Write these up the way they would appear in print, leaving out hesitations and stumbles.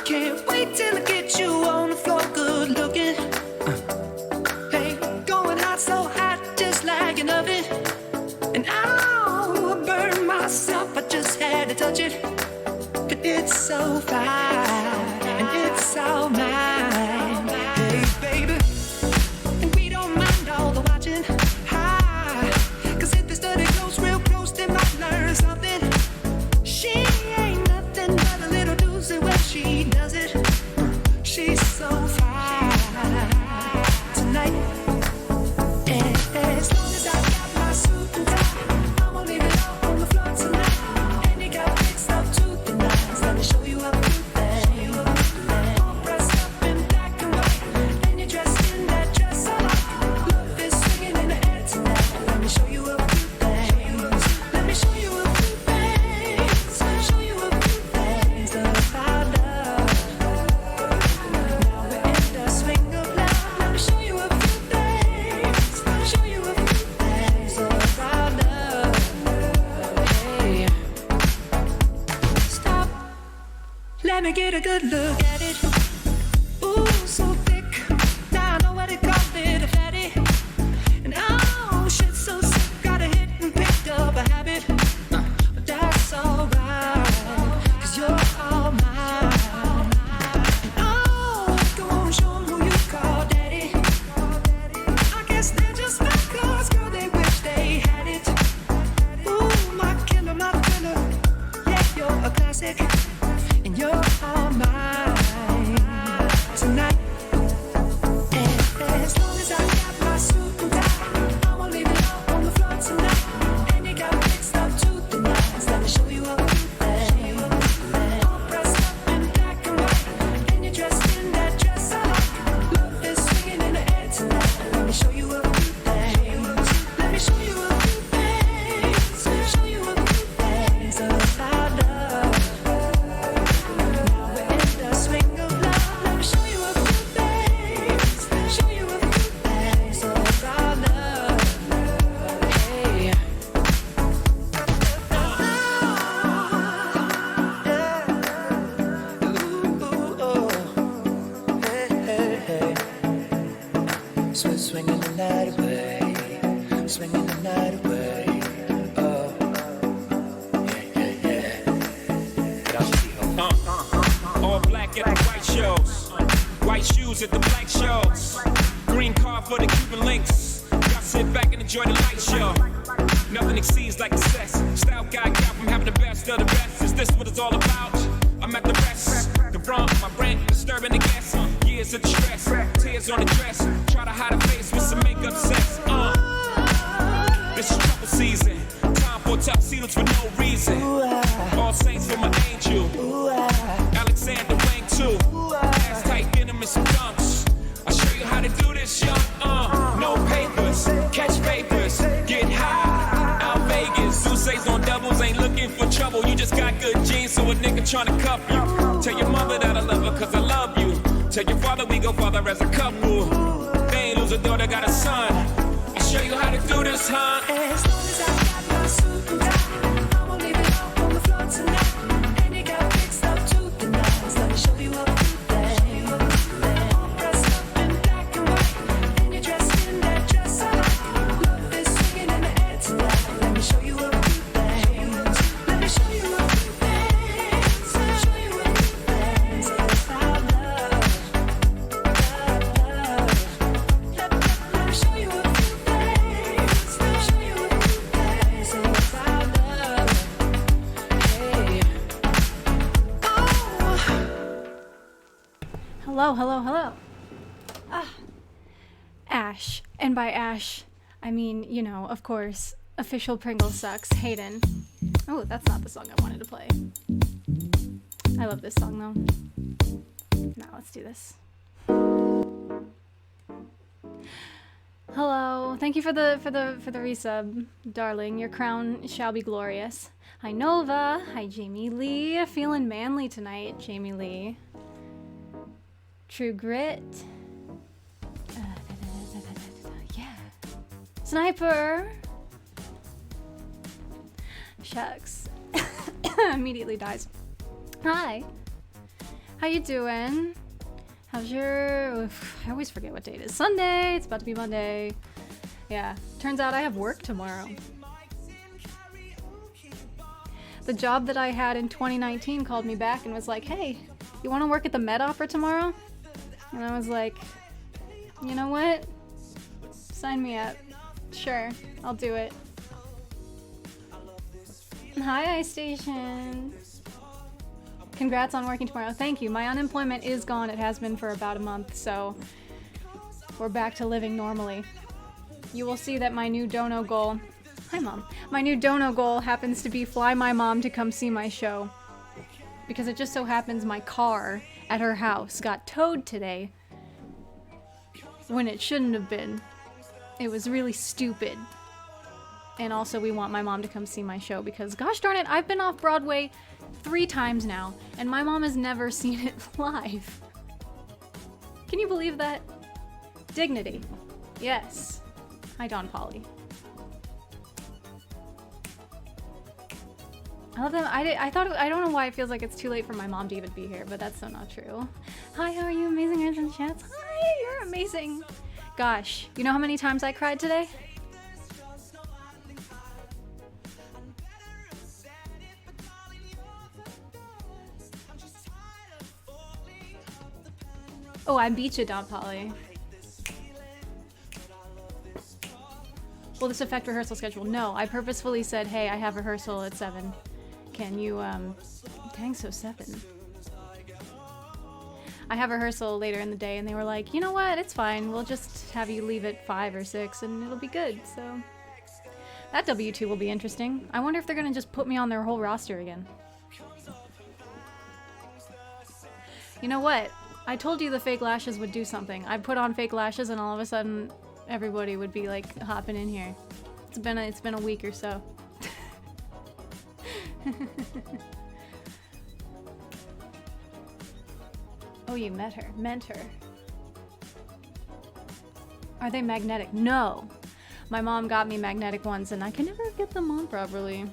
Can't wait till I get you on the floor, good looking. Hey, going hot, so hot, just like an oven. And I'll burn myself, I just had to touch it. But it's so fine, and it's all mine. Hey, baby, and we don't mind all the watching. Hi, 'cause if this dirty goes real close, they might learn something. She ain't nothing but a little doozy when she does it. She's so fine tonight. And as long as I got my suit and tie, I'm gonna leave it all on the floor tonight. And you got fixed up to the nines. Let me show you a few things. All dressed up in black and white, and you're dressed in that dress I like. Love is swinging in the air tonight. Let me show you a few things. Let me show you a few things. Show you a few things about love. Now we're in the swing of love. Let me show you a few things. Show you a few things about love. Hey, stop. Let me get a good look at it. Ooh, so thick. Now I know what they call it, a fatty. And oh, shit, so sick. Got a hit and picked up a habit. But that's alright, 'cause you're all mine. Oh, go on, show 'em who you call daddy. I guess they're just like us, girl, they wish they had it. Ooh, my killer, yeah, you're a classic. And you're all mine tonight. And as long as I got my suit and tie, I'm gonna leave it all on the floor tonight. And you got fixed up to the nines. Let me show you a few things. All dressed up in black and white, and you're dressed in that dress I like. Love is swinging in the air tonight. Let me show you a few things. Let me show you a few things. Show you a few things about love. Now we're in the swing of love. Let me show you a few things. Show you a few things about love. Hey. Swinging the night away, swinging the night away. Oh, yeah. All black at the white shows, white shoes at the black shows, green car for the Cuban links. Y'all sit back and enjoy the light show. Nothing exceeds like excess. Style guy got from having the best of the best. Is this what it's all about? I'm at the rest. Confront my brain, disturbing the guests. Years of stress, tears on the dress. Try to hide a face with some makeup sex. This is trouble season. Time for tuxedos for no reason. All saints for my angel. Alexander Wang too. Ass tight denim and some dunks. I'll show you how to do this, young. No papers, catch papers, get high. Out Vegas, Sousa's on doubles, ain't looking for trouble. You just got good genes, so a nigga tryna cuff you. Tell your mother that I love her 'cause I love you. Tell your father we go father as a couple. They ain't lose a daughter, got a son. I'll show you how to do this, huh? As long as I got my suit and tie, I'm gonna leave it all on the floor tonight. And you got fixed up to the nines. Let me show you a few things. All dressed up in black and white, and you're dressed in that dress I like. Love is swinging in the air tonight. Let me show you a few things. Let me show you a few things. Show you a few things about love. Love. Let me show you a few things. Show you a few things about love. Hey. Oh. Hello. Ash. And by Ash, I mean, you know, of course, official Pringle Sucks, Hayden. Oh, that's not the song I wanted to play. I love this song, though. Now, let's do this. Hello. Thank you for the resub, darling. Your crown shall be glorious. Hi Nova. Hi Jamie Lee. Feeling manly tonight, Jamie Lee. True Grit. Yeah. Sniper. Shucks. Immediately dies. Hi. How you doing? How's your... Oof, I always forget what day it is. Sunday. It's about to be Monday. Yeah. Turns out I have work tomorrow. The job that I had in 2019 called me back and was like, hey, you want to work at the Met Opera tomorrow? And I was like, you know what? Sign me up. Sure, I'll do it. Hi, iStation. Congrats on working tomorrow. Thank you. My unemployment is gone. It has been for about a month, so we're back to living normally. You will see that my new dono goal... Hi, Mom. My new dono goal happens to be fly my mom to come see my show. Because it just so happens my car at her house got towed today when it shouldn't have been. It was really stupid. And also we want my mom to come see my show because, gosh darn it, I've been off Broadway 3 times now, and my mom has never seen it live. Can you believe that? Dignity. Yes. Hi, Don Polly. I love them. I thought, I don't know why it feels like it's too late for my mom to even be here, but that's so not true. Hi, how are you? Amazing Earth and Chats. Hi, you're amazing. Gosh, you know how many times I cried today? Oh, I beat you, Don Polly. Will this affect rehearsal schedule? No, I purposefully said, hey, I have rehearsal at 7. Can you, dang, so 7. I have rehearsal later in the day, and they were like, you know what, it's fine. We'll just have you leave at 5 or 6, and it'll be good, so. That W2 will be interesting. I wonder if they're gonna just put me on their whole roster again. You know what? I told you the fake lashes would do something. I put on fake lashes and all of a sudden everybody would be like hopping in here. It's been a week or so. Oh, you met her. Meant her. Are they magnetic? No. My mom got me magnetic ones and I can never get them on properly.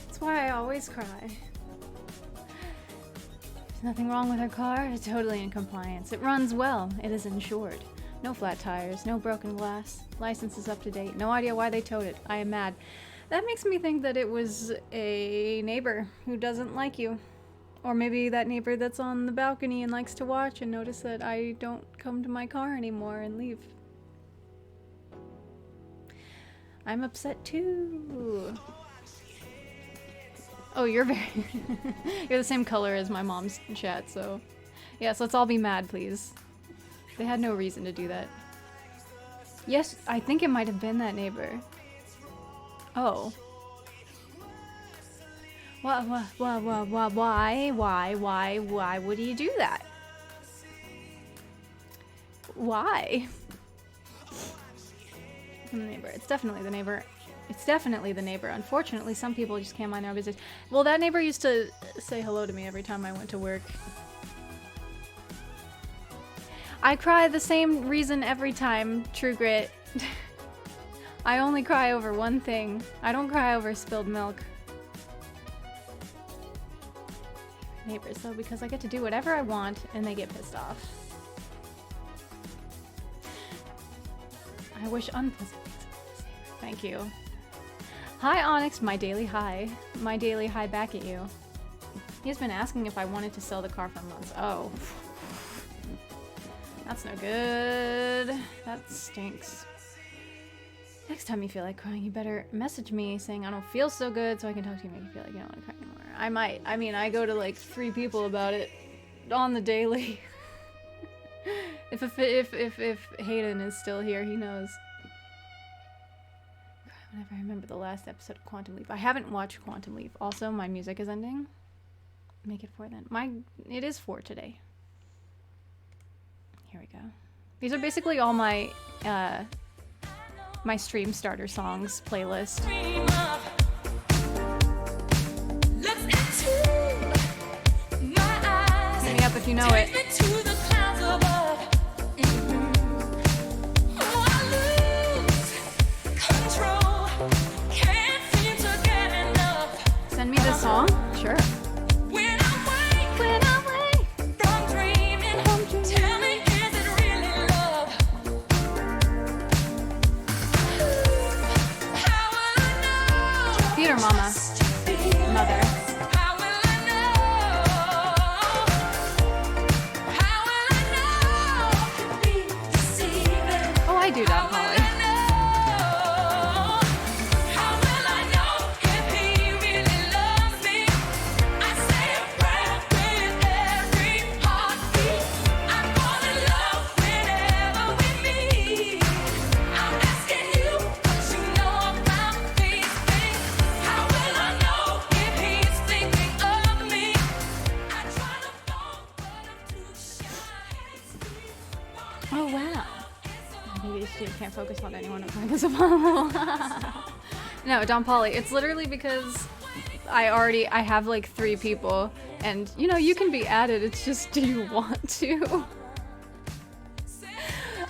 That's why I always cry. There's nothing wrong with her car. It's totally in compliance. It runs well. It is insured. No flat tires. No broken glass. License is up to date. No idea why they towed it. I am mad. That makes me think that it was a neighbor who doesn't like you. Or maybe that neighbor that's on the balcony and likes to watch and notice that I don't come to my car anymore and leave. I'm upset too. Oh, you're very... You're the same color as my mom's chat, so... Yes, let's all be mad, please. They had no reason to do that. Yes, I think it might have been that neighbor. Oh. Why would he do that? Why? The neighbor. It's definitely the neighbor. It's definitely the neighbor. Unfortunately, some people just can't mind their own business. Well, that neighbor used to say hello to me every time I went to work. I cry the same reason every time, True Grit. I only cry over one thing. I don't cry over spilled milk. Neighbors, though, because I get to do whatever I want and they get pissed off. I wish unpleasant. Thank you. Hi, Onyx, my daily hi. My daily hi back at you. He's been asking if I wanted to sell the car for months. Oh. That's no good. That stinks. Next time you feel like crying, you better message me saying I don't feel so good so I can talk to you and make you feel like you don't want to cry anymore. I might. I mean, I go to like 3 people about it on the daily. If Hayden is still here, he knows. Whenever I remember the last episode of Quantum Leap. I haven't watched Quantum Leap. Also, my music is ending. Make it 4 then. It is 4 today. Here we go. These are basically all my my stream starter songs playlist. Hit me up if you know it. Send me this song? Sure. Theater Mama. Mother. Oh, I do that, Polly. Oh wow. Maybe she can't focus on anyone else. This No, Don Polly. It's literally because I have like 3 people, and you know you can be added. It's just, do you want to?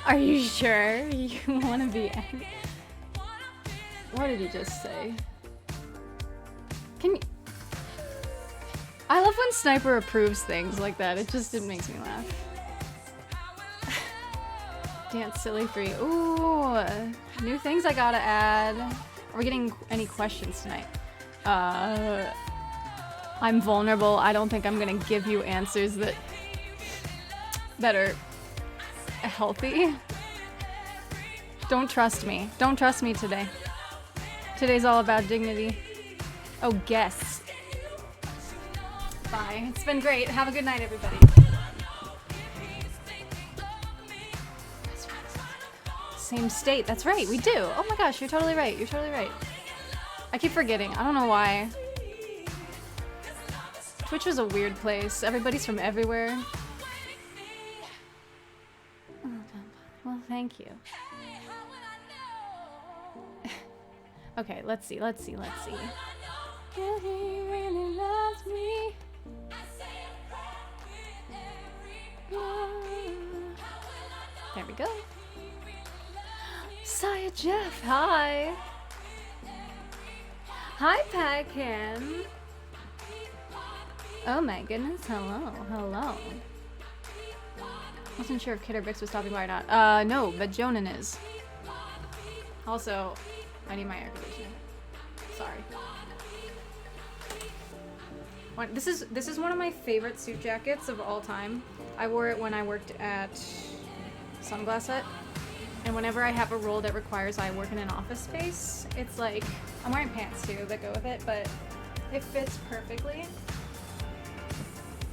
Are you sure you want to be added? What did he just say? Can you? I love when Sniper approves things like that. It makes me laugh. Dance silly free. Ooh, new things I gotta add. Are we getting any questions tonight? I'm vulnerable. I don't think I'm gonna give you answers that are healthy. Don't trust me. Don't trust me today. Today's all about dignity. Oh, guests. Bye. It's been great. Have a good night, everybody. Same state. That's right, we do. Oh my gosh, you're totally right. You're totally right. I keep forgetting. I don't know why. Twitch was a weird place. Everybody's from everywhere. Well, thank you. Okay, let's see. If he really loves me. There we go. Saya Jeff, hi. Hi, Packham. Oh my goodness, hello. Wasn't sure if Kid or Bix was stopping by or not. No, but Jonan is. Also, I need my air conditioner. Sorry. This is one of my favorite suit jackets of all time. I wore it when I worked at Sunglass Hut. And whenever I have a role that requires I work in an office space, it's like, I'm wearing pants too that go with it, but it fits perfectly.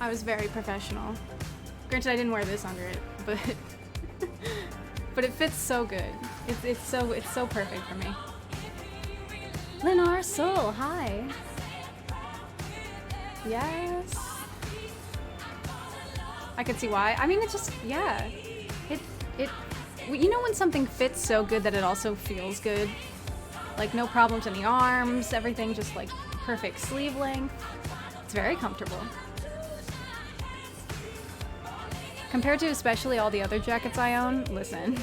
I was very professional. Granted, I didn't wear this under it, but but it fits so good. It's so perfect for me. Lenar Soul, hi. Yes. I could see why. I mean, it just, yeah. You know when something fits so good that it also feels good? Like no problems in the arms, everything just like perfect sleeve length. It's very comfortable. Compared to especially all the other jackets I own, listen.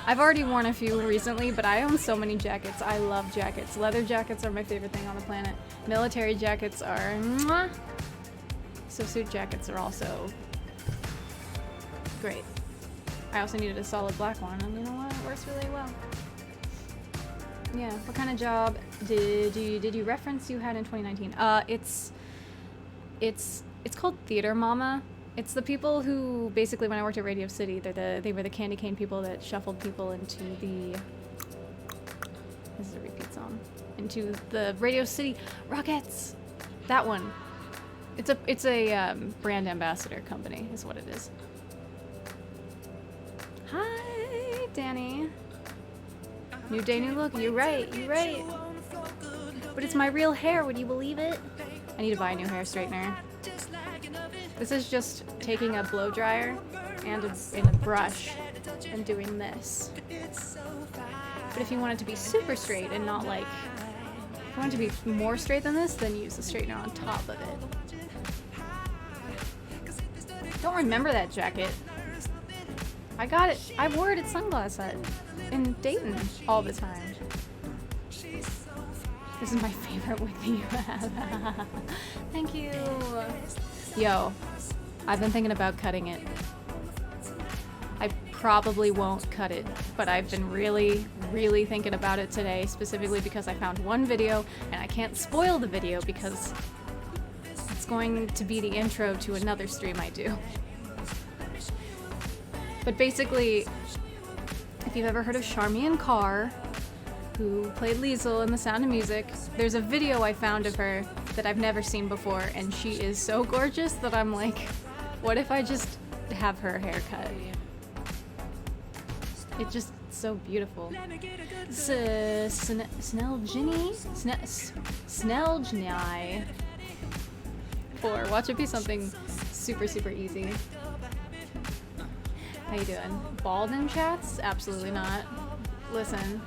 I've already worn a few recently, but I own so many jackets. I love jackets. Leather jackets are my favorite thing on the planet. Military jackets are mwah. So suit jackets are also great. I also needed a solid black one, and you know what? It works really well. Yeah. What kind of job did you reference you had in 2019? It's called Theater Mama. It's the people who basically, when I worked at Radio City, they were the candy cane people that shuffled people into the. This is a repeat song. Into the Radio City Rockettes. That one. It's a brand ambassador company, is what it is. Hi, Danny. New day, new look. You're right. But it's my real hair. Would you believe it? I need to buy a new hair straightener. This is just taking a blow dryer and a brush and doing this. But if you want it to be super straight and not like, if you want it to be more straight than this, then use the straightener on top of it. Don't remember that jacket. I got it. I wore it at Sunglass Hut in Dayton all the time. This is my favorite wig that you have. Thank you. Yo, I've been thinking about cutting it. I probably won't cut it, but I've been really, really thinking about it today, specifically because I found one video, and I can't spoil the video because it's going to be the intro to another stream I do. But basically, if you've ever heard of Charmian Carr, who played Liesl in The Sound of Music, there's a video I found of her that I've never seen before, and she is so gorgeous that I'm like, what if I just have her haircut? It's just so beautiful. Sneljni for watch it be something super, super easy. How you doing? Bald in chats? Absolutely not. Listen,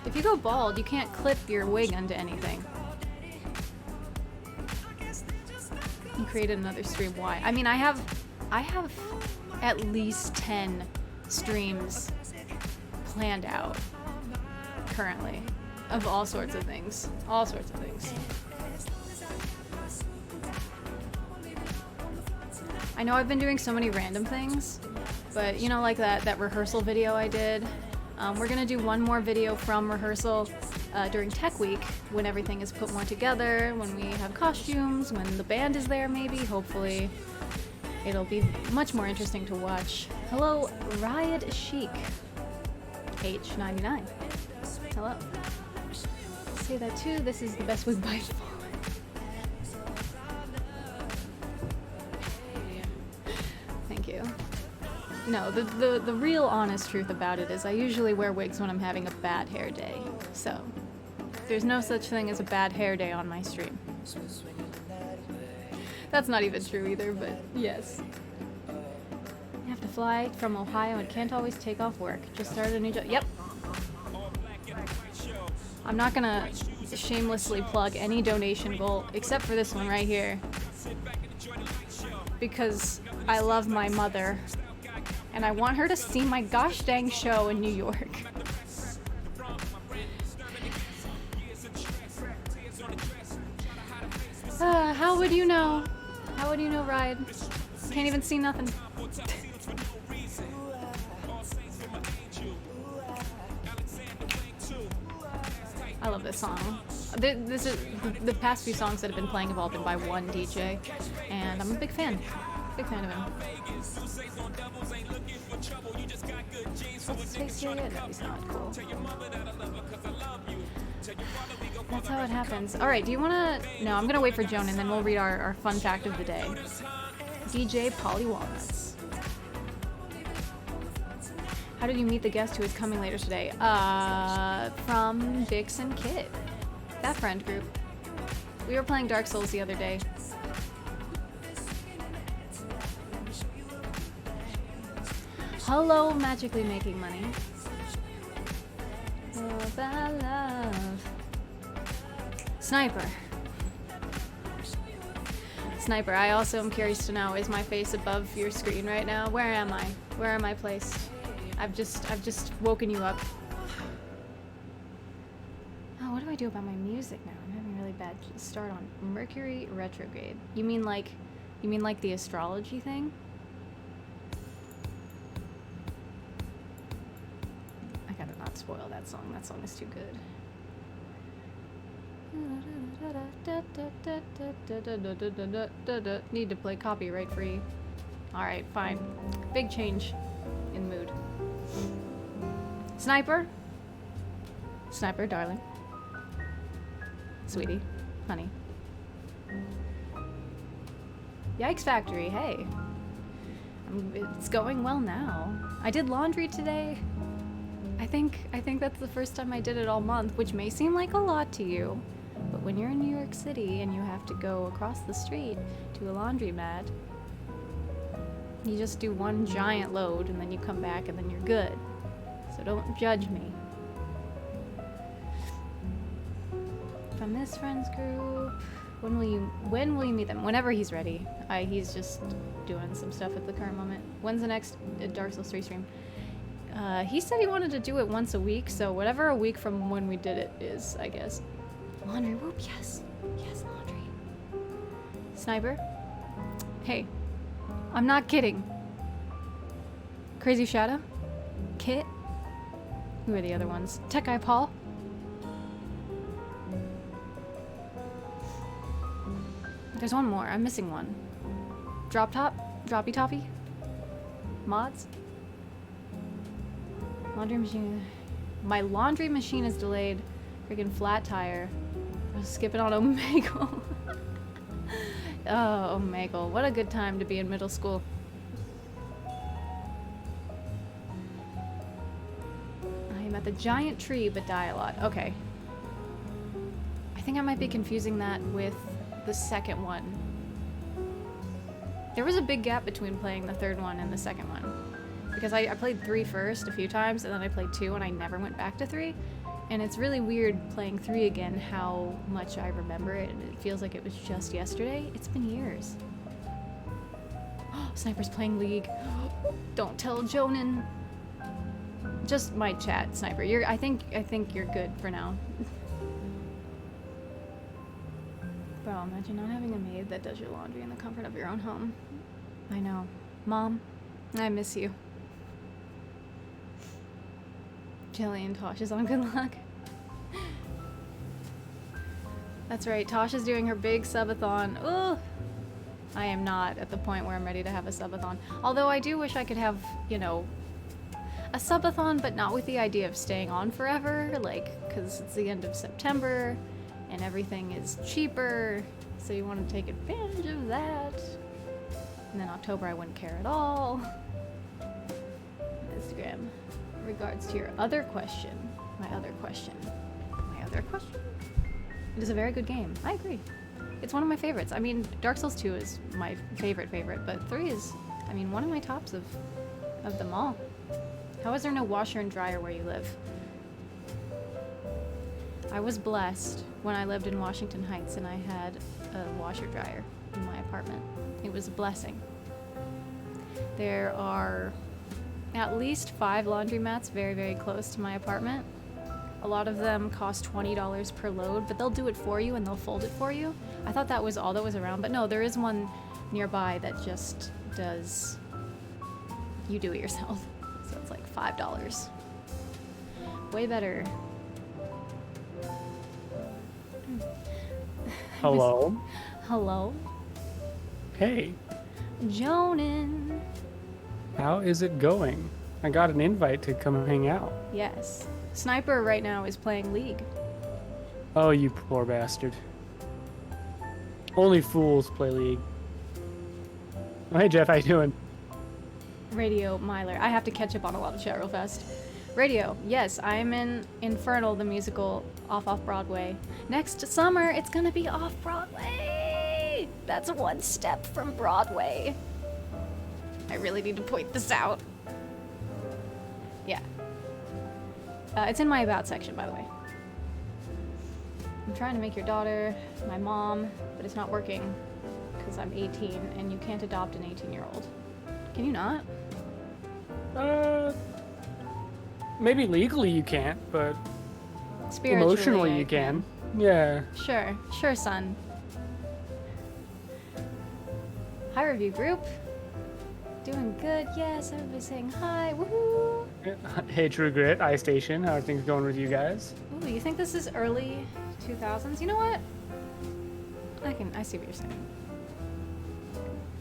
if you go bald, you can't clip your wig onto anything. You created another stream. Why? I mean, I have at least 10 streams planned out currently of all sorts of things. All sorts of things. I know I've been doing so many random things, but you know, like that rehearsal video I did. We're gonna do one more video from rehearsal during Tech Week, when everything is put more together, when we have costumes, when the band is there maybe, hopefully. It'll be much more interesting to watch. Hello, Riot Chic. H99. Hello. Say that too, this is the best wig by far. Thank you. No, the real honest truth about it is I usually wear wigs when I'm having a bad hair day. So, there's no such thing as a bad hair day on my stream. That's not even true either, but yes. I have to fly from Ohio and can't always take off work. Just started a new job. Yep. I'm not gonna shamelessly plug any donation goal except for this one right here. Because I love my mother. And I want her to see my gosh dang show in New York. How would you know? How would you know, Ride? Can't even see nothing. I love this song. This is the past few songs that have been playing have all been by one DJ, and I'm a big fan. Big fan of him. Let's face it, no, he's not cool. That's how it happens. Alright, do you wanna... No, I'm gonna wait for Joan and then we'll read our fun fact of the day. DJ Polly Walnuts. How did you meet the guest who is coming later today? From Bix and Kit. That friend group. We were playing Dark Souls the other day. Hello, magically making money. Love, I love. Sniper. Sniper, I also am curious to know, is my face above your screen right now? Where am I? Where am I placed? I've just woken you up. Oh, what do I do about my music now? I'm having a really bad start on Mercury retrograde. You mean like the astrology thing? I gotta not spoil that song. That song is too good. Need to play copyright free. Alright, fine. Big change in mood. Sniper? Sniper, darling. Sweetie. Honey. Yikes Factory, hey. It's going well now. I did laundry today. I think that's the first time I did it all month, which may seem like a lot to you. But when you're in New York City and you have to go across the street to a laundromat, You just do one giant load and then you come back and then you're good. So don't judge me. From this friends group, when will you meet them? Whenever he's ready. He's just doing some stuff at the current moment. When's the next Dark Souls 3 stream? He said he wanted to do it once a week, so whatever a week from when we did it is, I guess. Laundry, whoop, yes. Yes, laundry. Sniper? Hey, I'm not kidding. Crazy Shadow? Kit? Who are the other ones? Tech Guy Paul? There's one more. I'm missing one. Drop Top? Droppy Toppy? Mods? Laundry machine. My laundry machine is delayed. Freaking flat tire. I was skipping on Omegle. Oh, Omegle. What a good time to be in middle school. I'm at the giant tree, but die a lot. Okay. I think I might be confusing that with the second one. There was a big gap between playing the third one and the second one. Because I played 3 first a few times, and then I played 2, and I never went back to 3. And it's really weird playing 3 again, how much I remember it, and it feels like it was just yesterday. It's been years. Sniper's playing League. Don't tell Jonan. Just my chat, Sniper. I think you're good for now. Bro, imagine not having a maid that does your laundry in the comfort of your own home. I know. Mom, I miss you. Jillian, Tosh is on good luck. That's right, Tosh is doing her big subathon. Ugh. I am not at the point where I'm ready to have a subathon. Although I do wish I could have, you know, a subathon, but not with the idea of staying on forever, like, because it's the end of September and everything is cheaper, so you want to take advantage of that. And then October I wouldn't care at all. Instagram. In regards to your other question, my other question. It is a very good game. I agree. It's one of my favorites. I mean, Dark Souls 2 is my favorite, but 3 is, I mean, one of my tops of them all. How is there no washer and dryer where you live? I was blessed when I lived in Washington Heights and I had a washer dryer in my apartment. It was a blessing. There are at least 5 laundromats very, very close to my apartment. A lot of them cost $20 per load, but they'll do it for you and they'll fold it for you. I thought that was all that was around, but no, there is one nearby that just does, you do it yourself. So it's like $5. Way better. Hello? Hello? Hey, Jonan. how is it going? I got an invite to come hang out. Yes. Sniper right now is playing League. Oh, you poor bastard. Only fools play League. Oh, hey Jeff, how you doing? Radio Myler. I have to catch up on a lot of chat real fast. Radio. Yes, I'm in Infernal, the musical, off Broadway. Next summer, it's gonna be off Broadway! That's one step from Broadway. I really need to point this out. Yeah. It's in my About section, by the way. I'm trying to make your daughter my mom, but it's not working because I'm 18 and you can't adopt an 18-year-old. Can you not? Maybe legally you can't, but Spiritually, emotionally I you can. Yeah. Sure, son. Hi, review group. Doing good, yes. Everybody's saying hi. Woohoo! Hey True Grit, iStation, how are things going with you guys? Ooh, you think this is early 2000s? You know what? I see what you're saying.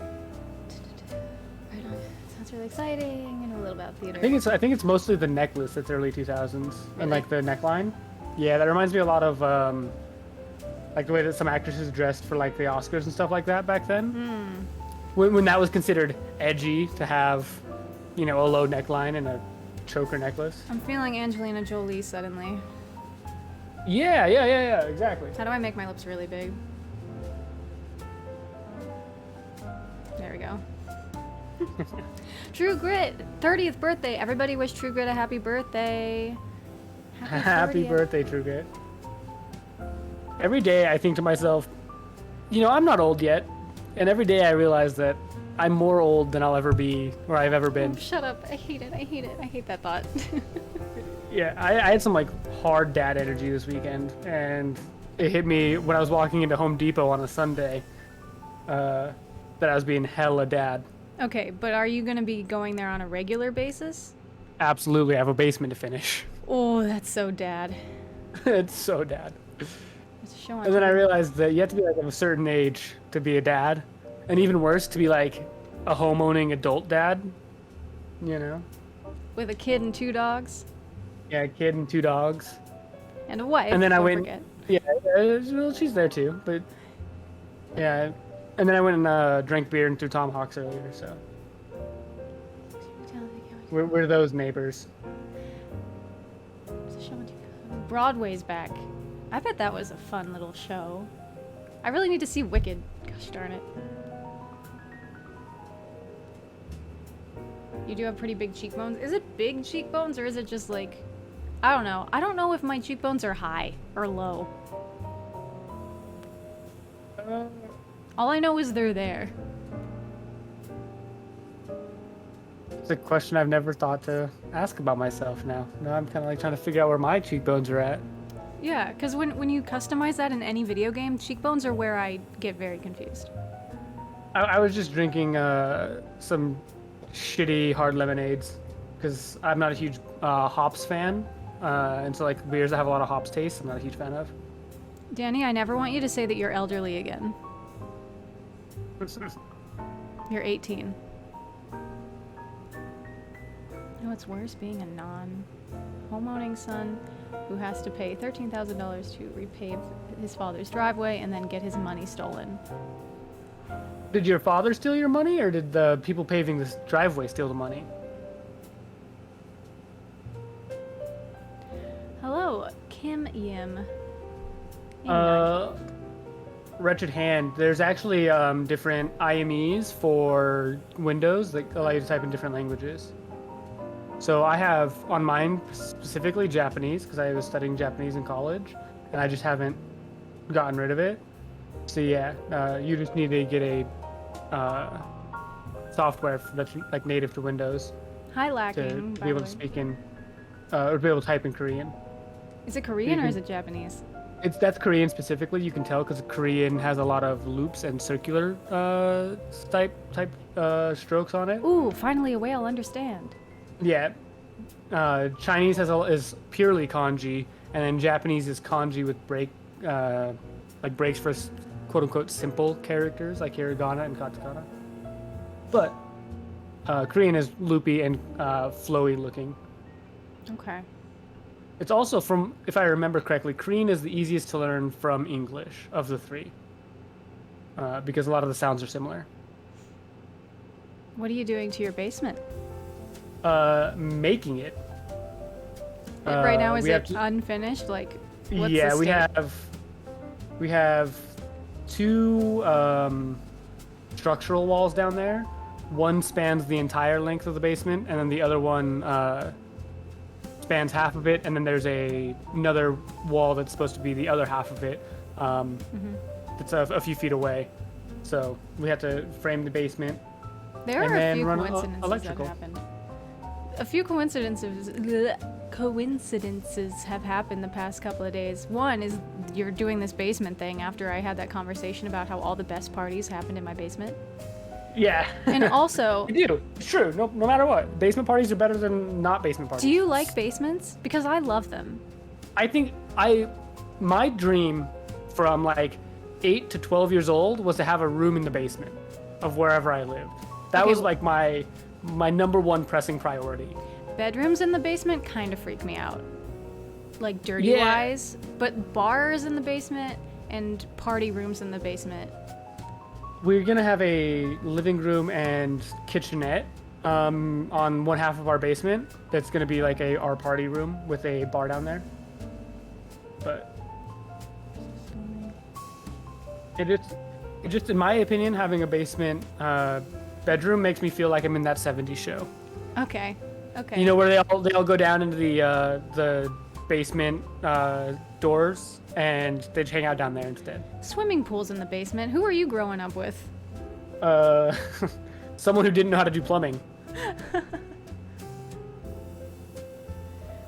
Right on. Sounds really exciting. And a little about theater. I think it's mostly the necklace that's early 2000s Really? and like the neckline. Yeah, that reminds me a lot of like the way that some actresses dressed for like the Oscars and stuff like that back then. When that was considered edgy to have, you know, a low neckline and a choker necklace. I'm feeling Angelina Jolie suddenly. Yeah, exactly. How do I make my lips really big? There we go. True Grit, 30th birthday. Everybody wish True Grit a happy birthday. Happy 30th. birthday, True Grit. Every day I think to myself, I'm not old yet. And every day I realize that I'm more old than I'll ever be or I've ever been. Oh, shut up. I hate it. I hate it. I hate that thought. Yeah, I had some like hard dad energy this weekend, and it hit me when I was walking into Home Depot on a Sunday that I was being hella dad. Okay, but are you going to be going there on a regular basis? Absolutely, I have a basement to finish. Oh, that's so dad. It's so dad. It's a show on And then I TV. realized that you have to be like of a certain age to be a dad, and even worse, to be like a home-owning adult dad. With a kid and 2 dogs Yeah, a kid and 2 dogs. and a wife. And then I don't went. forget. Yeah, well, she's there too, but yeah. And then I went and drank beer and threw tomahawks earlier. So we're those neighbors. It's a show on TV. Broadway's back. I bet that was a fun little show. I really need to see Wicked. Gosh darn it. You do have pretty big cheekbones. Is it big cheekbones or is it just like, I don't know. I don't know if my cheekbones are high or low. All I know is they're there. It's a question I've never thought to ask about myself now. Now I'm kind of like trying to figure out where my cheekbones are at. Yeah, because when you customize that in any video game, cheekbones are where I get very confused. I was just drinking some shitty hard lemonades because I'm not a huge hops fan. And so like beers that have a lot of hops taste, I'm not a huge fan of. Danny, I never want you to say that you're elderly again. You're 18. No, it's worse being a non-homeowning son who has to pay $13,000 to repave his father's driveway and then get his money stolen. Did your father steal your money, or did the people paving this driveway steal the money? Hello, Kim Yim. Wretched Hand. There's actually different IMEs for Windows that allow you to type in different languages. So I have on mine specifically Japanese because I was studying Japanese in college, and I just haven't gotten rid of it. So yeah, you just need to get a software that's like native to Windows Hi, to Lacking. be able to speak in or be able to type in Korean. Is it Korean or is it Japanese? That's Korean specifically. You can tell because Korean has a lot of loops and circular type strokes on it. Ooh, finally a way I'll understand. Yeah. Chinese is purely kanji, and then Japanese is kanji with like breaks for quote unquote simple characters like hiragana and katakana. But Korean is loopy and flowy looking. Okay. It's also from, if I remember correctly, Korean is the easiest to learn from English of the three, because a lot of the sounds are similar. What are you doing to your basement? Making it. Right now, is we have it to- unfinished? Like, what's Yeah, the state? we have 2 structural walls down there. One spans the entire length of the basement, and then the other one spans half of it, and then there's another wall that's supposed to be the other half of it. That's a few feet away. So we have to frame the basement. There and are a then few run coincidences electrical. that happened. A few coincidences have happened the past couple of days. One is you're doing this basement thing after I had that conversation about how all the best parties happened in my basement. Yeah. And also, We do. It's true. No matter what. Basement parties are better than not basement parties. do you like basements? Because I love them. I think my dream from like 8 to 12 years old was to have a room in the basement of wherever I lived. That Okay, was like my number one pressing priority. Bedrooms in the basement kind of freak me out. Like dirty Yeah. wise, but bars in the basement and party rooms in the basement. We're gonna have a living room and kitchenette on one half of our basement. That's gonna be like our party room with a bar down there. But it just in my opinion, having a basement bedroom makes me feel like I'm in that '70s show. Okay. Okay. You know where they all go down into the basement doors and they hang out down there instead. Swimming pools in the basement. Who are you growing up with? Someone who didn't know how to do plumbing.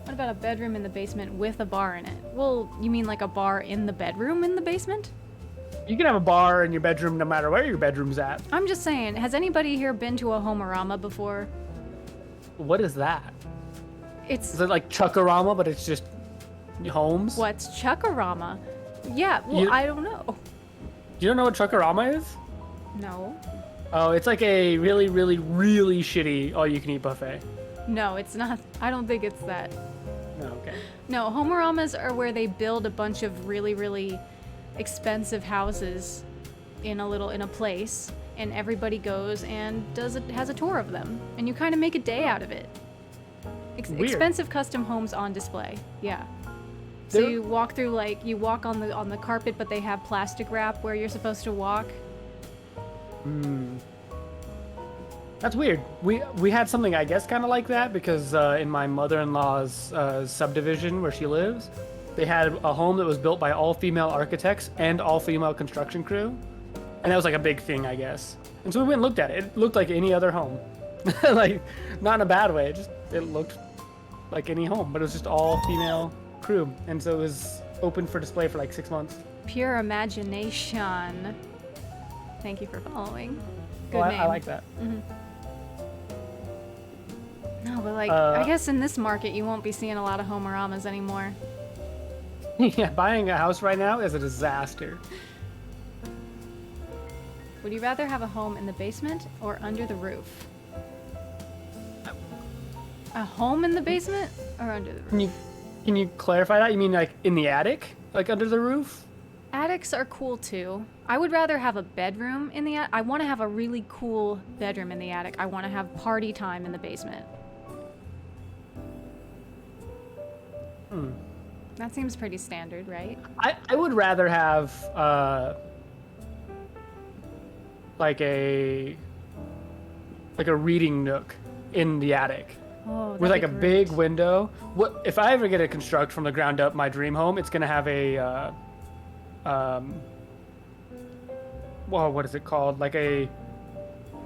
What about a bedroom in the basement with a bar in it? Well, you mean like a bar in the bedroom in the basement? You can have a bar in your bedroom no matter where your bedroom's at. I'm just saying, has anybody here been to a Homerama before? What is that? It's Is it like Chuckarama, but it's just homes? what's Chuckarama? Yeah, well, I don't know. You don't know what Chuckarama is? No. Oh, it's like a really, really, really shitty all-you-can-eat buffet. No, it's not. I don't think it's that. No, okay. No, Homeramas are where they build a bunch of really, really expensive houses in a place, and everybody goes and has a tour of them, and you kind of make a day out of it. Weird. Expensive custom homes on display. Yeah. So There- you walk through you walk on the carpet, but they have plastic wrap where you're supposed to walk. That's weird. We had something, I guess, kind of like that because in my mother-in-law's subdivision where she lives, they had a home that was built by all-female architects and all-female construction crew, and that was like a big thing, I guess. And so we went and looked at it. It looked like any other home, like not in a bad way. It looked like any home, but it was just all-female crew, and so it was open for display for like 6 months. Pure imagination. Thank you for following. Good Well, name. I like that. No, but I guess in this market you won't be seeing a lot of Homeramas anymore. Yeah, buying a house right now is a disaster. Would you rather have a home in the basement or under the roof? A home in the basement or under the roof? Can you clarify that? You mean like in the attic, like under the roof? Attics are cool too. I would rather have a bedroom in the attic. I want to have a really cool bedroom in the attic. I want to have party time in the basement. That seems pretty standard, right? I would rather have like a reading nook in the attic Oh, with like a that'd be great. big window. What if I ever get to construct from the ground up my dream home? It's gonna have a well, what is it called? Like a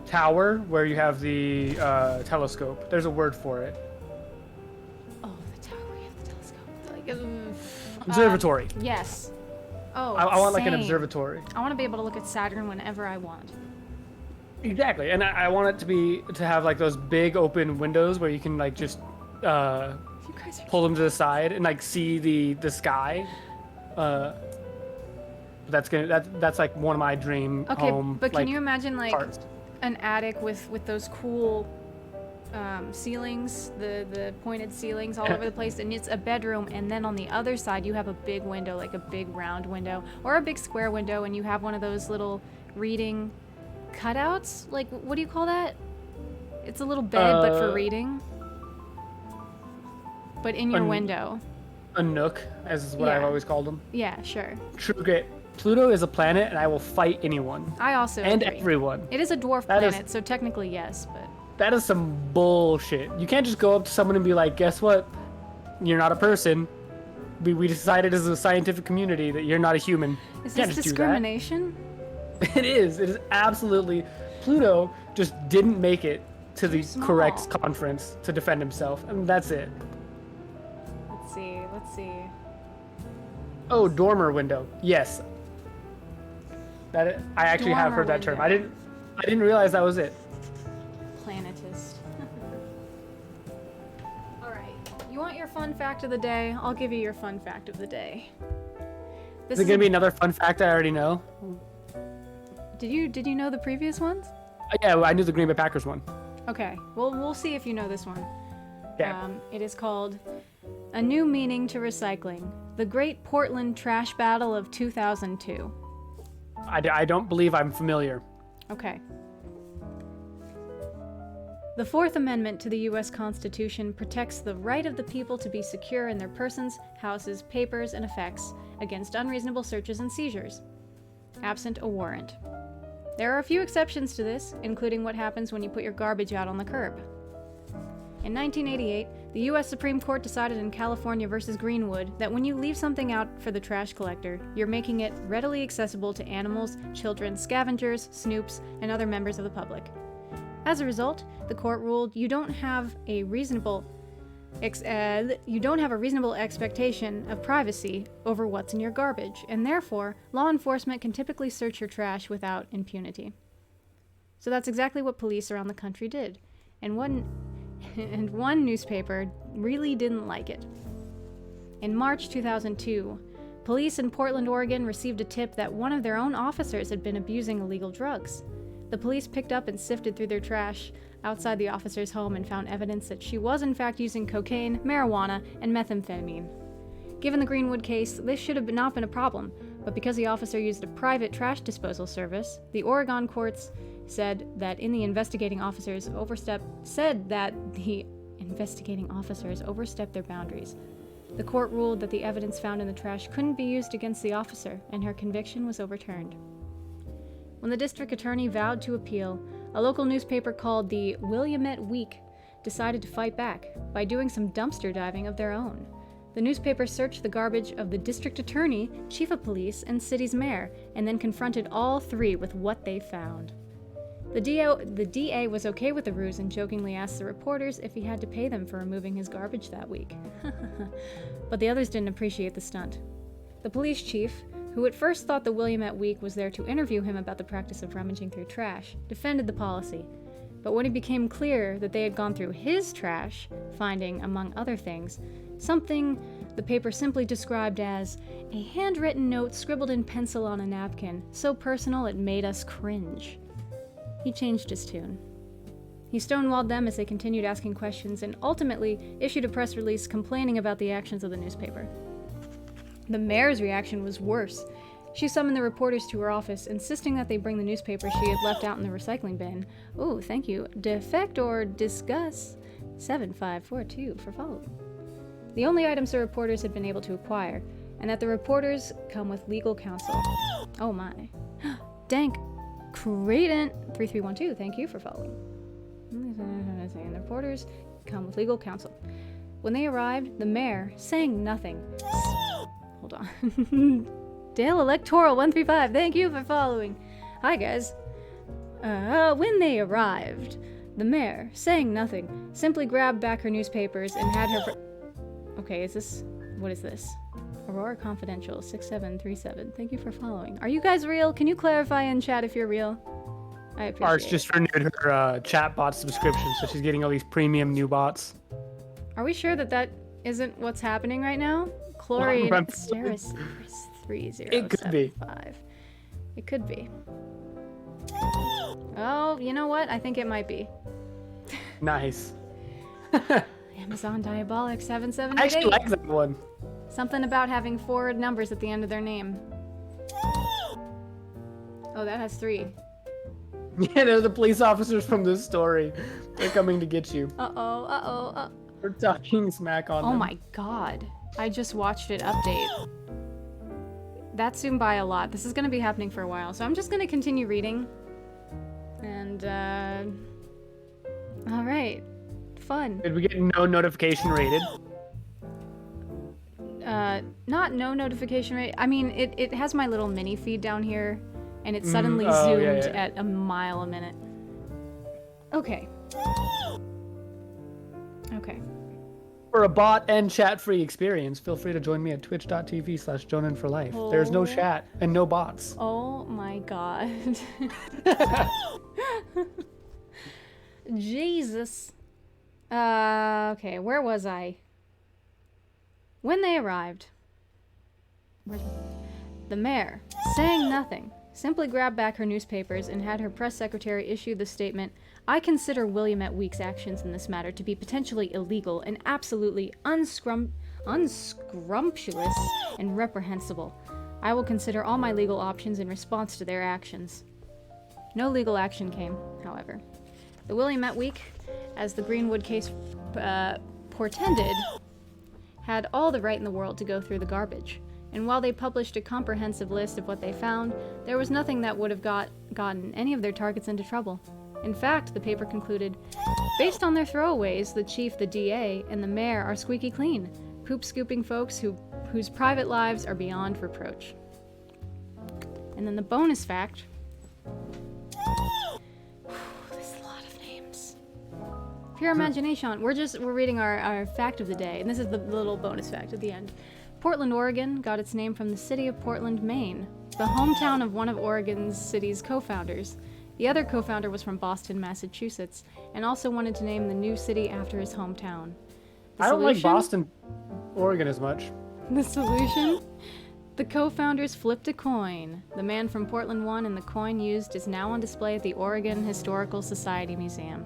tower where you have the telescope. There's a word for it. Oh, the tower. You have the telescope. Like, Observatory. yes. Oh, I want like an same. observatory. I want to be able to look at Saturn whenever I want. Exactly, and I want it to have like those big open windows where you can like just You guys are pull them to the side and like see the sky. That's like one of my dream okay, home. but can like, you imagine like parts. an attic with those cool ceilings, the pointed ceilings all over the place, and it's a bedroom, and then on the other side you have a big window, like a big round window or a big square window, and you have one of those little reading cutouts. Like, what do you call that? It's a little bed, but for reading. But in your An- window. A nook, as is what I've Yeah. always called them. Yeah, sure. True grit. Pluto is a planet, and I will fight anyone I also and agree. everyone. It is a dwarf That is- planet, so technically yes, but That is some bullshit. You can't just go up to someone and be like, "Guess what? You're not a person. We decided as a scientific community that you're not a human." is You can't this just do that. discrimination? It is. It is absolutely. Pluto just didn't make it to the small. correct conference to defend himself, and that's it. Let's see. Oh, dormer window. Yes. I actually have Dormer heard that term. window. I didn't realize that was it. Planetist. Alright. You want your fun fact of the day? I'll give you your fun fact of the day. This Is it gonna a- be another fun fact I already know? Did you know the previous ones? Yeah, well, I knew the Green Bay Packers one. Okay. Well, we'll see if you know this one. Yeah. It is called A New Meaning to Recycling: The Great Portland Trash Battle of 2002. I don't believe I'm familiar. Okay. The Fourth Amendment to the U.S. Constitution protects the right of the people to be secure in their persons, houses, papers, and effects against unreasonable searches and seizures, absent a warrant. There are a few exceptions to this, including what happens when you put your garbage out on the curb. In 1988, the U.S. Supreme Court decided in California versus Greenwood that when you leave something out for the trash collector, you're making it readily accessible to animals, children, scavengers, snoops, and other members of the public. As a result, the court ruled you don't have a reasonable expectation of privacy over what's in your garbage, and therefore, law enforcement can typically search your trash without impunity. So that's exactly what police around the country did, and one newspaper really didn't like it. In March 2002, police in Portland, Oregon received a tip that one of their own officers had been abusing illegal drugs. The police picked up and sifted through their trash outside the officer's home and found evidence that she was in fact using cocaine, marijuana, and methamphetamine. Given the Greenwood case, this should have not been a problem, but because the officer used a private trash disposal service, the Oregon courts said that the investigating officers overstepped their boundaries. The court ruled that the evidence found in the trash couldn't be used against the officer, and her conviction was overturned. When the district attorney vowed to appeal, a local newspaper called the Willamette Week decided to fight back by doing some dumpster diving of their own. The newspaper searched the garbage of the district attorney, chief of police, and city's mayor, and then confronted all three with what they found. The DA was okay with the ruse and jokingly asked the reporters if he had to pay them for removing his garbage that week. But the others didn't appreciate the stunt. The police chief, who at first thought the Willamette Week was there to interview him about the practice of rummaging through trash, defended the policy. But when it became clear that they had gone through his trash, finding, among other things, something the paper simply described as a handwritten note scribbled in pencil on a napkin, so personal it made us cringe, he changed his tune. He stonewalled them as they continued asking questions and ultimately issued a press release complaining about the actions of the newspaper. The mayor's reaction was worse. She summoned the reporters to her office, insisting that they bring the newspaper she had left out in the recycling bin. Oh, thank you. Defect or discuss 7542 for following. The only items the reporters had been able to acquire, and that the reporters come with legal counsel. Oh my. Dank Creighton 3312, thank you for following. The reporters come with legal counsel. When they arrived, the mayor, saying nothing. Hold on. Dale Electoral 135, thank you for following. Hi guys. When they arrived, the mayor, saying nothing, simply grabbed back her newspapers and had her. Okay, what is this? Aurora Confidential 6737. Thank you for following. Are you guys real? Can you clarify in chat if you're real? I appreciate Arch just renewed her chat bot subscription, so she's getting all these premium new bots. Are we sure that isn't what's happening right now? Chlorine Steris 3075. It could be. It could be. Oh, you know what? I think it might be. Nice. Amazon Diabolic 7788. I actually like that one. Something about having 4 numbers at the end of their name. Oh, that has 3. Yeah, they're the police officers from this story. They're coming to get you. Uh-oh. We're talking smack on them. Oh my god. I just watched it update. That zoomed by a lot. This is going to be happening for a while, so I'm just going to continue reading. And, alright. Fun. Did we get no notification rated? Not no notification rate. I mean, it has my little mini feed down here, and it suddenly zoomed at a mile a minute. Okay. For a bot and chat-free experience, feel free to join me at twitch.tv/JoninForLife. There's no chat and no bots. Oh my god. Jesus. Okay, where was I? When they arrived, the mayor, saying nothing, simply grabbed back her newspapers and had her press secretary issue the statement, "I consider Willamette Week's actions in this matter to be potentially illegal and absolutely unscrumptious and reprehensible. I will consider all my legal options in response to their actions." No legal action came, however. The Willamette Week, as the Greenwood case portended, had all the right in the world to go through the garbage, And while they published a comprehensive list of what they found, there was nothing that would have gotten any of their targets into trouble. In fact, the paper concluded, based on their throwaways, the chief, the DA, and the mayor are squeaky clean, poop-scooping folks whose private lives are beyond reproach. And then the bonus fact. There's a lot of names. Pure imagination. We're reading our fact of the day, and this is the little bonus fact at the end. Portland, Oregon got its name from the city of Portland, Maine, the hometown of one of Oregon's city's co-founders. The other co-founder was from Boston, Massachusetts, and also wanted to name the new city after his hometown. I don't like Boston, Oregon as much. The solution? The co-founders flipped a coin. The man from Portland won, and the coin used is now on display at the Oregon Historical Society Museum.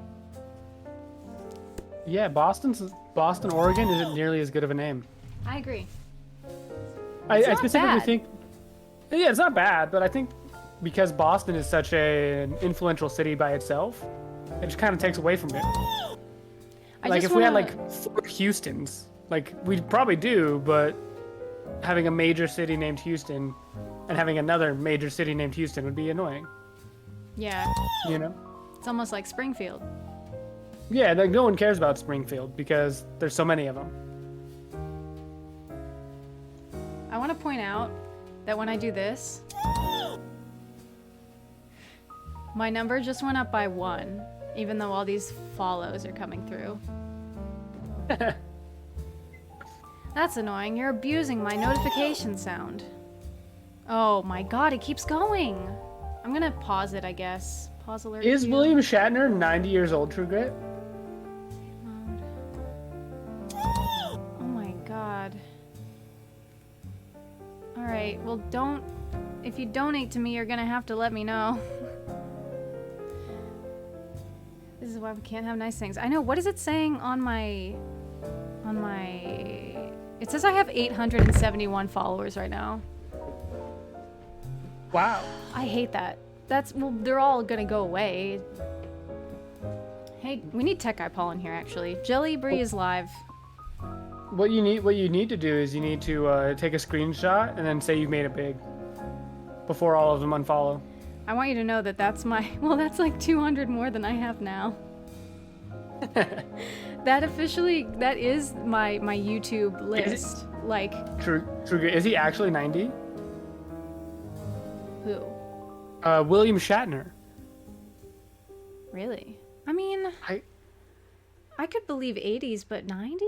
Yeah, Boston, Oregon isn't nearly as good of a name. I agree. I not specifically bad. think, yeah, it's not bad, but I think because Boston is such an influential city by itself, it just kind of takes away from it. Like if we had like 4 Houstons, like we probably do, but having a major city named Houston and having another major city named Houston would be annoying. Yeah, You know? it's almost like Springfield. Yeah, like no one cares about Springfield because there's so many of them. I want to point out that when I do this, my number just went up by 1, even though all these follows are coming through. That's annoying. You're abusing my notification sound. Oh my god, it keeps going. I'm gonna pause it, I guess. Pause alert. Is queue. William Shatner 90 years old, True Grit? Oh my god. Alright, well don't... If you donate to me, you're gonna have to let me know. This is why we can't have nice things. I know, what is it saying on my... It says I have 871 followers right now. Wow. I hate that. Well, they're all gonna go away. Hey, we need Tech Guy Paul in here, actually. Jelly Bree is live. What you need to do is you need to take a screenshot and then say you made it big before all of them unfollow. I want you to know that that's my... Well, that's like 200 more than I have now. That is my YouTube list. Like, True Grit. Is he actually 90? who? William Shatner. Really? I mean, I could believe 80s, but 90?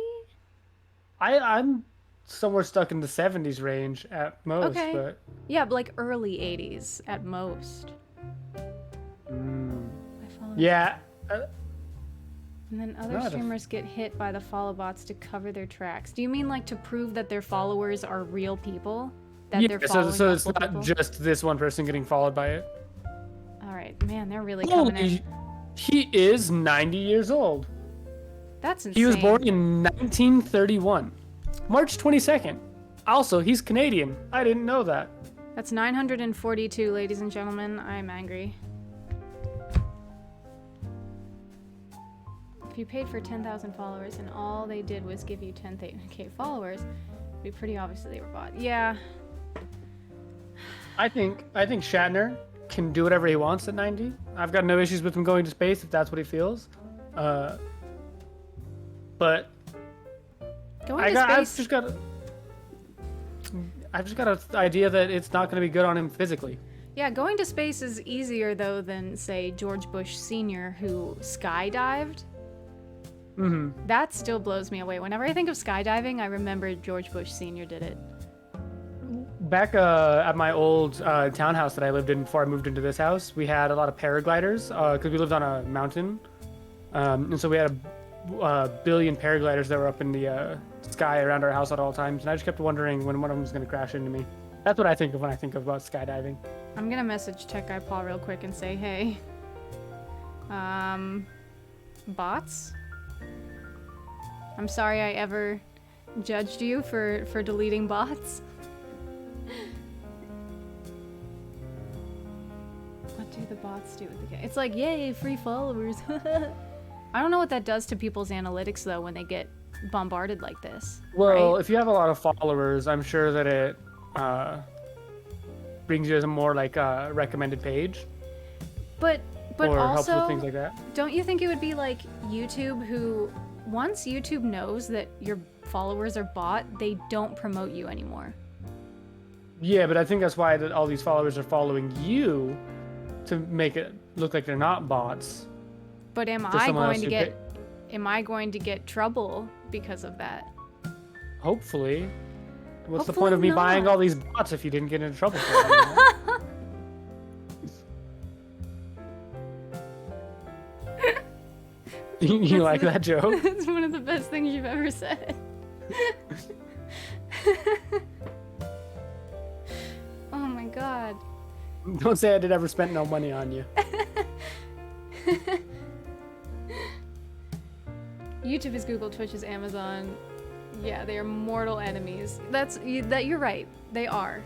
I'm somewhere stuck in the 70s range at most, Okay. but Yeah, but like early 80s at most. I followed- yeah. And then other Not a- streamers get hit by the follow bots to cover their tracks. Do you mean like to prove that their followers are real people? That they're following so it's multiple not people? just this one person getting followed by it. All right, man, they're really coming in. Holy, he is 90 years old. That's insane. He was born in 1931, March 22nd. Also, he's Canadian. I didn't know that. That's 942, ladies and gentlemen. I'm angry. If you paid for 10,000 followers and all they did was give you 10k followers, it'd be pretty obvious that they were bought. Yeah. I think Shatner can do whatever he wants at 90. I've got no issues with him going to space if that's what he feels. But Going to I've space. just got an idea that it's not going to be good on him physically. Yeah, going to space is easier though than say George Bush Sr. who skydived. Mm-hmm. That still blows me away. Whenever I think of skydiving, I remember George Bush Sr. did it. Back at my old townhouse that I lived in before I moved into this house, we had a lot of paragliders because we lived on a mountain, and so we had a billion paragliders that were up in the sky around our house at all times. And I just kept wondering when one of them was going to crash into me. That's what I think of when I think about skydiving. I'm gonna message Tech Guy Paul real quick and say, hey, bots? I'm sorry I ever judged you for deleting bots. What do the bots do with the game? It's like, yay, free followers. I don't know what that does to people's analytics though when they get bombarded like this. Well, right? if you have a lot of followers, I'm sure that it brings you as a more like recommended page, But or helps with also, things like that. don't you think it would be like YouTube, who once YouTube knows that your followers are bought, they don't promote you anymore? Yeah, but I think that's why that all these followers are following you to make it look like they're not bots. But am For I someone going else to who get trouble because of that? Hopefully. What's the Hopefully point of me buying not. all these bots if you didn't get into trouble for it? You know? You like that joke? It's one of the best things you've ever said. Oh my god. Don't say I did ever spend no money on you. YouTube is Google, Twitch is Amazon. Yeah, they are mortal enemies. You're right. They are.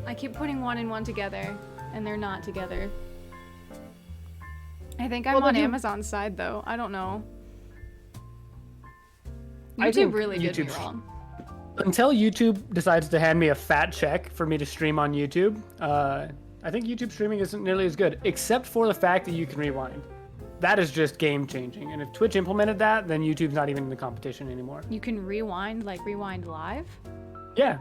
I keep putting one and one together, and they're not together. I think I'm Well, on then you- Amazon's side, though. I don't know. I YouTube think really did me YouTube- wrong. Until YouTube decides to hand me a fat check for me to stream on YouTube, I think YouTube streaming isn't nearly as good, except for the fact that you can rewind. That is just game changing. And if Twitch implemented that, then YouTube's not even in the competition anymore. You can rewind, like rewind live? Yeah,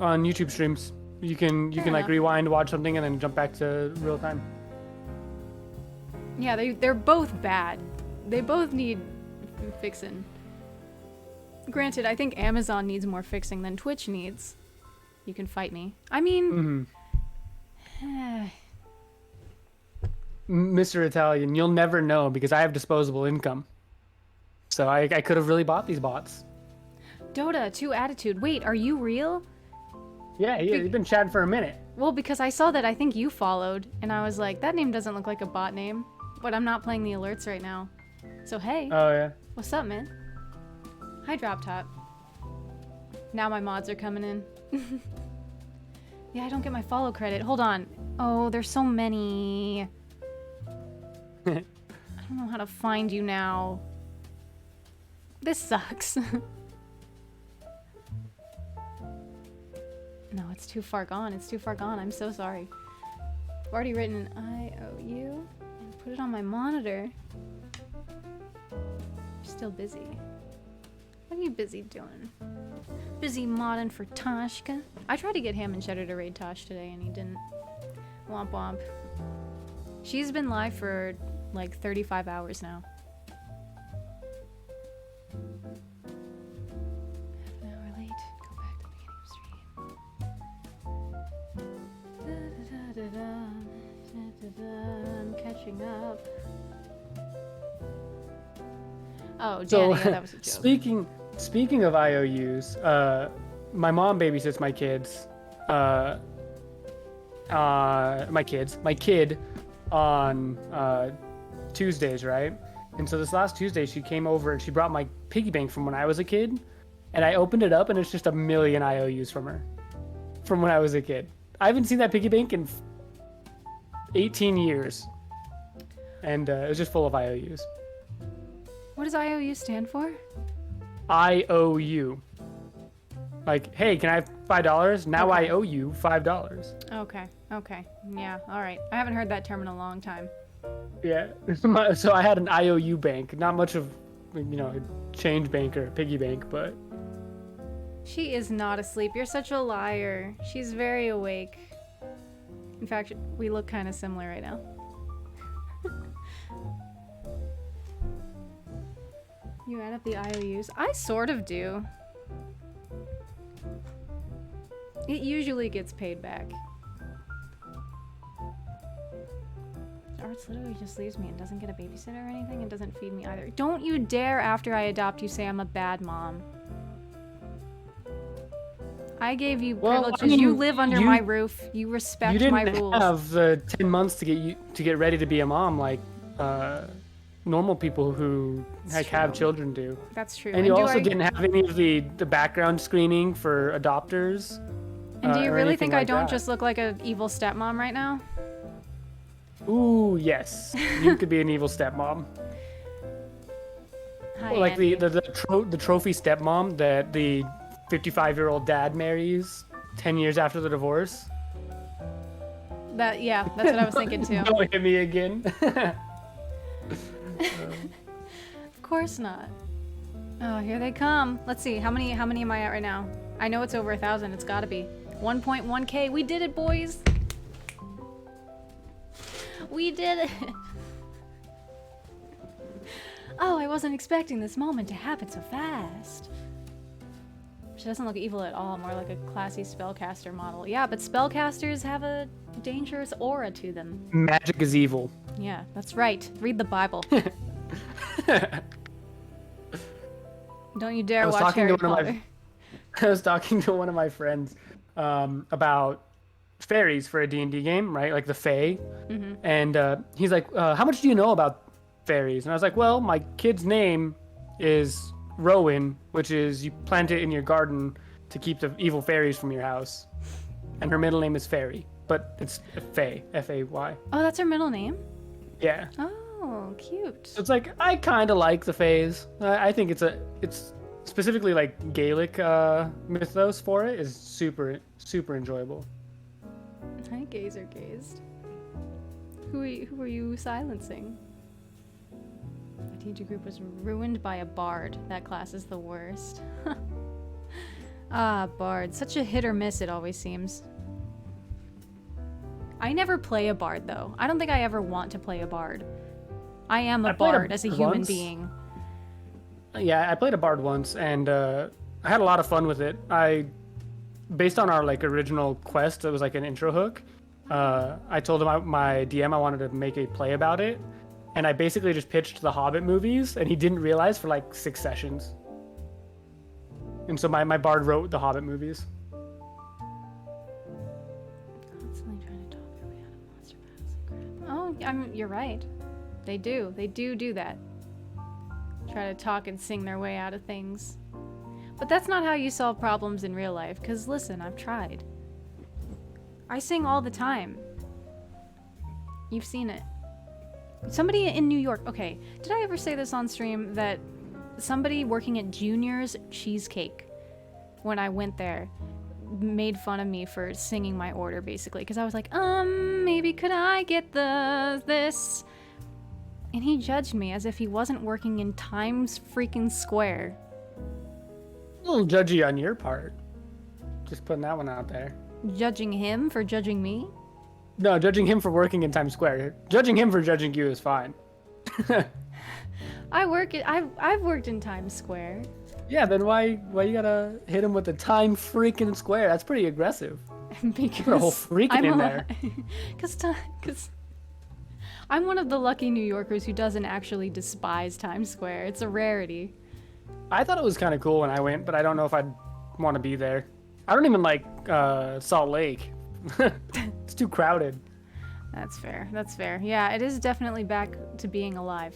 on YouTube streams, you can like enough. rewind, watch something, and then jump back to real time. Yeah, they're both bad. They both need fixing. Granted, I think Amazon needs more fixing than Twitch needs. You can fight me. I mean, Mr. Italian, you'll never know because I have disposable income. So I could have really bought these bots. Dota, 2 Attitude. Wait, are you real? Yeah, you've been chatting for a minute. Well, because I saw that I think you followed, and I was like, that name doesn't look like a bot name. But I'm not playing the alerts right now. So hey, Oh, yeah. what's up, man? Hi, Drop Top. Now my mods are coming in. Yeah, I don't get my follow credit. Hold on. Oh, there's so many. I don't know how to find you now. This sucks. No, it's too far gone. It's too far gone. I'm so sorry. I've already written an IOU and put it on my monitor. You're still busy. What are you busy doing? Busy modding for Toshka. I tried to get him and Cheddar to raid Tosh today and he didn't. Womp womp. She's been live for like 35 hours now. Half an hour late. Go back to the beginning of stream. I'm catching up. Oh, Danny, So, yeah, that was a joke. speaking of IOUs, my mom babysits my kids. My kid on Tuesdays, right? And so this last Tuesday, she came over and she brought my piggy bank from when I was a kid, and I opened it up and it's just a million IOUs from her, from when I was a kid. I haven't seen that piggy bank in 18 years, and it was just full of IOUs. What does IOU stand for? IOU. Like, hey, can I have $5? Now Okay. I owe you $5. Okay, okay. Yeah, alright. I haven't heard that term in a long time. Yeah. So I had an IOU bank. Not much of, a change bank or a piggy bank, but She is not asleep. You're such a liar. She's very awake. In fact, we look kind of similar right now. You add up the IOUs? I sort of do. It usually gets paid back. Arts literally just leaves me and doesn't get a babysitter or anything and doesn't feed me either. Don't you dare after I adopt you say I'm a bad mom. I gave you Well, I privileges. You mean, live under you- my roof. You respect you my didn't rules. have the 10 months to get ready to be a mom like normal people who It's have true. children do. That's true. And you do also I- didn't have any of the background screening for adopters. And do you or really anything think I like don't that. just look like an evil stepmom right now? Ooh, yes. You could be an evil stepmom. Hi, Like Andy. the trophy stepmom that the 55-year-old dad marries 10 years after the divorce. Yeah, that's what I was thinking too. Don't hit me again. Of course not. Oh, here they come. Let's see. How many am I at right now? I know it's over 1,000. It's got to be 1.1K. We did it, boys. We did it. Oh, I wasn't expecting this moment to happen so fast. She doesn't look evil at all, more like a classy spellcaster model. Yeah, but spellcasters have a dangerous aura to them. Magic is evil. Yeah, that's right. Read the Bible. Don't you dare watch Harry Potter. I was talking to one of my friends about fairies for a D&D game, right? Like the Fae. Mm-hmm. And he's like, how much do you know about fairies? And I was like, well, my kid's name is Rowan, which is you plant it in your garden to keep the evil fairies from your house. And her middle name is Fairy, but it's Fae, F-A-Y. Oh, that's her middle name? Yeah. Oh, cute. So it's like, I kind of like the Faes. I think it's specifically like Gaelic mythos for it is super, super enjoyable. Hi, gazer gazed. Who are you silencing? My teacher group was ruined by a bard. That class is the worst. Ah, bard. Such a hit or miss it always seems. I never play a bard though. I don't think I ever want to play a bard. I am a bard as a human being. Yeah, I played a bard once and I had a lot of fun with it. Based on our like original quest, it was like an intro hook. I told him my DM I wanted to make a play about it, and I basically just pitched the Hobbit movies, and he didn't realize for like 6 sessions. And so my bard wrote the Hobbit movies. Constantly trying to talk their way out of monster battles and crap. Oh, you're right. They do. They do that. Try to talk and sing their way out of things. But that's not how you solve problems in real life, because listen, I've tried. I sing all the time. You've seen it. Somebody in New York, okay, did I ever say this on stream that somebody working at Junior's Cheesecake, when I went there, made fun of me for singing my order, basically, because I was like, maybe could I get this? And he judged me as if he wasn't working in Times freaking Square. A little judgy on your part. Just putting that one out there. Judging him for judging me? No, judging him for working in Times Square. Judging him for judging you is fine. I've worked in Times Square. Yeah, then why you gotta hit him with the Time freaking Square? That's pretty aggressive. Because put a whole freaking in there. Because I'm one of the lucky New Yorkers who doesn't actually despise Times Square. It's a rarity. I thought it was kind of cool when I went, but I don't know if I'd want to be there. I don't even like Salt Lake. It's too crowded. That's fair. That's fair. Yeah, it is definitely back to being alive.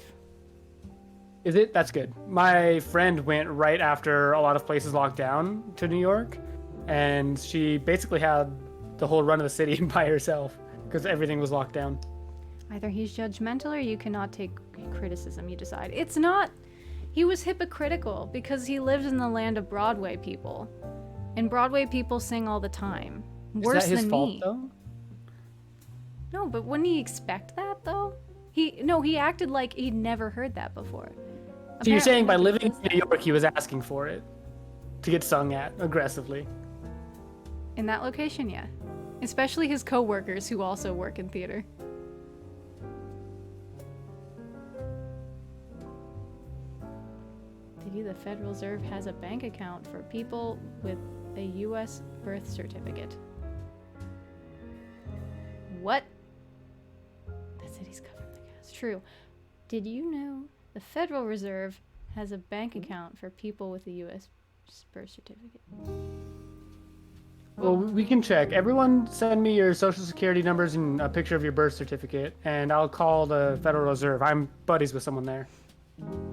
Is it? That's good. My friend went right after a lot of places locked down to New York, and she basically had the whole run of the city by herself because everything was locked down. Either he's judgmental or you cannot take criticism, you decide. It's not... He was hypocritical because he lives in the land of Broadway people. And Broadway people sing all the time. Worse than me. Is that his fault, though? No, but wouldn't he expect that, though? He acted like he'd never heard that before. So you're saying by living in New York, he was asking for it to get sung at aggressively? In that location, yeah. Especially his co-workers who also work in theater. The Federal Reserve has a bank account for people with a U.S. birth certificate. What? That city's covered the gas. True. Did you know the Federal Reserve has a bank account for people with a U.S. birth certificate? Well, we can check. Everyone send me your social security numbers and a picture of your birth certificate, and I'll call the Federal Reserve. I'm buddies with someone there.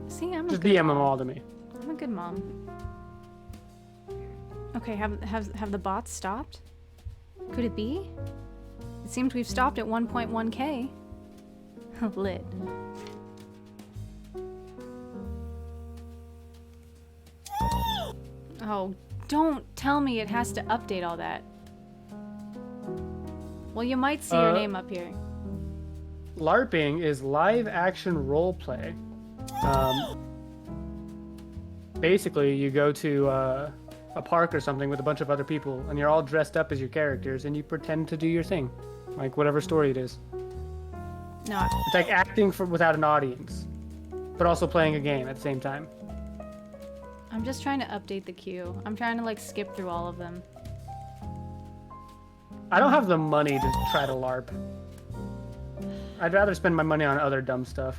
See, I'm just DM them all to me. I'm a good mom. Okay, have the bots stopped? Could it be? It seems we've stopped at 1.1K. Lit. Oh, don't tell me it has to update all that. Well, you might see your Uh, name up here. LARPing is live action role play. Basically, you go to a park or something with a bunch of other people, and you're all dressed up as your characters, and you pretend to do your thing, like whatever story it is. No, It's like acting without an audience, but also playing a game at the same time. I'm just trying to update the queue. I'm trying to like skip through all of them. I don't have the money to try to LARP. I'd rather spend my money on other dumb stuff.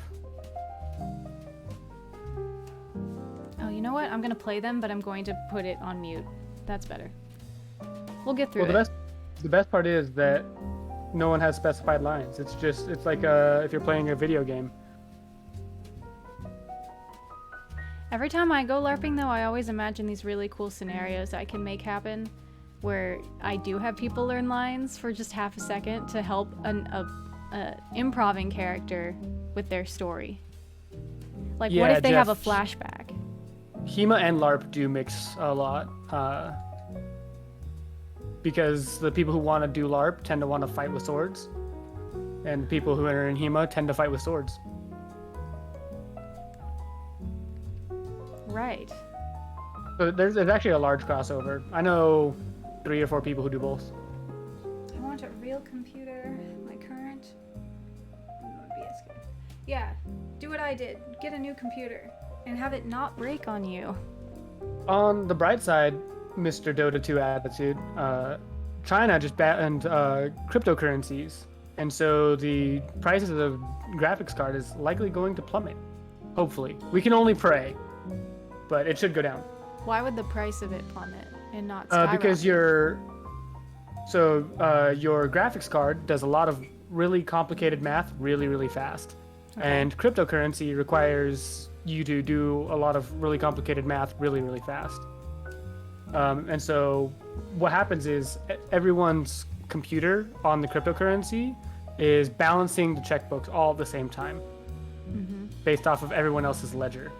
Oh, you know what? I'm gonna play them, but I'm going to put it on mute. That's better. We'll get through Well, it. the best part is that no one has specified lines. It's like if you're playing a video game. Every time I go LARPing, though, I always imagine these really cool scenarios I can make happen, where I do have people learn lines for just half a second to help a improving character with their story. Like, what Yeah, if they have a Jeff. flashback? HEMA and LARP do mix a lot. Because the people who want to do LARP tend to want to fight with swords. And the people who are in HEMA tend to fight with swords. Right. So there's actually a large crossover. I know 3 or 4 people who do both. I want a real computer. My current. BSK. Yeah, do what I did. Get a new computer and have it not break on you. On the bright side, Mr. Dota 2 attitude, China just banned cryptocurrencies. And so the prices of the graphics card is likely going to plummet. Hopefully. We can only pray. But it should go down. Why would the price of it plummet and not skyrocket? Because your graphics card does a lot of really complicated math really, really fast. Okay. And cryptocurrency requires you to do a lot of really complicated math really, really fast. And so what happens is everyone's computer on the cryptocurrency is balancing the checkbooks all at the same time, based off of everyone else's ledger.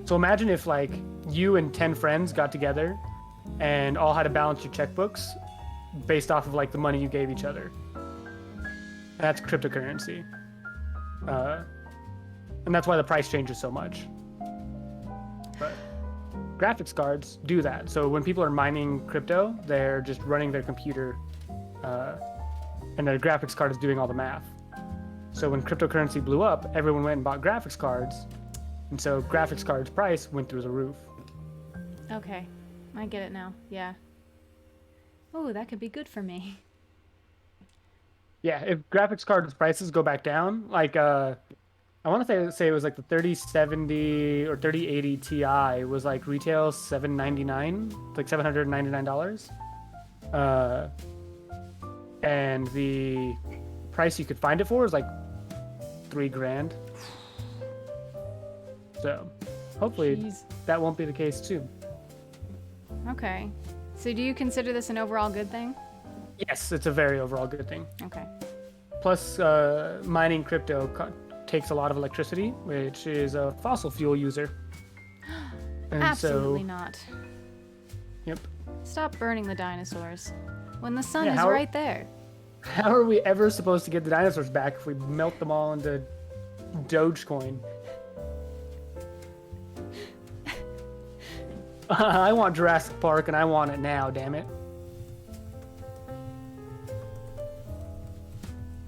So imagine if like you and 10 friends got together and all had to balance your checkbooks based off of like the money you gave each other. And that's cryptocurrency. And that's why the price changes so much. But graphics cards do that. So when people are mining crypto, they're just running their computer and their graphics card is doing all the math. So when cryptocurrency blew up, everyone went and bought graphics cards. And so graphics cards price went through the roof. Okay, I get it now. Yeah. Oh, that could be good for me. Yeah, if graphics cards prices go back down, like I want to say it was like the 3070 or 3080 Ti was like retail $799, like $799. And the price you could find it for is like $3,000. So hopefully Jeez. that won't be the case too. Okay. So do you consider this an overall good thing? Yes, it's a very overall good thing. Okay. Plus, mining crypto takes a lot of electricity, which is a fossil fuel user. And Absolutely not. Yep. Stop burning the dinosaurs when the sun Yeah, is how- right there. How are we ever supposed to get the dinosaurs back if we melt them all into Dogecoin? I want Jurassic Park and I want it now, damn it.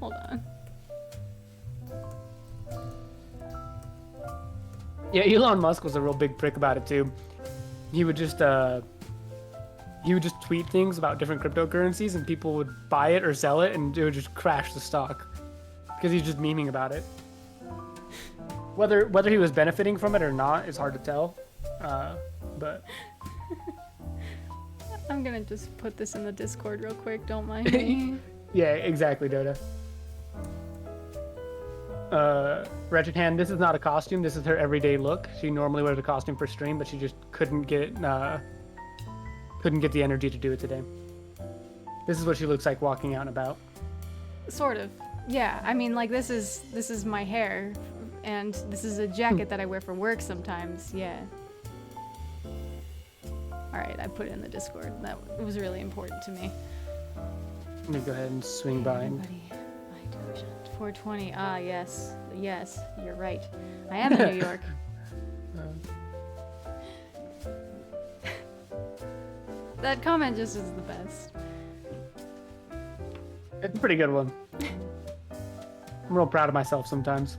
Hold on. Yeah, Elon Musk was a real big prick about it too. He would just tweet things about different cryptocurrencies and people would buy it or sell it and it would just crash the stock because he's just memeing about it. Whether he was benefiting from it or not is hard to tell. But I'm gonna just put this in the Discord real quick. Don't mind me. yeah, exactly, Dota. Wretched Hand, this is not a costume. This is her everyday look. She normally wears a costume for stream, but she just couldn't get the energy to do it today. This is what she looks like walking out and about. Sort of. Yeah. I mean, like this is my hair, and this is a jacket that I wear for work sometimes. Yeah. All right, I put it in the Discord. That was really important to me. Let me go ahead and swing by. Buddy, my delusion. 420. Ah, yes. Yes, you're right. I am in New York. That comment just is the best. It's a pretty good one. I'm real proud of myself sometimes.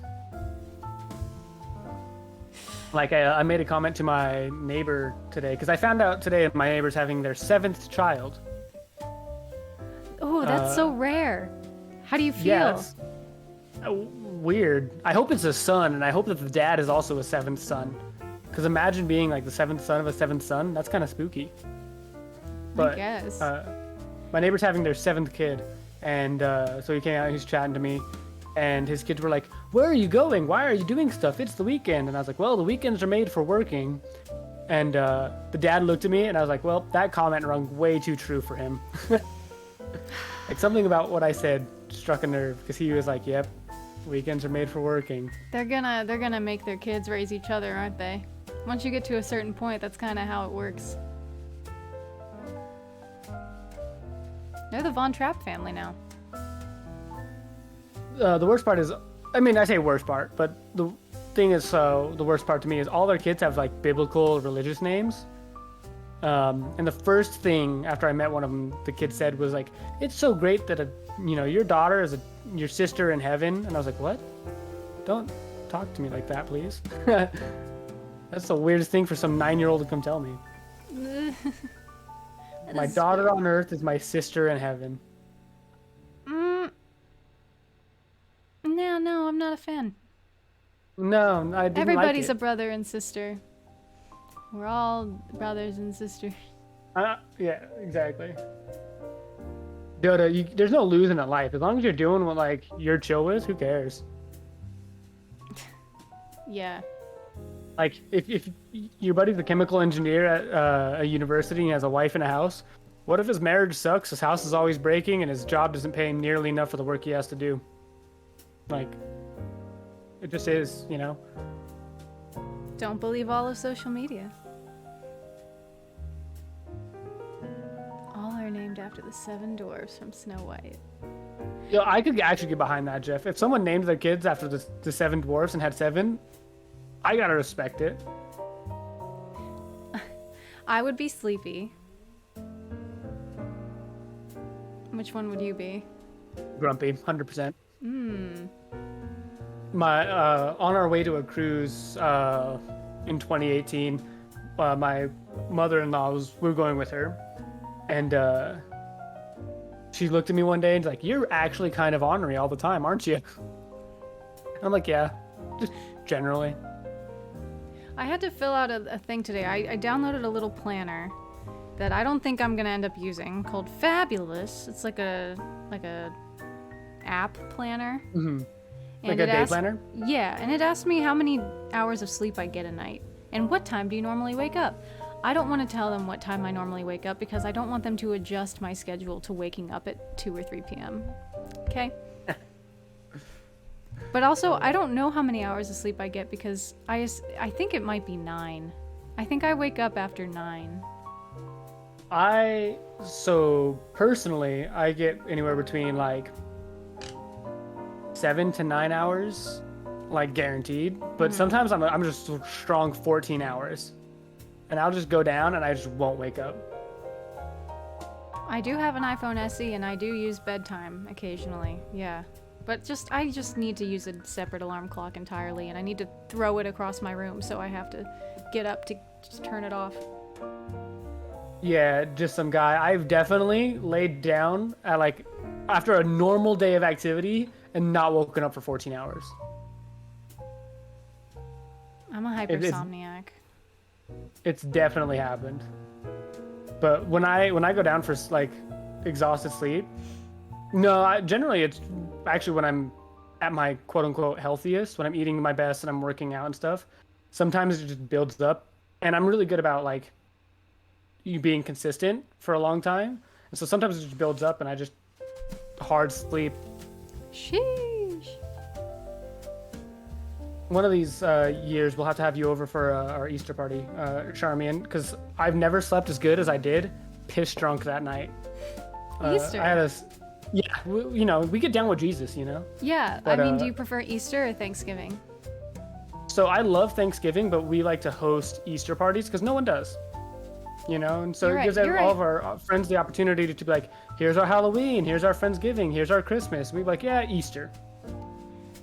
Like, I made a comment to my neighbor today, because I found out today my neighbor's having their 7th child. Oh, that's so rare. How do you feel? Yeah, it's weird. I hope it's a son, and I hope that the dad is also a 7th son. Because imagine being like the 7th son of a 7th son. That's kind of spooky. But, I guess. my neighbor's having their 7th kid, and so he came out, he's chatting to me, and his kids were like, "Where are you going? Why are you doing stuff? It's the weekend." And I was like, "Well, the weekends are made for working." And the dad looked at me, and I was like, "Well, that comment rung way too true for him." Like, something about what I said struck a nerve, because he was like, "Yep, weekends are made for working." They're gonna make their kids raise each other, aren't they? Once you get to a certain point, that's kind of how it works. They're the Von Trapp family now. The worst part is, I mean, I say worst part, but the thing is, the worst part to me is all their kids have like biblical religious names. And the first thing after I met one of them, the kid said was like, "It's so great that your daughter is your sister in heaven." And I was like, "What? Don't talk to me like that, please." That's the weirdest thing for some 9-year-old to come tell me. My daughter on earth is my sister in heaven. No, I'm not a fan. No, I didn't Everybody's a like brother and sister. We're all brothers and sisters. it. Yeah, exactly. Dota, there's no losing in life. As long as you're doing what like you're chill with, who cares? Yeah. Like, if your buddy's a chemical engineer at a university and he has a wife and a house, what if his marriage sucks, his house is always breaking, and his job doesn't pay him nearly enough for the work he has to do? Like, it just is, you know? Don't believe all of social media. All are named after the 7 dwarfs from Snow White. You know, I could actually get behind that, Jeff. If someone named their kids after the 7 dwarfs and had 7, I gotta respect it. I would be Sleepy. Which one would you be? Grumpy, 100%. My on our way to a cruise in 2018, my mother-in-law we were going with her, and she looked at me one day and was like, "You're actually kind of ornery all the time, aren't you?" I'm like, "Yeah, just generally." I had to fill out a thing today. I downloaded a little planner that I don't think I'm gonna end up using called Fabulous. It's like a app planner. Mm-hmm. And Like a it day asks- planner? Yeah, and it asked me how many hours of sleep I get a night and what time do you normally wake up. I don't want to tell them what time I normally wake up because I don't want them to adjust my schedule to waking up at 2 or 3 p.m. Okay? But also, I don't know how many hours of sleep I get because I think it might be 9. I think I wake up after 9. So personally, I get anywhere between like 7 to 9 hours, like guaranteed. But sometimes I'm just strong 14 hours, and I'll just go down and I just won't wake up. I do have an iPhone SE and I do use bedtime occasionally. Yeah. But I just need to use a separate alarm clock entirely, and I need to throw it across my room, so I have to get up to just turn it off. Yeah, just some guy. I've definitely laid down at like after a normal day of activity and not woken up for 14 hours. I'm a hypersomniac. It's definitely happened. But when I go down for like exhausted sleep, no, generally it's actually when I'm at my quote unquote healthiest, when I'm eating my best and I'm working out and stuff. Sometimes it just builds up, and I'm really good about like you being consistent for a long time. And so sometimes it just builds up and I just hard sleep. Sheesh. One of these years we'll have to have you over for our Easter party, Charmian, because I've never slept as good as I did piss drunk that night. Easter. Yeah, we get down with Jesus, Yeah, But, I mean, do uh, you prefer Easter or Thanksgiving? So I love Thanksgiving, but we like to host Easter parties because no one does. And so You're it right, gives you're all right. of our friends the opportunity to be like, here's our Halloween, here's our Friendsgiving, here's our Christmas. We're like, yeah, Easter.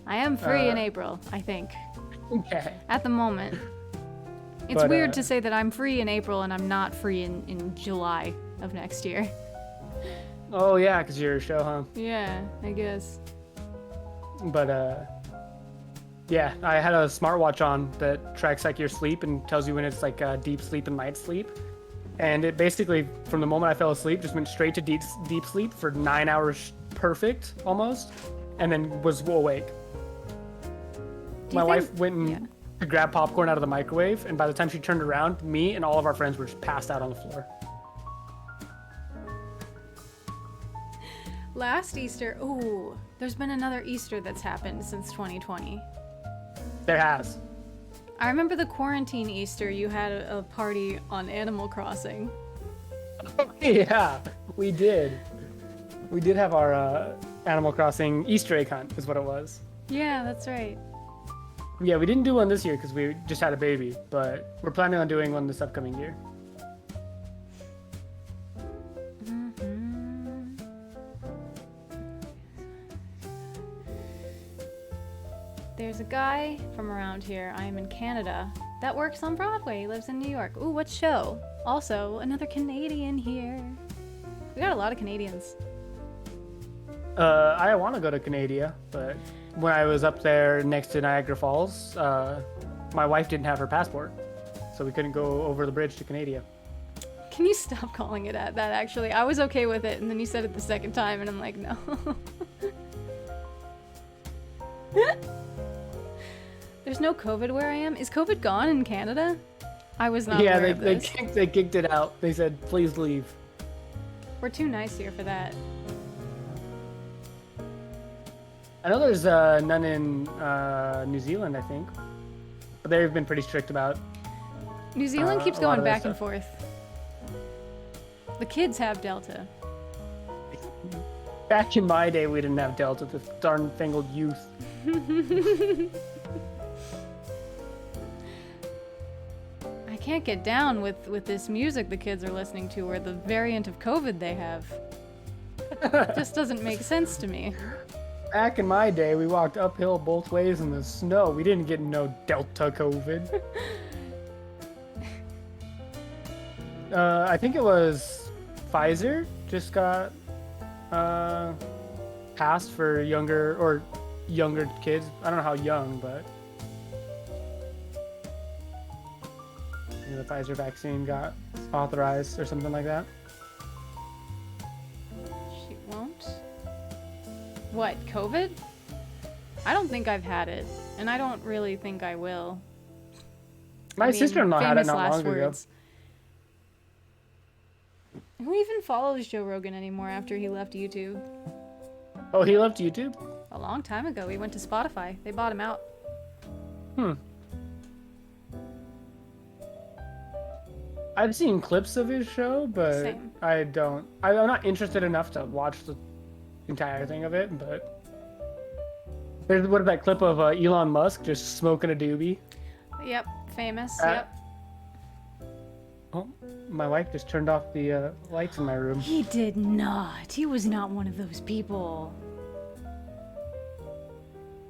I am free in Uh, April, I think. Okay. At the moment. It's But, weird to say that I'm free in April and I'm not free in July of next year. Oh yeah, because you're a show, huh? Yeah, I guess. But yeah, I had a smartwatch on that tracks like your sleep and tells you when it's like deep sleep and light sleep. And it basically, from the moment I fell asleep, just went straight to deep sleep for 9 hours, perfect almost, and then was awake. Do My you wife think- went and yeah. to grab popcorn out of the microwave, and by the time she turned around, me and all of our friends were just passed out on the floor. Last Easter, ooh, there's been another Easter that's happened since 2020. There has. I remember the quarantine Easter, you had a party on Animal Crossing. Yeah, we did. We did have our Animal Crossing Easter egg hunt, is what it was. Yeah, that's right. Yeah, we didn't do one this year because we just had a baby, but we're planning on doing one this upcoming year. There's a guy from around here, I am in Canada, that works on Broadway. He lives in New York. Ooh, what show? Also, another Canadian here. We got a lot of Canadians. I want to go to Canada, but when I was up there next to Niagara Falls, my wife didn't have her passport, so we couldn't go over the bridge to Canada. Can you stop calling it that, actually? I was okay with it, and then you said it the second time, and I'm like, no. There's no COVID where I am. Is COVID gone in Canada? I was not Yeah, aware they, of they, this. they kicked it out. They said, please leave. We're too nice here for that. I know there's none in New Zealand, I think. But they've been pretty strict about. New Zealand keeps a lot going of that back and stuff. forth. The kids have Delta. Back in my day, we didn't have Delta, the darn fangled youth. I can't get down with this music the kids are listening to or the variant of COVID they have. Just doesn't make sense to me. Back in my day, we walked uphill both ways in the snow. We didn't get no Delta COVID. I think it was Pfizer just got passed for younger kids. I don't know how young, but the Pfizer vaccine got authorized or something like that. She won't? What, COVID? I don't think I've had it, and I don't really think I will. My I mean, sister-in-law had it famous not last long ago. words. Who even follows Joe Rogan anymore after he left YouTube? Oh, he left YouTube? A long time ago, he went to Spotify. They bought him out. I've seen clips of his show, but Same. I'm not interested enough to watch the entire thing of it, but there's that clip of Elon Musk just smoking a doobie. Yep, famous. Uh, Yep. Oh, my wife just turned off the lights in my room. He did not. He was not one of those people.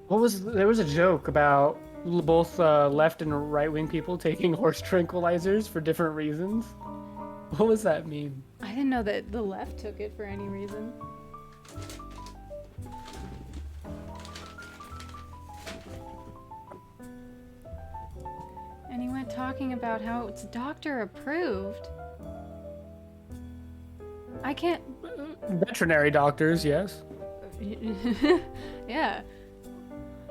There was a joke about both left and right wing people taking horse tranquilizers for different reasons. What was that mean? I didn't know that the left took it for any reason. And he went talking about how it's doctor approved. I can't. Veterinary doctors, yes. Yeah.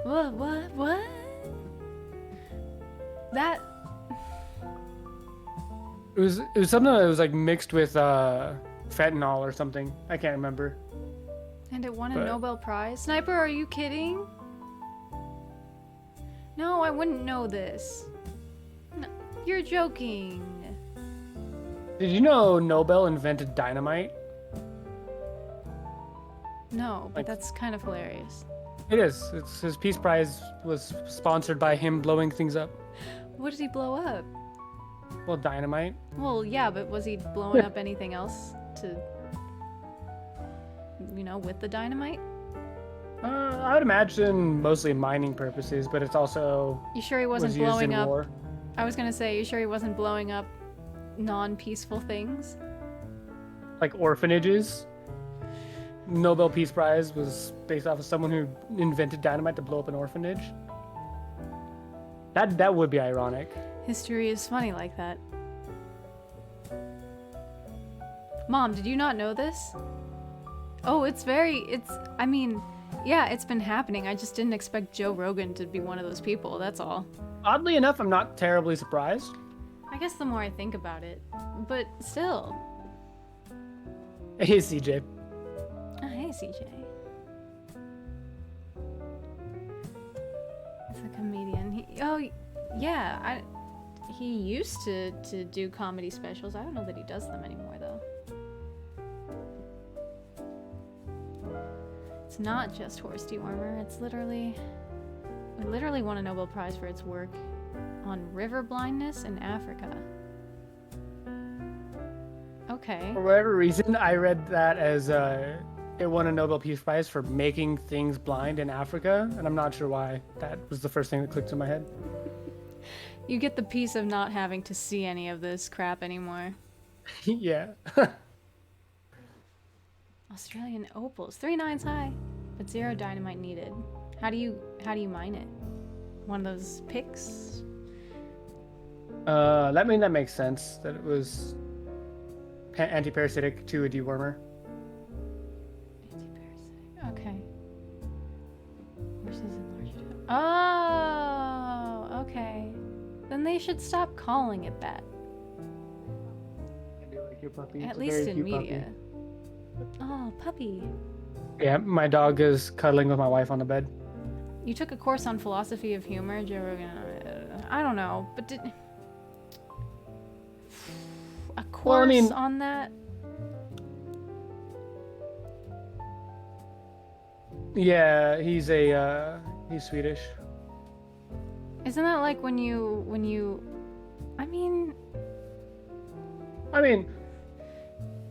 What? That. It was something that was like mixed with fentanyl or something. I can't remember. And it won a But- Nobel Prize. Sniper, are you kidding? No, I wouldn't know this. No, you're joking. Did you know Nobel invented dynamite? No, but Like- that's kind of hilarious. It is. It's his Peace Prize was sponsored by him blowing things up. What did he blow up? Well, dynamite. Well, yeah, but was he blowing up anything else to, with the dynamite? I would imagine mostly mining purposes, but it's also You sure he was wasn't used blowing in up? war. I was gonna say, you sure he wasn't blowing up non-peaceful things? Like orphanages. Nobel Peace Prize was based off of someone who invented dynamite to blow up an orphanage. That would be ironic. History is funny like that. Mom, did you not know this? Oh, yeah, it's been happening. I just didn't expect Joe Rogan to be one of those people, that's all. Oddly enough, I'm not terribly surprised. I guess the more I think about it, but still. Hey, CJ. Oh, hey, CJ. It's a comedian. He used to do comedy specials. I don't know that he does them anymore, though. It's not just horse dewormer. It literally won a Nobel Prize for its work on river blindness in Africa. Okay. For whatever reason, I read that as it won a Nobel Peace Prize for making things blind in Africa, and I'm not sure why. That was the first thing that clicked in my head. You get the piece of not having to see any of this crap anymore. Yeah. Australian opals, 3 nines high, but 0 dynamite needed. How do you mine it? One of those picks? That makes sense. That it was anti-parasitic to a dewormer. Anti-parasitic. Okay. Horses enlarged. Oh, okay. Then they should stop calling it that. I do like your puppy. At It's a least very in cute media. Oh, puppy. Puppy. Yeah, my dog is cuddling with my wife on the bed. You took a course on philosophy of humor, Joe Rogan. I don't know, but did a course on that? Yeah, he's Swedish. Isn't that like when you I mean,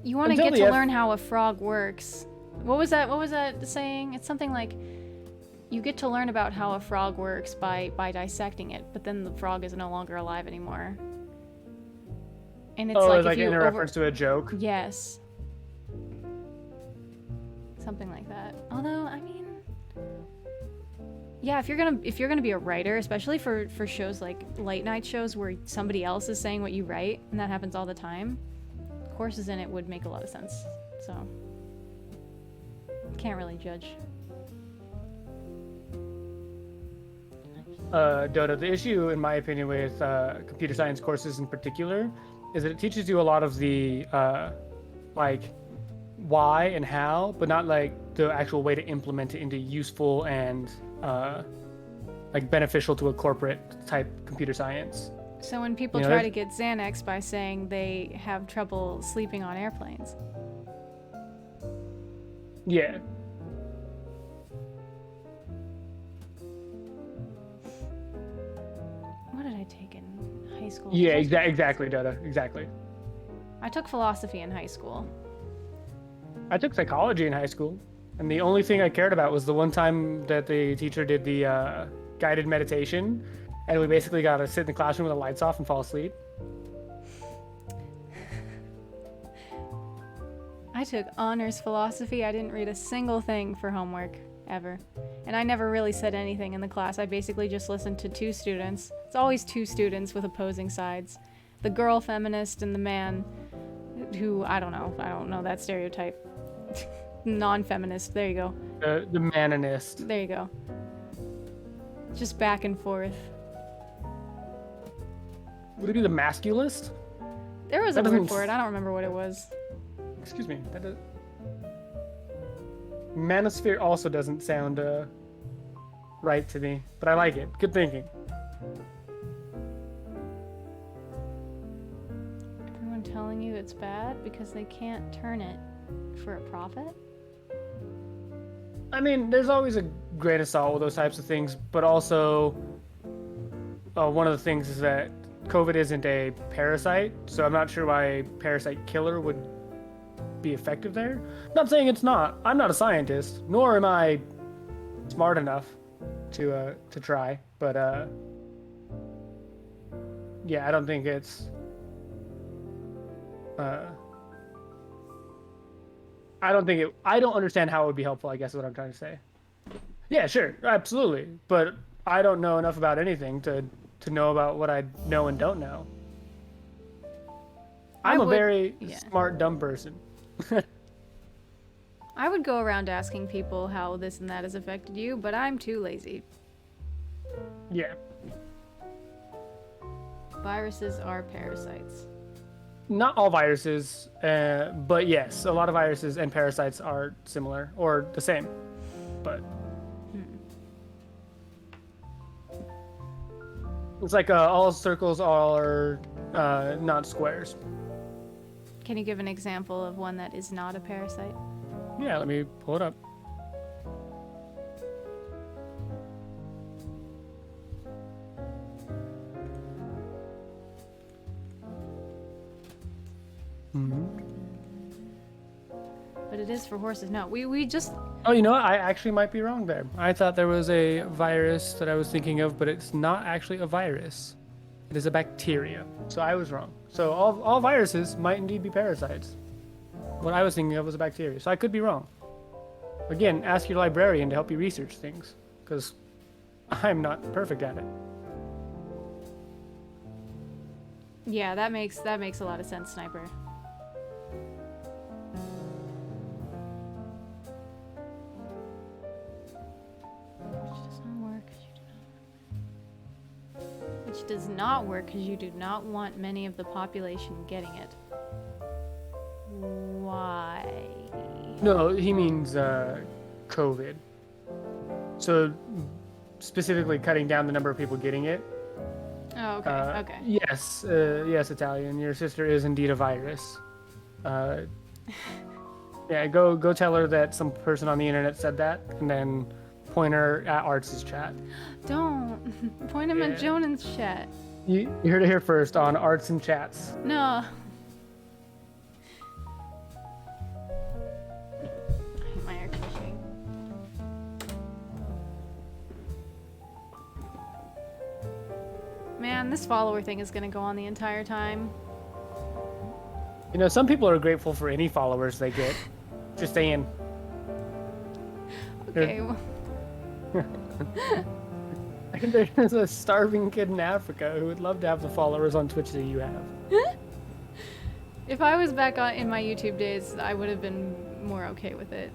you want to Until get the to F- learn how a frog works. What was that saying? It's something like you get to learn about how a frog works by dissecting it, but then the frog is no longer alive anymore. And it's it's like if you in reference to a joke. Yes. Something like that. Although, yeah, if you're gonna be a writer, especially for shows like late night shows where somebody else is saying what you write, and that happens all the time, courses in it would make a lot of sense. So, can't really judge. Dota, the issue, in my opinion, with computer science courses in particular, is that it teaches you a lot of the like why and how, but not like the actual way to implement it into useful and like beneficial to a corporate type computer science. So when people try to get Xanax by saying they have trouble sleeping on airplanes. Yeah. What did I take in high school? Yeah, exactly, Dota, exactly. I took philosophy in high school. I took psychology in high school, and the only thing I cared about was the one time that the teacher did the guided meditation, and we basically got to sit in the classroom with the lights off and fall asleep. I took honors philosophy. I didn't read a single thing for homework, ever. And I never really said anything in the class. I basically just listened to 2 students. It's always 2 students with opposing sides. The girl feminist and the man who, I don't know that stereotype. Non-feminist, there you go. The manonist. There you go. Just back and forth. Would it be the masculist? There was That a word doesn't for it. I don't remember what it was. Excuse me. Manosphere also doesn't sound right to me, but I like it. Good thinking. Everyone telling you it's bad because they can't turn it for a profit? I mean, there's always a grain of salt with those types of things, but also one of the things is that COVID isn't a parasite, so I'm not sure why parasite killer would be effective there. Not saying it's not. I'm not a scientist, nor am I smart enough to try, but yeah, I don't think it's I don't understand how it would be helpful, I guess is what I'm trying to say. Yeah, sure, absolutely. But I don't know enough about anything to know about what I know and don't know. I'm a very smart, dumb person. I would go around asking people how this and that has affected you, but I'm too lazy. Yeah. Viruses are parasites. Not all viruses, but yes, a lot of viruses and parasites are similar or the same. But it's like all circles are not squares. Can you give an example of one that is not a parasite? Yeah, let me pull it up. But it is for horses. No, we just... Oh, you know what? I actually might be wrong there. I thought there was a virus that I was thinking of, but it's not actually a virus. It is a bacteria. So I was wrong. So all viruses might indeed be parasites. What I was thinking of was a bacteria. So I could be wrong. Again, ask your librarian to help you research things, because I'm not perfect at it. Yeah, that makes a lot of sense, Sniper. Which does not work because you do not want many of the population getting it. Why? No, he means COVID. So specifically cutting down the number of people getting it. Oh, okay, okay. Yes, yes, Italian. Your sister is indeed a virus. Yeah, go tell her that some person on the internet said that, and then point her at Arts' chat. Don't point him at Jonan's chat. You heard it here first on Arts and Chats. No. I hate my air conditioning. Man, this follower thing is gonna go on the entire time. You know, some people are grateful for any followers they get. Just saying. Okay. There's a starving kid in Africa who would love to have the followers on Twitch that you have. If I was back in my YouTube days, I would have been more okay with it.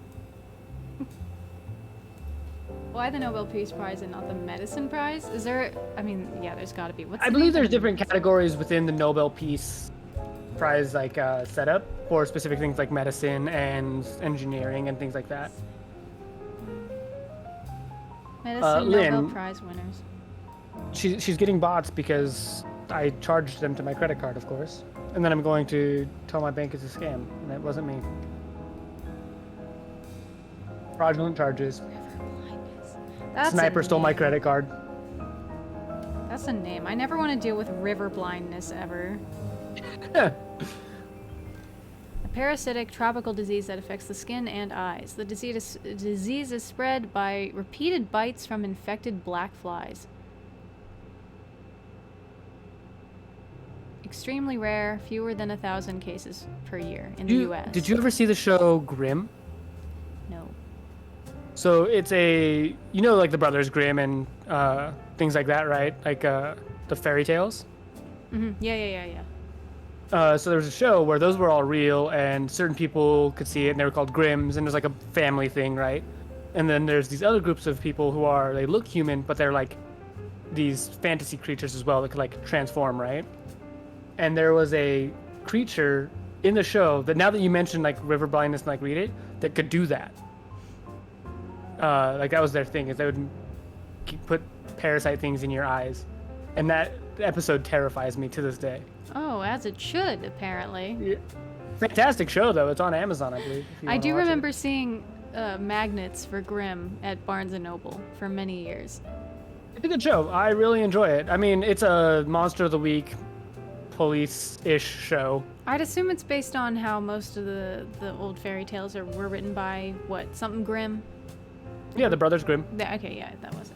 Why the Nobel Peace Prize and not the Medicine Prize? Is there... I mean, yeah, there's gotta be. I believe there's different categories within the Nobel Peace Prize setup for specific things like medicine and engineering and things like that. Medicine Lynn, Nobel Prize winners. She's getting bots because I charged them to my credit card, of course. And then I'm going to tell my bank it's a scam, and it wasn't me. Fraudulent charges. That's Sniper stole my credit card. That's a name. I never want to deal with river blindness ever. A parasitic tropical disease that affects the skin and eyes. The disease is spread by repeated bites from infected black flies. Extremely rare, fewer than 1,000 cases per year in the U.S. Did you ever see the show Grimm? No. So it's a, you know, like the Brothers Grimm and things like that, right? Like the fairy tales? Mm-hmm. Yeah. So there was a show where those were all real and certain people could see it and they were called Grimms, and there's like a family thing, right? And then there's these other groups of people who they look human, but they're like these fantasy creatures as well that could like transform, right? And there was a creature in the show that, now that you mentioned like river blindness and like read it, that could do that. Like that was their thing, is they would put parasite things in your eyes. And that episode terrifies me to this day. Oh, as it should, apparently. Yeah. Fantastic show, though. It's on Amazon, I believe. I do remember seeing magnets for Grimm at Barnes and Noble for many years. It's a good show. I really enjoy it. I mean, it's a Monster of the Week, police-ish show. I'd assume it's based on how most of the old fairy tales were written by, what, something Grimm? Yeah, the Brothers Grimm. Okay, yeah, that was it.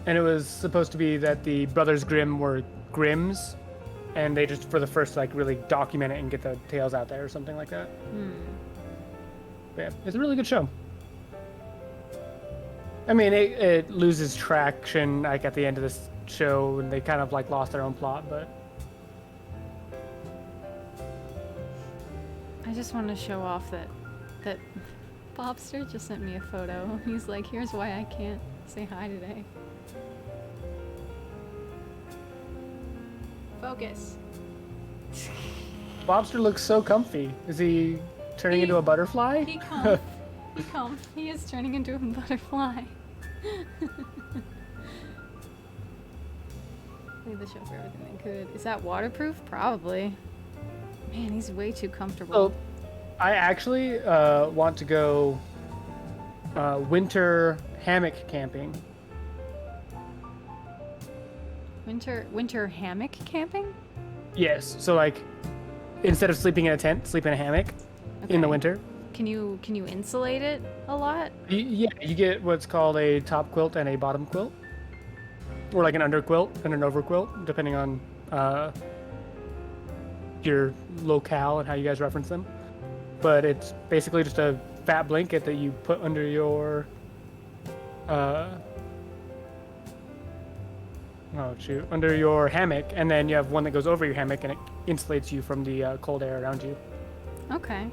And it was supposed to be that the Brothers Grimm were Grimms, and they just, for the first, like, really document it and get the tales out there or something like that. But yeah, it's a really good show. I mean, it loses traction, like, at the end of this show, and they kind of, like, lost their own plot, but... I just want to show off that Bobster just sent me a photo. He's like, here's why I can't say hi today. Focus. Bobster looks so comfy. Is he turning into a butterfly? He come. He is turning into a butterfly. Leave the show for everything they could. Is that waterproof? Probably. Man, he's way too comfortable. So, I actually want to go winter hammock camping. Winter hammock camping? Yes. So like, instead of sleeping in a tent, sleep in a hammock in the Okay. winter. Can you insulate it a lot? Yeah, you get what's called a top quilt and a bottom quilt, or like an under quilt and an over quilt, depending on your locale and how you guys reference them. But it's basically just a fat blanket that you put under your under your hammock, and then you have one that goes over your hammock, and it insulates you from the cold air around you. Okay.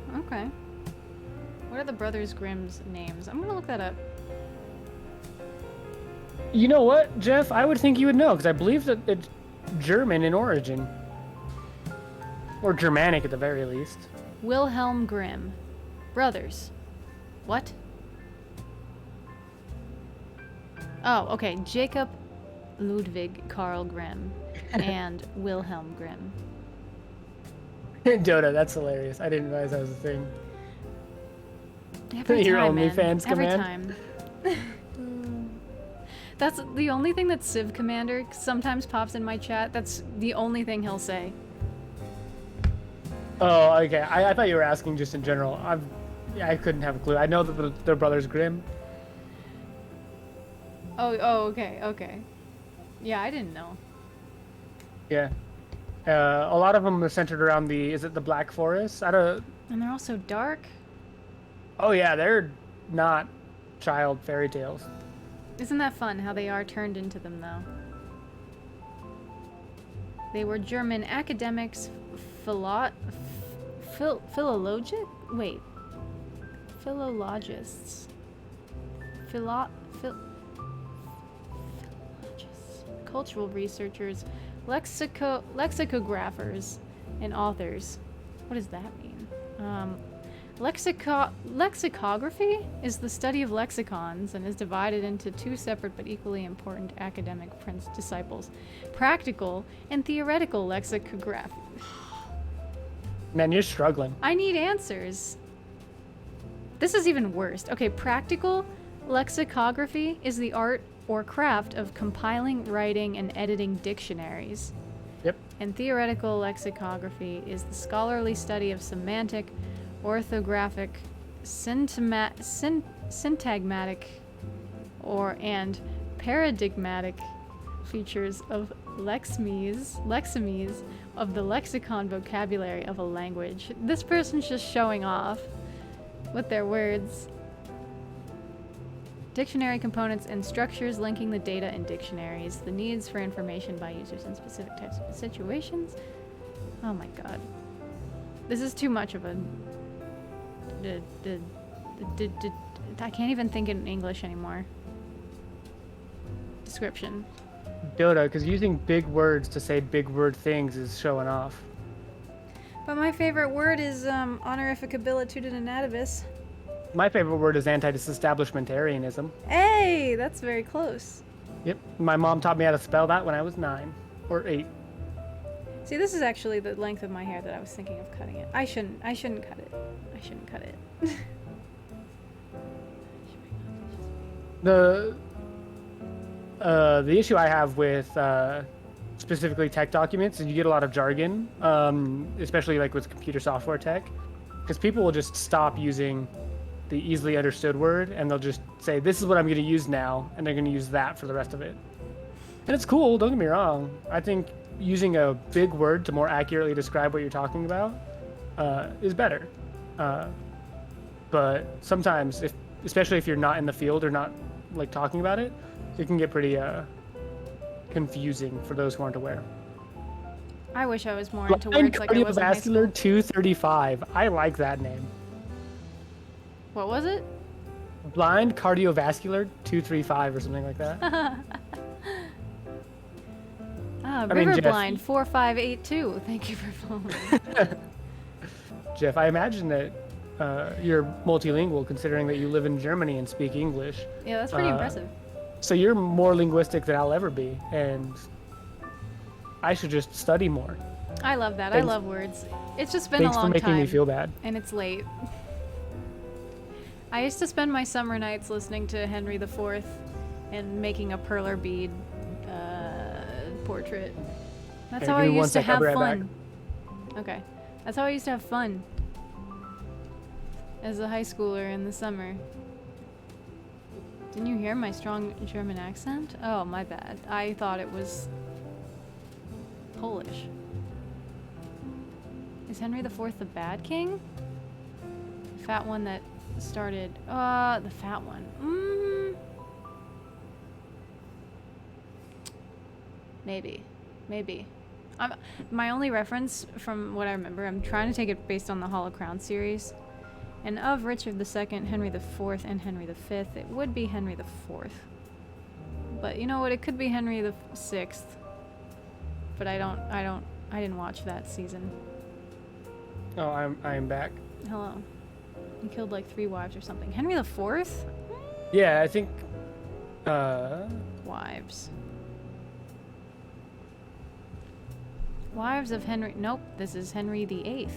What are the Brothers Grimm's names? I'm gonna look that up. You know what, Jeff? I would think you would know, because I believe that it's German in origin. Or Germanic at the very least. Wilhelm Grimm. Brothers. What? Oh, okay. Jacob Ludwig Karl Grimm and Wilhelm Grimm. Dota, that's hilarious. I didn't realize that was a thing. Every Your time, man. OnlyFans Every command? time. That's the only thing that Civ Commander sometimes pops in my chat. That's the only thing he'll say. Oh, okay. I thought you were asking just in general. I couldn't have a clue. I know that they're Brothers Grimm. Oh, okay. Yeah, I didn't know. Yeah. A lot of them are centered around is it the Black Forest? And they're also dark. Oh yeah, they're not child fairy tales. Isn't that fun how they are turned into them, though? They were German academics, philologists? Wait. Philologists. Philologists. Cultural researchers, lexicographers, and authors. What does that mean? Lexicography is the study of lexicons and is divided into two separate but equally important academic disciples: practical and theoretical lexicography. Man, you're struggling. I need answers. This is even worse. Okay, practical lexicography is the art or craft of compiling, writing, and editing dictionaries. Yep. And theoretical lexicography is the scholarly study of semantic, orthographic, syntagmatic, and paradigmatic features of lexemes of the lexicon vocabulary of a language. This person's just showing off with their words. Dictionary components and structures linking the data in dictionaries, the needs for information by users in specific types of situations. Oh my god. This is too much of a... I can't even think in English anymore. Description. Dota, because using big words to say big word things is showing off. But my favorite word is honorificabilitudinanativus. My favorite word is anti-disestablishmentarianism. Hey, that's very close. Yep. My mom taught me how to spell that when I was 9 or 8. See, this is actually the length of my hair that I was thinking of cutting it. I shouldn't cut it. I shouldn't cut it. The the issue I have with specifically tech documents is you get a lot of jargon, especially like with computer software tech, because people will just stop using the easily understood word and they'll just say, this is what I'm going to use now, and they're going to use that for the rest of it. And it's cool, don't get me wrong. I think using a big word to more accurately describe what you're talking about is better. But sometimes, especially if you're not in the field or not like talking about it, it can get pretty confusing for those who aren't aware. I wish I was more into Blind words like I was in high school. Cardiovascular 235. I like that name. What was it? Blind Cardiovascular 235 or something like that. Ah, mean, Jeff, Riverblind 4582. Thank you for following. Jeff, I imagine that you're multilingual considering that you live in Germany and speak English. Yeah, that's pretty impressive. So you're more linguistic than I'll ever be, and I should just study more. I love that. I Thanks- love words. It's just been a Thanks for long making time. me feel bad. And it's late. I used to spend my summer nights listening to Henry IV and making a perler bead portrait. That's Okay, how give I me one used to sec, I'll have be right fun. Okay. That's how I used to have fun as a high schooler in the summer. Didn't you hear my strong German accent? Oh, my bad. I thought it was Polish. Is Henry IV the bad king? The fat one that started. The fat one. Maybe. My only reference from what I remember, I'm trying to take it based on the Hall of Crown series. And of Richard II, Henry IV, and Henry V, it would be Henry IV. But you know what? It could be Henry VI. But I didn't watch that season. Oh, I'm back. Hello. He killed like 3 wives or something. Henry IV? Yeah, I think. Wives. Wives of Henry. Nope, this is Henry VIII.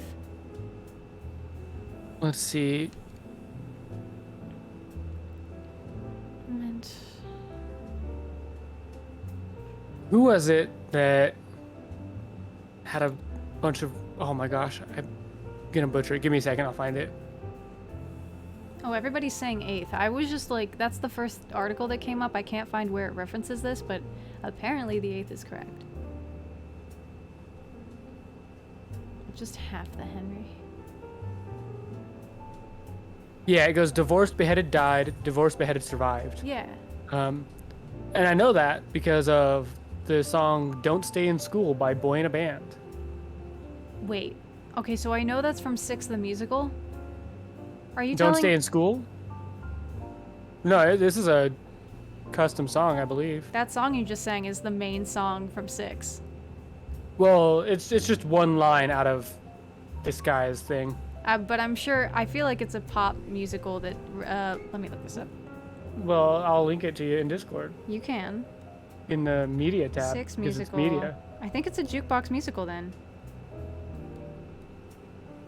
Let's see. And Who was it that had a bunch of? Oh my gosh, I'm gonna butcher it. Give me a second, I'll find it. oh, everybody's saying 8th. I was just like, that's the first article that came up. I can't find where it references this, but apparently the 8th is correct. Just half the Henry. Yeah, it goes divorced, beheaded, died. Divorced, beheaded, survived. Yeah. And I know that because of the song "Don't Stay in School" by Boy in a Band. Wait. Okay, so I know that's from Six the Musical. Are you Don't telling stay in school? No, this is a custom song, I believe. that song you just sang is the main song from Six? Well, it's just one line out of this guy's thing. But I'm sure, I feel like it's a pop musical that, let me look this up. Well, I'll link it to you in Discord You can. in the media tab. Six 'cause it's musical. media. I think it's a jukebox musical then.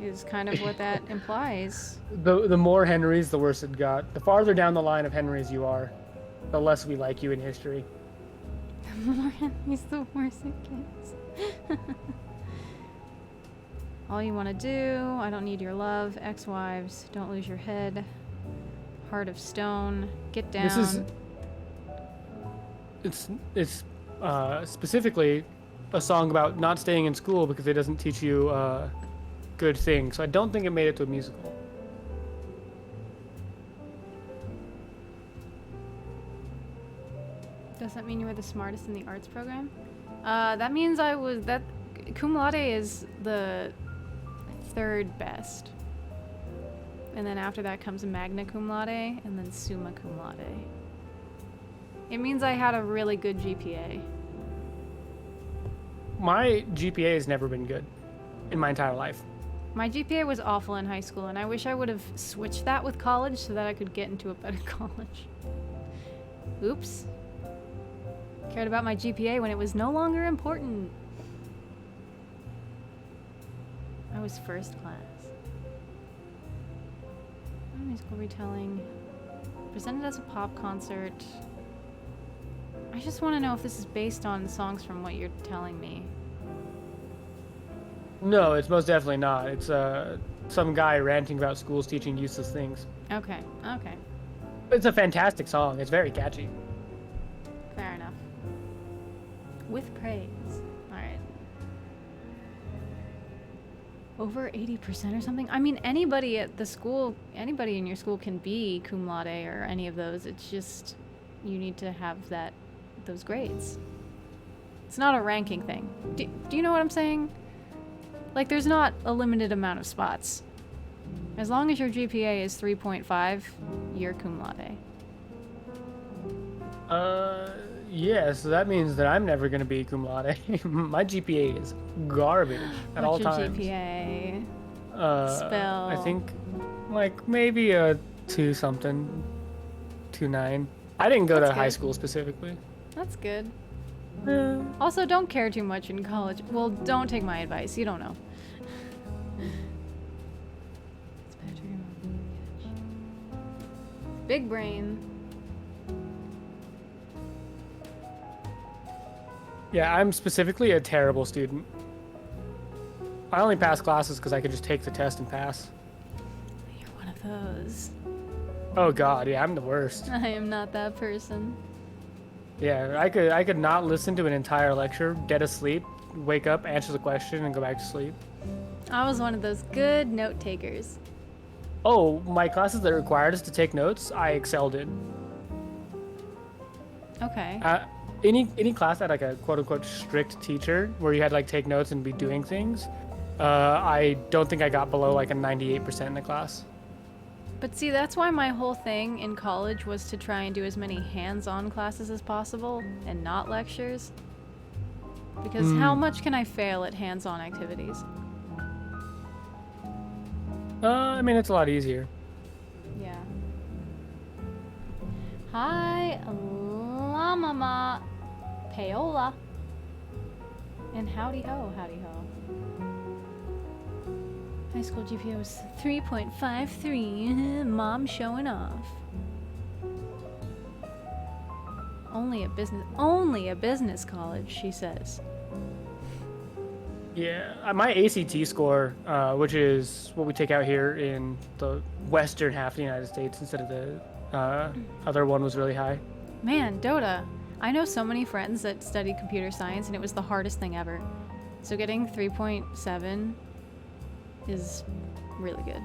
Is kind of what that implies. The more Henrys, the worse it got. The farther down the line of Henrys you are, the less we like you in history. The more Henry's, the worse it gets. All you want to do, I don't need your love, ex-wives, don't lose your head, heart of stone, get down. It's specifically a song about not staying in school because it doesn't teach you good things. So I don't think it made it to a musical. Does that mean you were the smartest in the arts program? That means I was, that, cum laude is the 3rd best. And then after that comes magna cum laude, and then summa cum laude. It means I had a really good GPA. My GPA has never been good in my entire life. My GPA was awful in high school, and I wish I would have switched that with college so that I could get into a better college. Oops. Cared about my GPA when it was no longer important. I was first class. Musical retelling. Presented as a pop concert. I just want to know if this is based on songs from what you're telling me. No, it's most definitely not. It's some guy ranting about schools teaching useless things. Okay, okay. It's a fantastic song. It's very catchy. Fair enough. With praise. Alright. Over 80% or something? I mean, anybody at the school, anybody in your school can be cum laude or any of those. It's just, you need to have those grades. It's not a ranking thing. Do you know what I'm saying? Like, there's not a limited amount of spots. As long as your GPA is 3.5, you're cum laude. Yeah, so that means that I'm never gonna be cum laude. My GPA is garbage at all What's your times. GPA? Spell. I think, like, maybe a 2 something, 2.9. I didn't go That's to high good. school specifically. That's good. Also, don't care too much in college. Well, don't take my advice. You don't know. Big brain. Yeah, I'm specifically a terrible student. I only pass classes because I could just take the test and pass. You're one of those. Oh god, yeah, I'm the worst. I am not that person. Yeah, I could not listen to an entire lecture, dead asleep, wake up, answer the question, and go back to sleep. I was one of those good note takers. Oh, my classes that required us to take notes, I excelled in. Okay. Any class that had like a quote unquote strict teacher where you had to like take notes and be doing things, I don't think I got below like a 98% in the class. But see, that's why my whole thing in college was to try and do as many hands-on classes as possible and not lectures. Because how much can I fail at hands-on activities? I mean, it's a lot easier. Yeah. Hi, la mama, paola. And howdy ho, howdy ho. High school GPA was 3.53. Mom showing off. Only a business college, she says. Yeah, my ACT score, which is what we take out here in the western half of the United States instead of the other one, was really high. Man, Dota, I know so many friends that studied computer science and it was the hardest thing ever. So getting 3.7 is really good.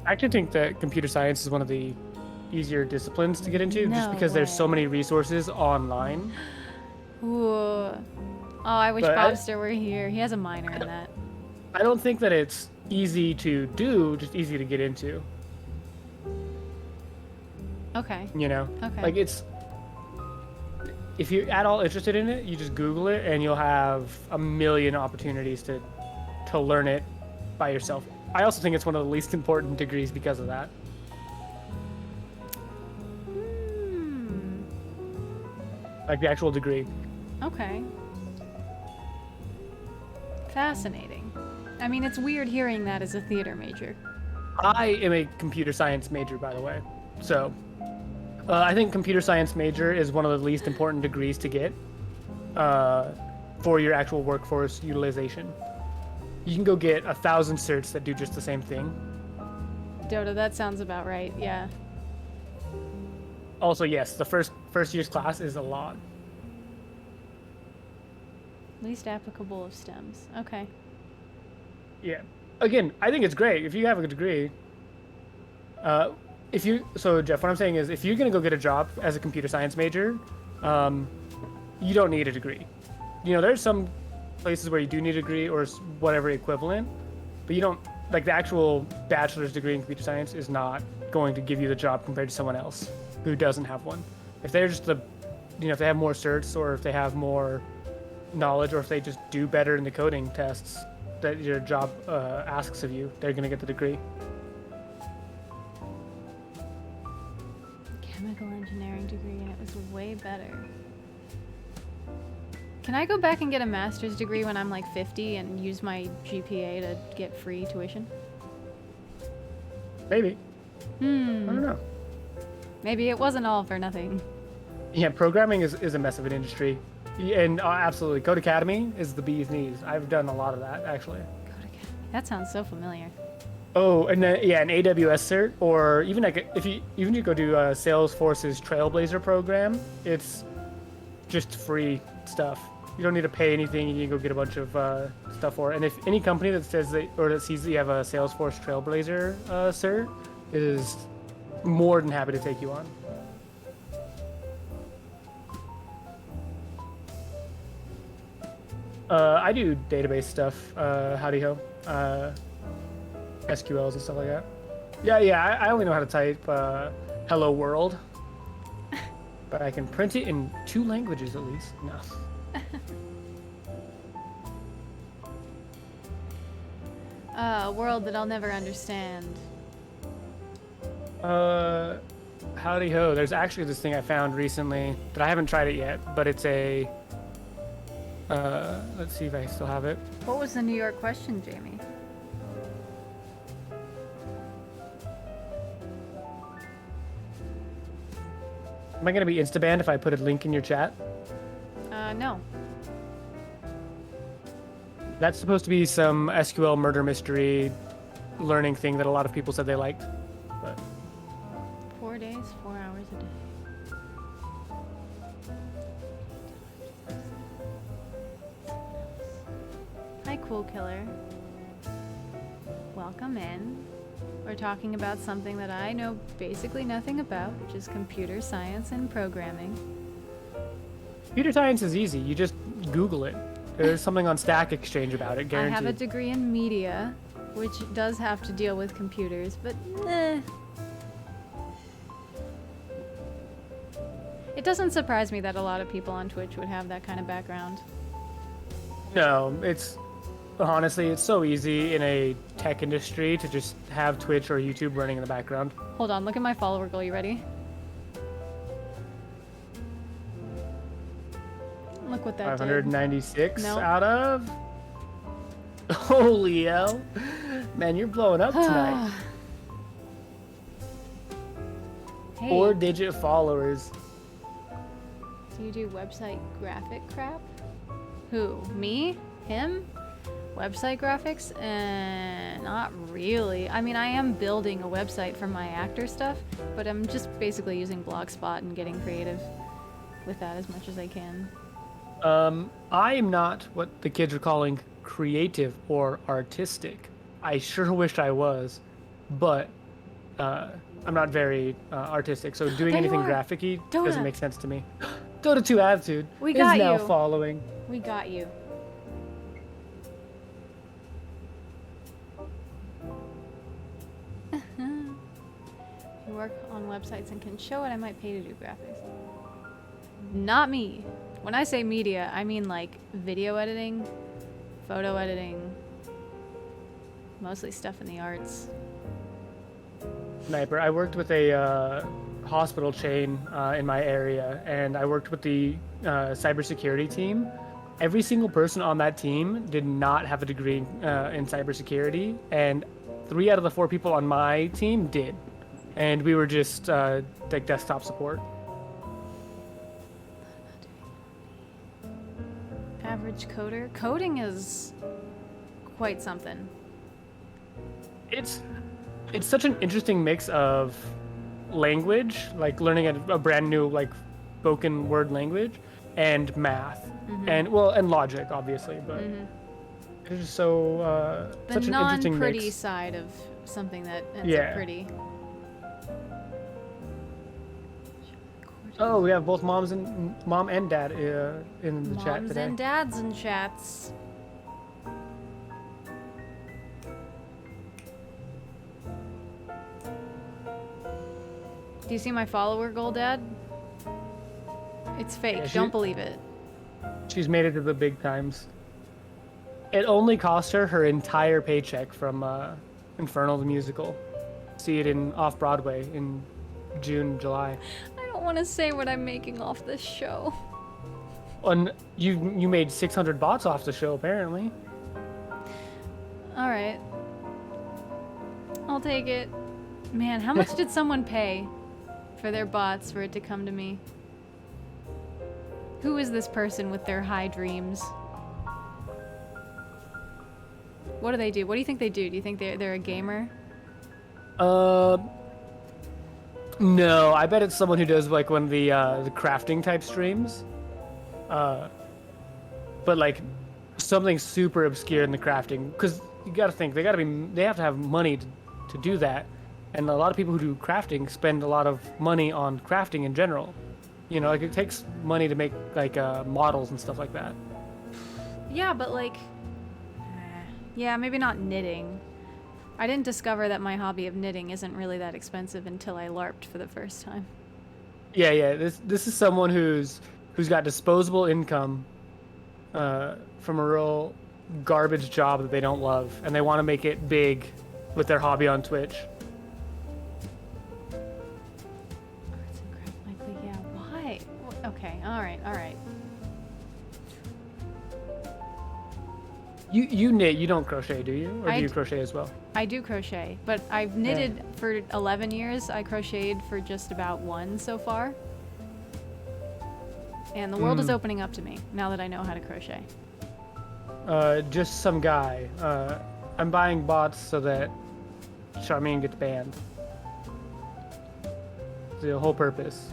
I actually think that computer science is one of the easier disciplines to get into, just No because there's so way. many resources online. Ooh. Oh, I wish But Bobster were here. He has a minor in that. I don't think that it's easy to do, just easy to get into. Okay. You know, Okay. like it's. If you're at all interested in it, you just Google it, and you'll have a million opportunities to learn it by yourself. I also think it's one of the least important degrees because of that. Hmm. Like the actual degree. Okay. Fascinating. I mean, it's weird hearing that as a theater major. I am a computer science major, by the way. So, I think computer science major is one of the least important degrees to get for your actual workforce utilization. You can go get 1,000 certs that do just the same thing. Dota, that sounds about right. Yeah. Also, yes, the first year's class is a lot. Least applicable of stems. Okay. Yeah. Again, I think it's great if you have a good degree. So Jeff, what I'm saying is, if you're gonna go get a job as a computer science major, you don't need a degree. You know, there's some places where you do need a degree or whatever equivalent, but you don't, like, the actual bachelor's degree in computer science is not going to give you the job compared to someone else who doesn't have one. If they're just if they have more certs, or if they have more knowledge, or if they just do better in the coding tests that your job asks of you, they're gonna get the degree. Chemical engineering degree, and it was way better. Can I go back and get a master's degree when I'm like 50 and use my GPA to get free tuition? Maybe. I don't know. Maybe it wasn't all for nothing. Yeah, programming is a mess of an industry. And absolutely, Code Academy is the bee's knees. I've done a lot of that, actually. Code Academy. That sounds so familiar. Oh, and then, yeah, an AWS cert, or even like if you go do Salesforce's Trailblazer program, it's just free stuff. You don't need to pay anything. You can go get a bunch of stuff for it. And if any company that says that sees that you have a Salesforce Trailblazer cert is more than happy to take you on. I do database stuff. Howdy ho. SQLs and stuff like that. Yeah. I only know how to type "Hello World," but I can print it in 2 languages at least. No. A world that I'll never understand. Howdy ho. There's actually this thing I found recently that I haven't tried it yet, but it's a. Let's see if I still have it. What was the New York question, Jamie? Am I gonna be insta-banned if I put a link in your chat? No. That's supposed to be some SQL murder mystery learning thing that a lot of people said they liked. But 4 days, 4 hours a day. Hi, Cool Killer. Welcome in. We're talking about something that I know basically nothing about, which is computer science and programming. computer science is easy. You just Google it. There's something on Stack Exchange about it, I guaranteed. have a degree in media, which does have to deal with computers, but eh. It doesn't surprise me that a lot of people on Twitch would have that kind of background. No, it's honestly, it's so easy in a tech industry to just have Twitch or YouTube running in the background. Hold on, look at my follower goal. You ready? Look what that 596 Nope. out of. Holy hell. Man, you're blowing up did. tonight. Hey, 4-digit followers. do you do website graphic crap? Who? Me? Him? Website graphics? Not really. I mean, I am building a website for my actor stuff, but I'm just basically using Blogspot and getting creative with that as much as I can. I am not what the kids are calling creative or artistic. I sure wish I was, but I'm not very artistic. So doing There you anything are. graphic-y Dota. doesn't make sense to me. Dota 2 Attitude We is got now you. following. We got you. You work on websites and can show it. I might pay to do graphics. Not me. When I say media, I mean like video editing, photo editing, mostly stuff in the arts. Sniper. I worked with a hospital chain in my area, and I worked with the cybersecurity team. Every single person on that team did not have a degree in cybersecurity, and 3 out of the 4 people on my team did. And we were just like desktop support. Average coder. Coding is quite something. It's such an interesting mix of language, like learning a brand new like spoken word language, and math, and logic, obviously. But it's just so The such an interesting non-pretty mix. side of something that ends Yeah. up pretty. Oh, we have both mom and dad in the chat Moms today. and dads in chats. Do you see my follower goal, Dad? It's fake. Yeah, Don't believe it. She's made it to the big times. It only cost her her entire paycheck from Infernal the musical. See it in off Broadway in June, July. I don't want to say what I'm making off this show. And you made 600 bots off the show apparently. All right. I'll take it. Man, how much did someone pay for their bots for it to come to me. Who is this person with their high dreams? What do they do? What do you think they do? Do you think they're a gamer? No, I bet it's someone who does like one of the crafting type streams. But like something super obscure in the crafting, because you gotta think they have to have money to do that, and a lot of people who do crafting spend a lot of money on crafting in general. You know, like it takes money to make like models and stuff like that. Yeah, but like, yeah, maybe not knitting. I didn't discover that my hobby of knitting isn't really that expensive until I LARPed for the first time. Yeah. This is someone who's got disposable income from a real garbage job that they don't love, and they want to make it big with their hobby on Twitch. Arts and craft likely, yeah. Why? Okay, all right. You knit, you don't crochet, do you? Or do you d- crochet as well? I do crochet, but I've knitted for 11 years. I crocheted for just about 1 so far. And the world is opening up to me now that I know how to crochet. Just some guy. I'm buying bots so that Charmaine gets banned. The whole purpose.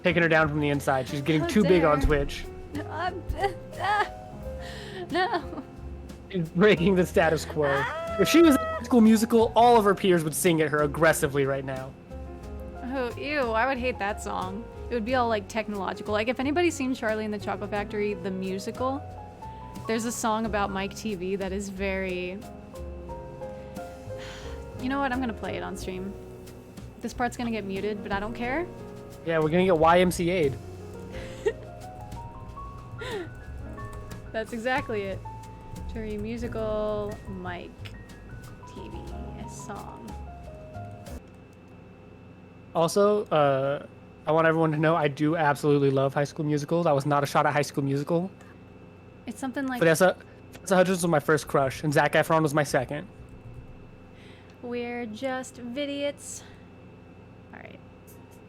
Taking her down from the inside. She's getting How too big on dare. Twitch. No. She's breaking the status quo. If she was in High School Musical, all of her peers would sing at her aggressively right now. Oh, ew, I would hate that song. It would be all like technological. Like if anybody's seen Charlie and the Chocolate Factory, the musical, there's a song about Mike TV that is very... You know what? I'm gonna play it on stream. This part's gonna get muted, but I don't care. Yeah, we're gonna get YMCA'd. That's exactly it. Cherry musical, Mike TV song. Also, I want everyone to know I do absolutely love High School Musical. That was not a shot at High School Musical. It's something like Vanessa Hudgens was my first crush, and Zac Efron was my second. we're just vidiots. All right.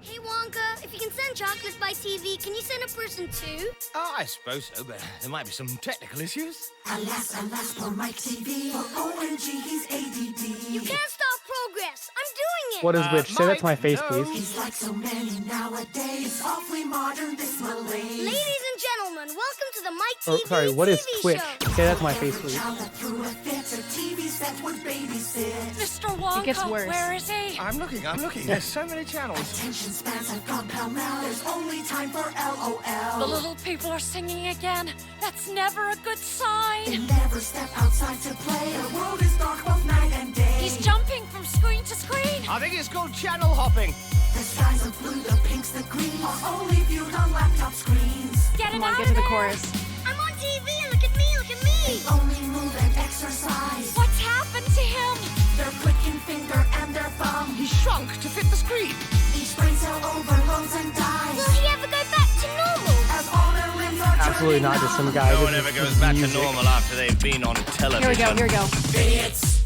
Hey Wonka, if you can send chocolates by TV, can you send a person too? Oh, I suppose so, but there might be some technical issues. Alas, for Mike TV. For OMG, he's ADD. You can't stop progress. I'm doing it. What is which? Say that to my Mike, face, no. please. He's like so many nowadays. Awfully modern, this malaise. Ladies and gentlemen, welcome to the Mike Oh, TV sorry, what is TV Twitch? show. Say that to my face, please. Child that threw a fit, a TV set would babysit. Mr. Wonka, It gets worse. where is he? I'm looking. There's so many channels. Attention spans have gone pell-mell. There's only time for LOL. The little people are singing again. That's never a good sign. They never step outside to play. The world is dark both night and day. He's jumping from screen to screen. I think it's called channel hopping. The skies are blue, the pinks, the greens are only viewed on laptop screens. Get him Come on, out get of to the there. chorus. I'm on TV. Look at me. Look at me. Only move and exercise. What's happened to him? Their clicking finger and their thumb. He shrunk to fit the screen. Each brain cell overloads and dies. Will he ever go back to normal? As all their limbs are Absolutely not, just some guy. No with one ever his goes back music. to normal after they've been on television. Here we go. idiots.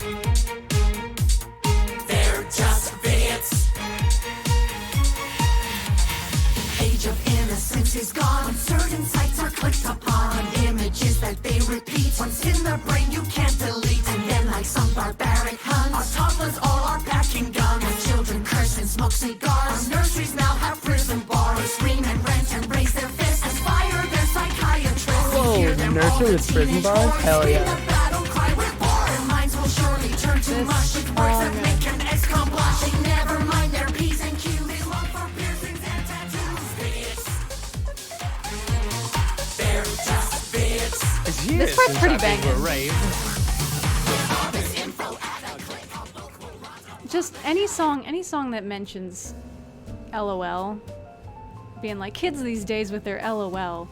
They're just idiots. Age of innocence is gone. When certain sites are clicked upon, images that they repeat. Once in their brain you can't delete. And then like some barbaric huns, our toddlers all are packing guns. Our children curse and smoke cigars. Our nurseries now have prison bars. They scream and rant and raise their fists and fire their psychiatrists. Whoa, We hear them nursery all with in prison teenage bars? wars. Hell Scream yeah. the battle cry with war. Their minds will surely turn to This mush with words that song. make an ex-con blush. They never mind their P's and Q's. They long for piercings and tattoos. Idiots. They're just idiots. It's years This part's since pretty I've been to a banging. rave. Just any song that mentions LOL, being like kids these days with their LOL.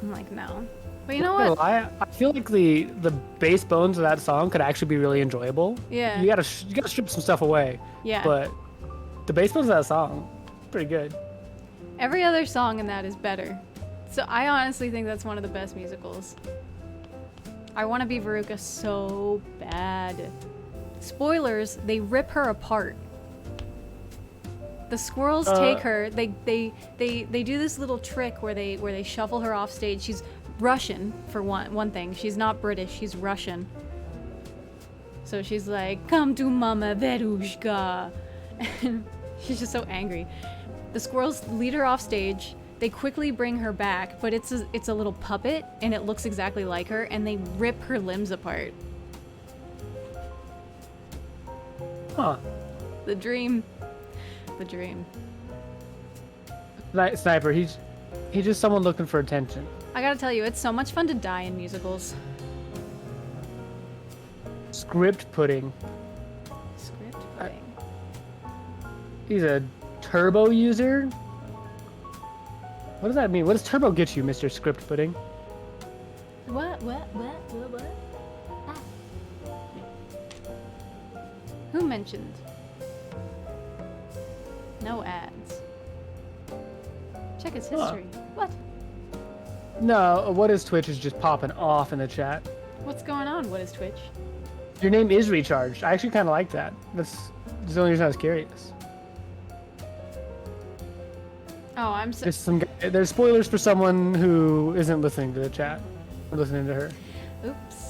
I'm like, no. But you know Well, what? I feel like the bass bones of that song could actually be really enjoyable. Yeah. You gotta strip some stuff away. Yeah. But the bass bones of that song, pretty good. Every other song in that is better. So I honestly think that's one of the best musicals. I want to be Veruca so bad. Spoilers, they rip her apart. The squirrels take her. They do this little trick where they shuffle her off stage. She's Russian for one thing. She's not British. She's Russian. So she's like, "Come to Mama Verushka," and she's just so angry. The squirrels lead her off stage. They quickly bring her back, but it's a little puppet, and it looks exactly like her, and they rip her limbs apart. Huh. The dream. The dream. Sniper, he's just someone looking for attention. I gotta tell you, it's so much fun to die in musicals. Script pudding. Script pudding. He's a turbo user? What does that mean? What does turbo get you, Mr. Script Pudding? What? Ah. Who mentioned? No ads. Check its history. What? No, what is Twitch is just popping off in the chat. What's going on? What is Twitch? Your name is Recharged. I actually kind of like that. That's the only reason I was curious. Oh, I'm so. There's some guy, there's spoilers for someone who isn't listening to the chat. Or listening to her. Oops.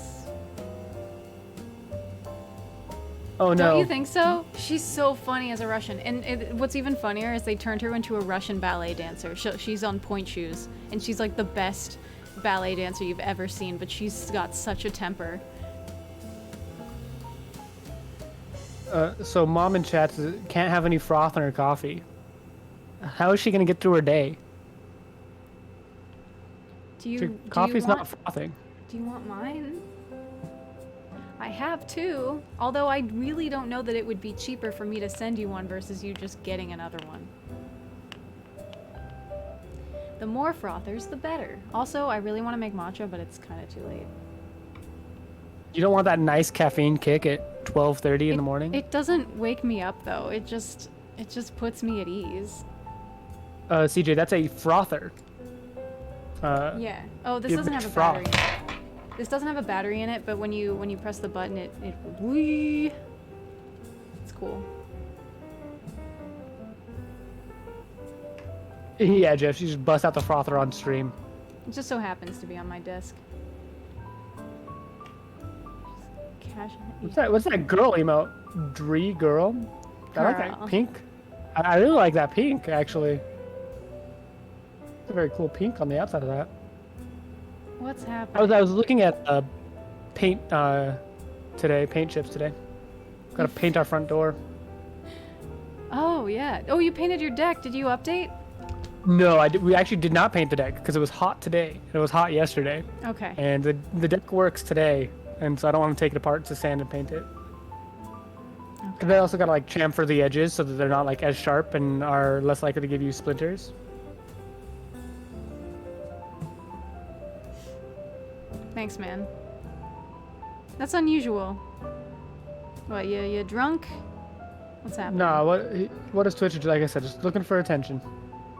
Oh no. Don't you think so? She's so funny as a Russian. And what's even funnier is they turned her into a Russian ballet dancer. She's on point shoes. And she's like the best ballet dancer you've ever seen. But she's got such a temper. So mom in chat can't have any froth in her coffee. How is she gonna get through her day? Coffee's not frothing. Do you want mine? I have two. Although I really don't know that it would be cheaper for me to send you one versus you just getting another one. The more frothers, the better. Also, I really want to make matcha, but it's kind of too late. You don't want that nice caffeine kick at 12:30 in the morning? It doesn't wake me up though. It just puts me at ease. CJ, that's a frother. Yeah. Oh, this you doesn't have a mix froth. battery in it. This doesn't have a battery in it, but when you press the button, it whee. It's cool. Yeah, Jeff, she just bust out the frother on stream. It just so happens to be on my desk. Cash. What's that girl emote? Dree girl? I like that Girl. pink. I really like that pink, actually. It's a very cool pink on the outside of that. What's happening? I was looking at paint today, paint chips today. Gotta paint our front door. Oh yeah. Oh, you painted your deck. Did you update? No, we actually did not paint the deck because it was hot today. And it was hot yesterday. Okay. And the deck works today, and so I don't want to take it apart to sand and paint it. Okay. They also gotta like chamfer the edges so that they're not like as sharp and are less likely to give you splinters. Thanks, man. That's unusual. What, you drunk? What's happening? No, what is Twitch? Like I said, just looking for attention.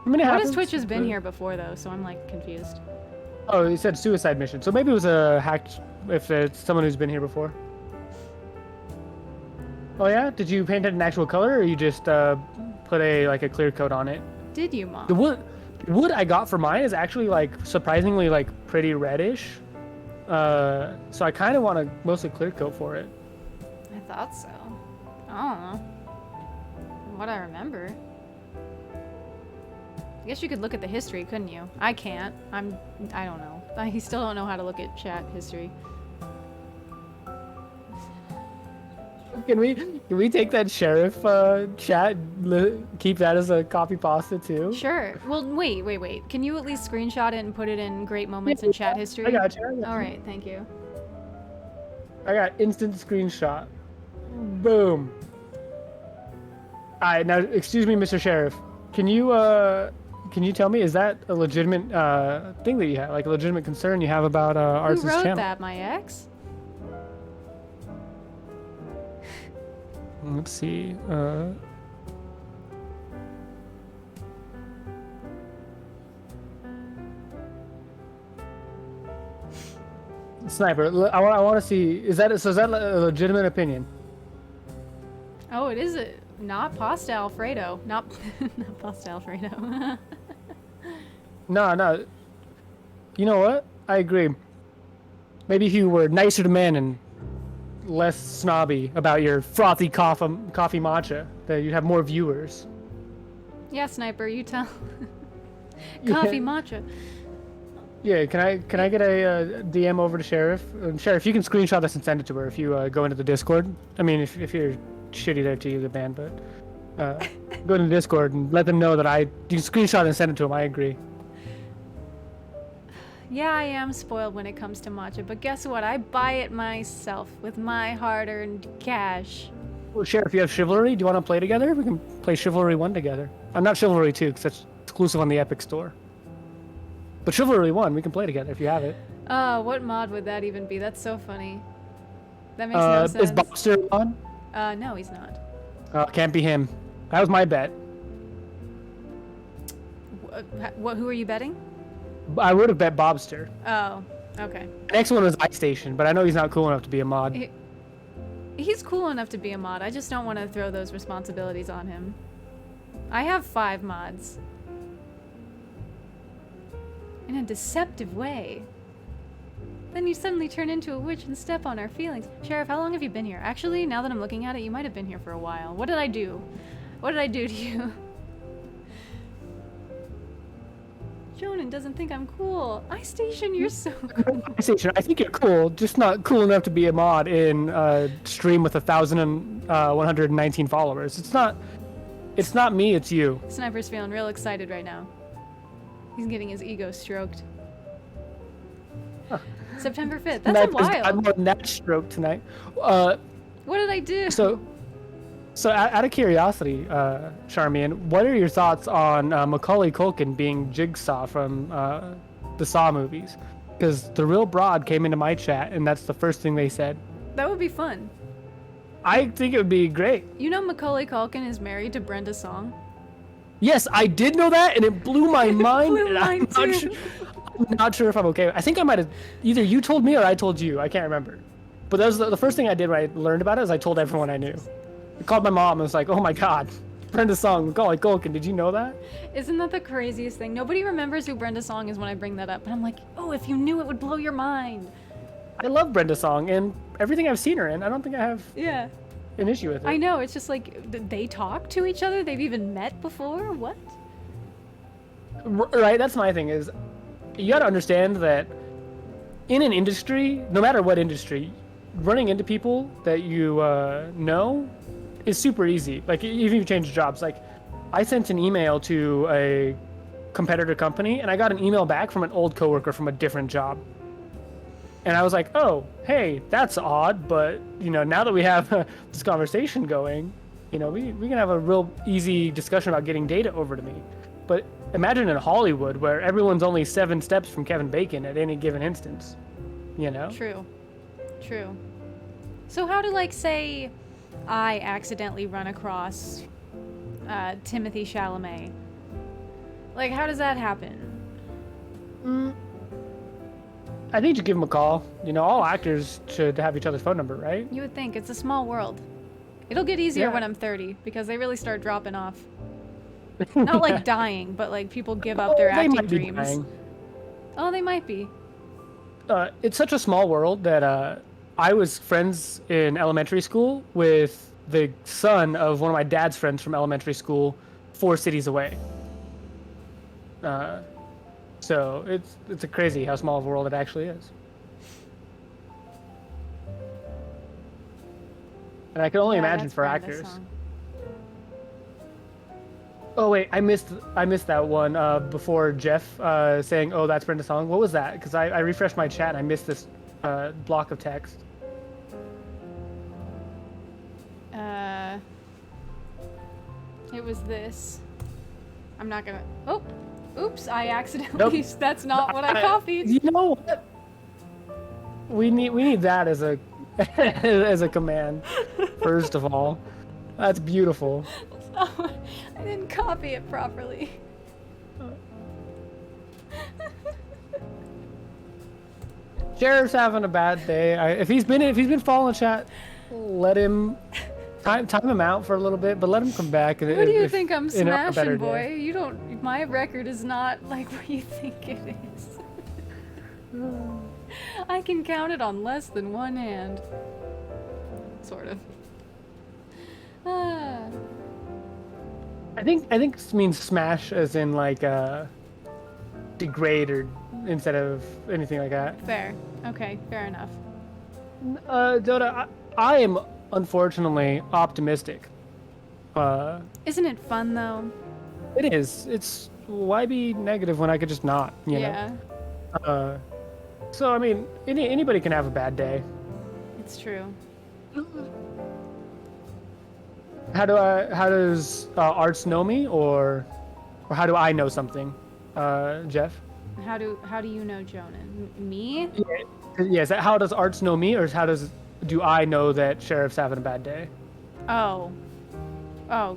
I mean, it What happens, is Twitch has been but- here before though, so I'm like confused. Oh, he said suicide mission. So maybe it was a hacked. If it's someone who's been here before. Oh yeah, did you paint it in actual color, or you just put a clear coat on it? Did you, Mom? The wood I got for mine is actually like surprisingly like pretty reddish. So I kind of want a mostly clear coat for it. I thought so. I don't know. From what I remember. I guess you could look at the history, couldn't you? I can't. I don't know. I still don't know how to look at chat history. Can we take that sheriff chat? Keep that as a copy pasta too. Sure. Well, wait. Can you at least screenshot it and put it in great moments in chat history? I got you. All right, thank you. I got instant screenshot. Boom. Alright, now excuse me, Mr. Sheriff. Can you tell me, is that a legitimate thing that you have, like a legitimate concern you have about Arts' Who wrote channel? that? My ex? Let's see. Sniper, I want to see. Is that a legitimate opinion? Oh, it is a. Not pasta Alfredo. Not not pasta Alfredo. No. You know what? I agree. Maybe if you were nicer to men and less snobby about your frothy coffee matcha, that you'd have more viewers. Yeah, Sniper, you tell. Coffee matcha. Yeah, can I get a DM over to Sheriff? Sheriff, you can screenshot this and send it to her if you go into the Discord. I mean, if you're shitty there to you, the band, but go into the Discord and let them know that you can screenshot and send it to them. I agree. Yeah, I am spoiled when it comes to matcha, but guess what? I buy it myself with my hard-earned cash. Well, Sheriff, you have Chivalry. Do you want to play together? We can play Chivalry 1 together. I'm not Chivalry 2 because that's exclusive on the Epic Store. But Chivalry 1, we can play together if you have it. What mod would that even be? That's so funny. That makes no sense. Is Bobster on? No, he's not. Can't be him. That was my bet. Who are you betting? I would have bet Bobster. Oh, okay. The next one was Ice Station, but I know he's not cool enough to be a mod. He's cool enough to be a mod. I just don't want to throw those responsibilities on him. I have 5 mods. In a deceptive way. Then you suddenly turn into a witch and step on our feelings. Sheriff, how long have you been here? Actually, now that I'm looking at it, you might have been here for a while. What did I do? What did I do to you? Jonan doesn't think I'm cool. Ice Station, you're so cool. Ice Station, I think you're cool, just not cool enough to be a mod in a stream with 1,119 followers. It's not me, it's you. Sniper's feeling real excited right now. He's getting his ego stroked. September 5th. That's a while. I'm on that stroke tonight. What did I do? So out of curiosity, Charmian, what are your thoughts on Macaulay Culkin being Jigsaw from the Saw movies? Because the Real Broad came into my chat, and that's the first thing they said. That would be fun. I think it would be great. You know Macaulay Culkin is married to Brenda Song? Yes, I did know that, and it blew my mind. Blew mine too. I'm not sure if I'm okay. I think I might have either you told me or I told you. I can't remember. But that was the first thing I did when I learned about it. Is I told everyone I knew. I called my mom and was like, "Oh my God, Brenda Song, Macaulay Culkin. Did you know that?" Isn't that the craziest thing? Nobody remembers who Brenda Song is when I bring that up. But I'm like, oh, if you knew, it would blow your mind. I love Brenda Song, and everything I've seen her in, I don't think I have an issue with it. I know. It's just like they talk to each other. They've even met before. What? Right. That's my thing. Is you got to understand that in an industry, no matter what industry, running into people that you know is super easy. Like even if you change jobs. Like I sent an email to a competitor company, and I got an email back from an old coworker from a different job. And I was like, oh, hey, that's odd, but, now that we have this conversation going, we can have a real easy discussion about getting data over to me. But imagine in Hollywood where everyone's only 7 steps from Kevin Bacon at any given instance, True. So how do, say, I accidentally run across Timothy Chalamet? Like, how does that happen? I think you give him a call. All actors should have each other's phone number, right? You would think. It's a small world. It'll get easier when I'm 30, because they really start dropping off. Not like dying, but like people give up their acting dreams. Dying. Oh, they might be. It's such a small world that I was friends in elementary school with the son of one of my dad's friends from elementary school 4 cities away. So it's a crazy how small of a world it actually is. And I can only imagine for actors. Oh wait, I missed that one before Jeff saying, "Oh, that's Brenda Song." What was that? Because I refreshed my chat and I missed this block of text. It was this. I'm not gonna. Oh. Oops, I accidentally. Nope. That's not what I copied. You know what? We need that as a as a command. First of all, that's beautiful. Oh, I didn't copy it properly. Sheriff's having a bad day. If he's been following chat, let him Time him out for a little bit, but let him come back. Who do you think I'm in a better smashing, day. boy? You don't. My record is not like what you think it is. I can count it on less than one hand. Sort of. Ah. I think it means smash as in like degrade or instead of anything like that. Fair. Okay, fair enough. Dota, I am unfortunately optimistic. Isn't it fun though? It is. It's why be negative when I could just not, you Yeah, know? So I mean, anybody can have a bad day. it's true. How does Arts know me, or how do I know something, Jeff? How do you know Jonan? Me? Yes. How does Arts know me, or do I know that Sheriff's having a bad day? Oh,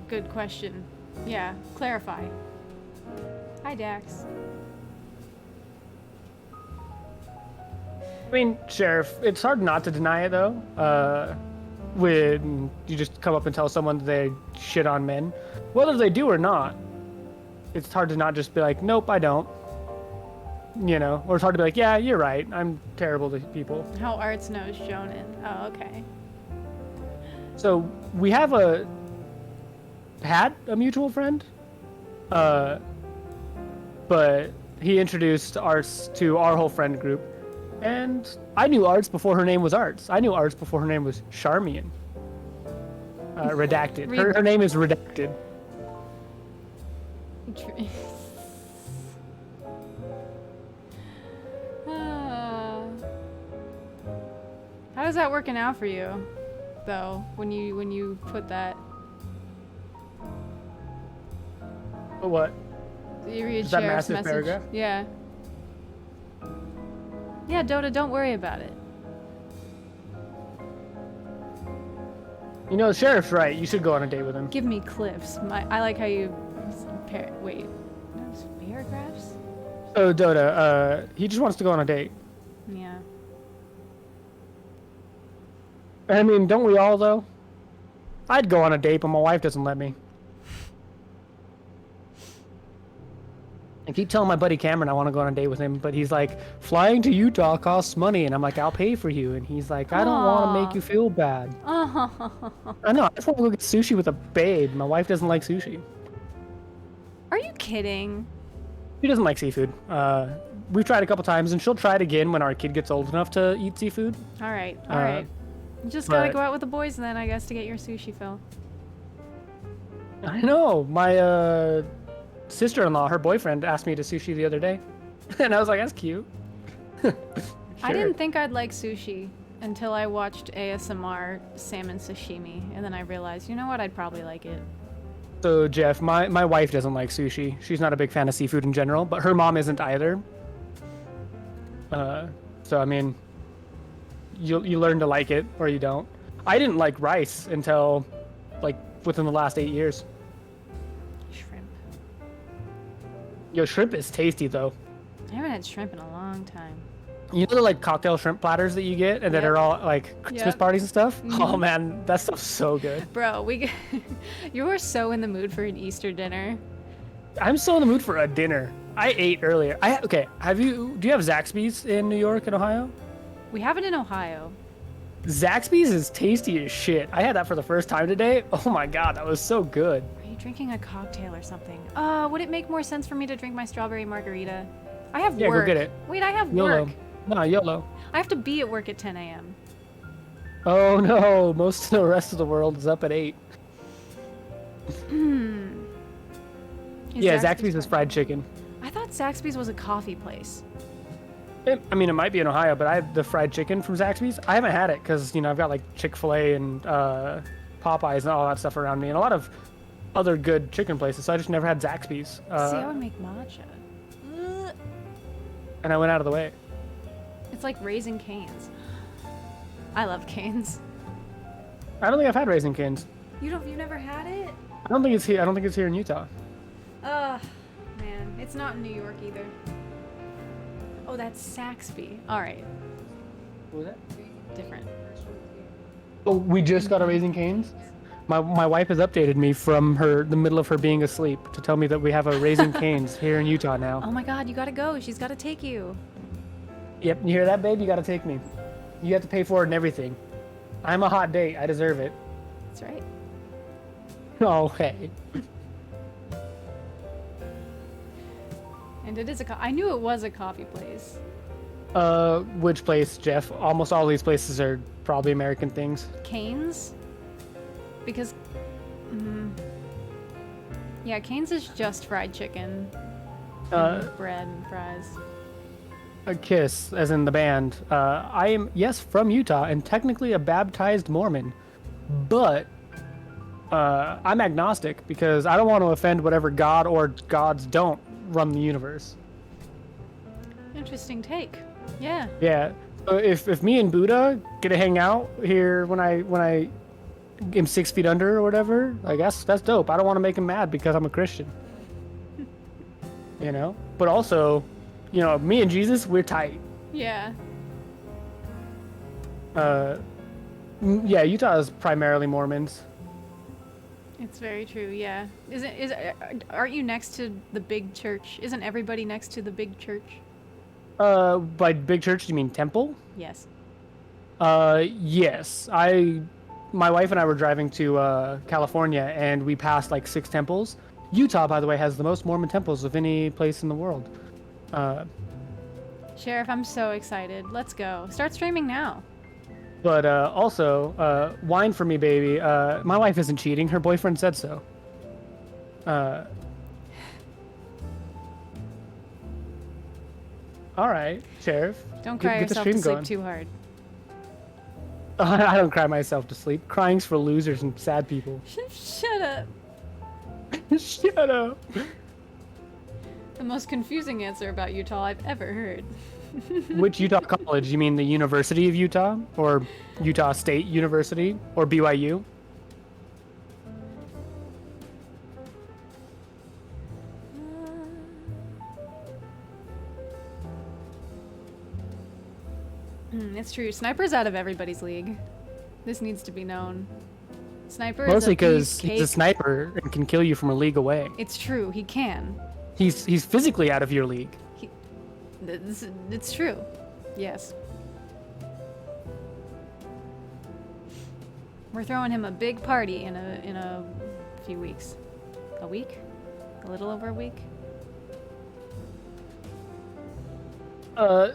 good question. Yeah, clarify. Hi, Dax. I mean, Sheriff, it's hard not to deny it though. When you just come up and tell someone that they shit on men, whether they do or not, it's hard to not just be like, nope, I don't. You know, or it's hard to be like, yeah, you're right, I'm terrible to people. How Arts knows Jonan. Oh, okay. So we had a mutual friend, but he introduced Arts to our whole friend group, and I knew Arts before her name was Arts. I knew Arts before her name was Charmian. Redacted. Her name is Redacted. How's that working out for you, though? When you put that, What? you read Is that Sheriff's massive message. paragraph? Yeah. Yeah, Dota, don't worry about it. You know, the Sheriff's right. You should go on a date with him. Give me clips. I like how you. Wait. Those paragraphs? Oh, Dota, he just wants to go on a date. Yeah. I mean, don't we all, though? I'd go on a date, but my wife doesn't let me. I keep telling my buddy Cameron I want to go on a date with him, but he's like, flying to Utah costs money, and I'm like, I'll pay for you. And he's like, I don't want to make you feel bad. I know, I just want to go get sushi with a babe. My wife doesn't like sushi. Are you kidding? She doesn't like seafood. We've tried a couple times, and she'll try it again when our kid gets old enough to eat seafood. All right. All right. You just gotta go out with the boys then, I guess, to get your sushi fill. I know. My sister-in-law, her boyfriend, asked me to sushi the other day. And I was like, that's cute. I didn't think I'd like sushi until I watched ASMR salmon sashimi, and then I realized, you know what, I'd probably like it. So, Jeff, my wife doesn't like sushi. She's not a big fan of seafood in general, but her mom isn't either. So, I mean, you learn to like it, or you don't. I didn't like rice until, like, within the last 8 years. Shrimp. Yo, shrimp is tasty, though. I haven't had shrimp in a long time. You know the, like, cocktail shrimp platters that you get, and that Yep. are all, like, Christmas Yep. parties and stuff? Oh, man, that stuff's so good. Bro, you were so in the mood for an Easter dinner. I'm so in the mood for a dinner. I ate earlier. Okay, do you have Zaxby's in New York and Ohio? We have it in Ohio. Zaxby's is tasty as shit. I had that for the first time today. Oh my god, that was so good. Are you drinking a cocktail or something? Would it make more sense for me to drink my strawberry margarita? I have Yeah, go work. get it. Wait, I have YOLO. work. No, YOLO. I have to be at work at 10 a.m. Oh no, most of the rest of the world is up at 8. Yeah, Zaxby's is fried chicken. I thought Zaxby's was a coffee place. I mean, it might be in Ohio, but I have the fried chicken from Zaxby's. I haven't had it because, you know, I've got like Chick-fil-A and Popeyes and all that stuff around me, and a lot of other good chicken places, so I just never had Zaxby's. See, I would make matcha. Ugh. And I went out of the way. It's like Raising Cane's. I love Cane's. I don't think I've had Raising Cane's. You've never had it? I don't think it's here. I don't think it's here in Utah. Ugh, man, it's not in New York either. Oh, that's Saxby. All right, What was that? different. Oh, we just got a Raising Cane's. My wife has updated me from the middle of her being asleep to tell me that we have a Raising Cane's here in Utah now. Oh my god, you gotta go. She's gotta take you. Yep, you hear that, babe? You gotta take me. You have to pay for it and everything. I'm a hot date. I deserve it. That's right. Oh, hey. And it is I knew it was a coffee place. Which place, Jeff? Almost all these places are probably American things. Cane's? Because, yeah, Cane's is just fried chicken, and bread and fries. A Kiss, as in the band. I am, yes, from Utah and technically a baptized Mormon, but I'm agnostic because I don't want to offend whatever God or gods don't run the universe. Interesting take. Yeah. Yeah. So if me and Buddha get to hang out here when I am 6 feet under or whatever, I guess that's dope. I don't want to make him mad because I'm a Christian. You know? But also, you know, me and Jesus, we're tight. Yeah. Yeah, Utah is primarily Mormons. It's very true. Yeah. Aren't you next to the big church? Isn't everybody next to the big church? By big church, do you mean temple? Yes. Yes. My wife and I were driving to California, and we passed like 6 temples. Utah, by the way, has the most Mormon temples of any place in the world. Sheriff, I'm so excited. Let's go. Start streaming now. But also, wine for me, baby. My wife isn't cheating. Her boyfriend said so. All right, Sheriff. Don't Get- cry get the yourself to stream sleep going. too hard. I don't cry myself to sleep. Crying's for losers and sad people. Shut up. Shut up. The most confusing answer about Utah I've ever heard. Which Utah college? You mean the University of Utah? Or Utah State University? Or BYU? It's true. Sniper's out of everybody's league. This needs to be known. Sniper Mostly is because a he's a beefcake. sniper and can kill you from a league away. It's true. He can. He's physically out of your league. It's true. Yes. We're throwing him a big party in a few weeks. A week? A little over a week?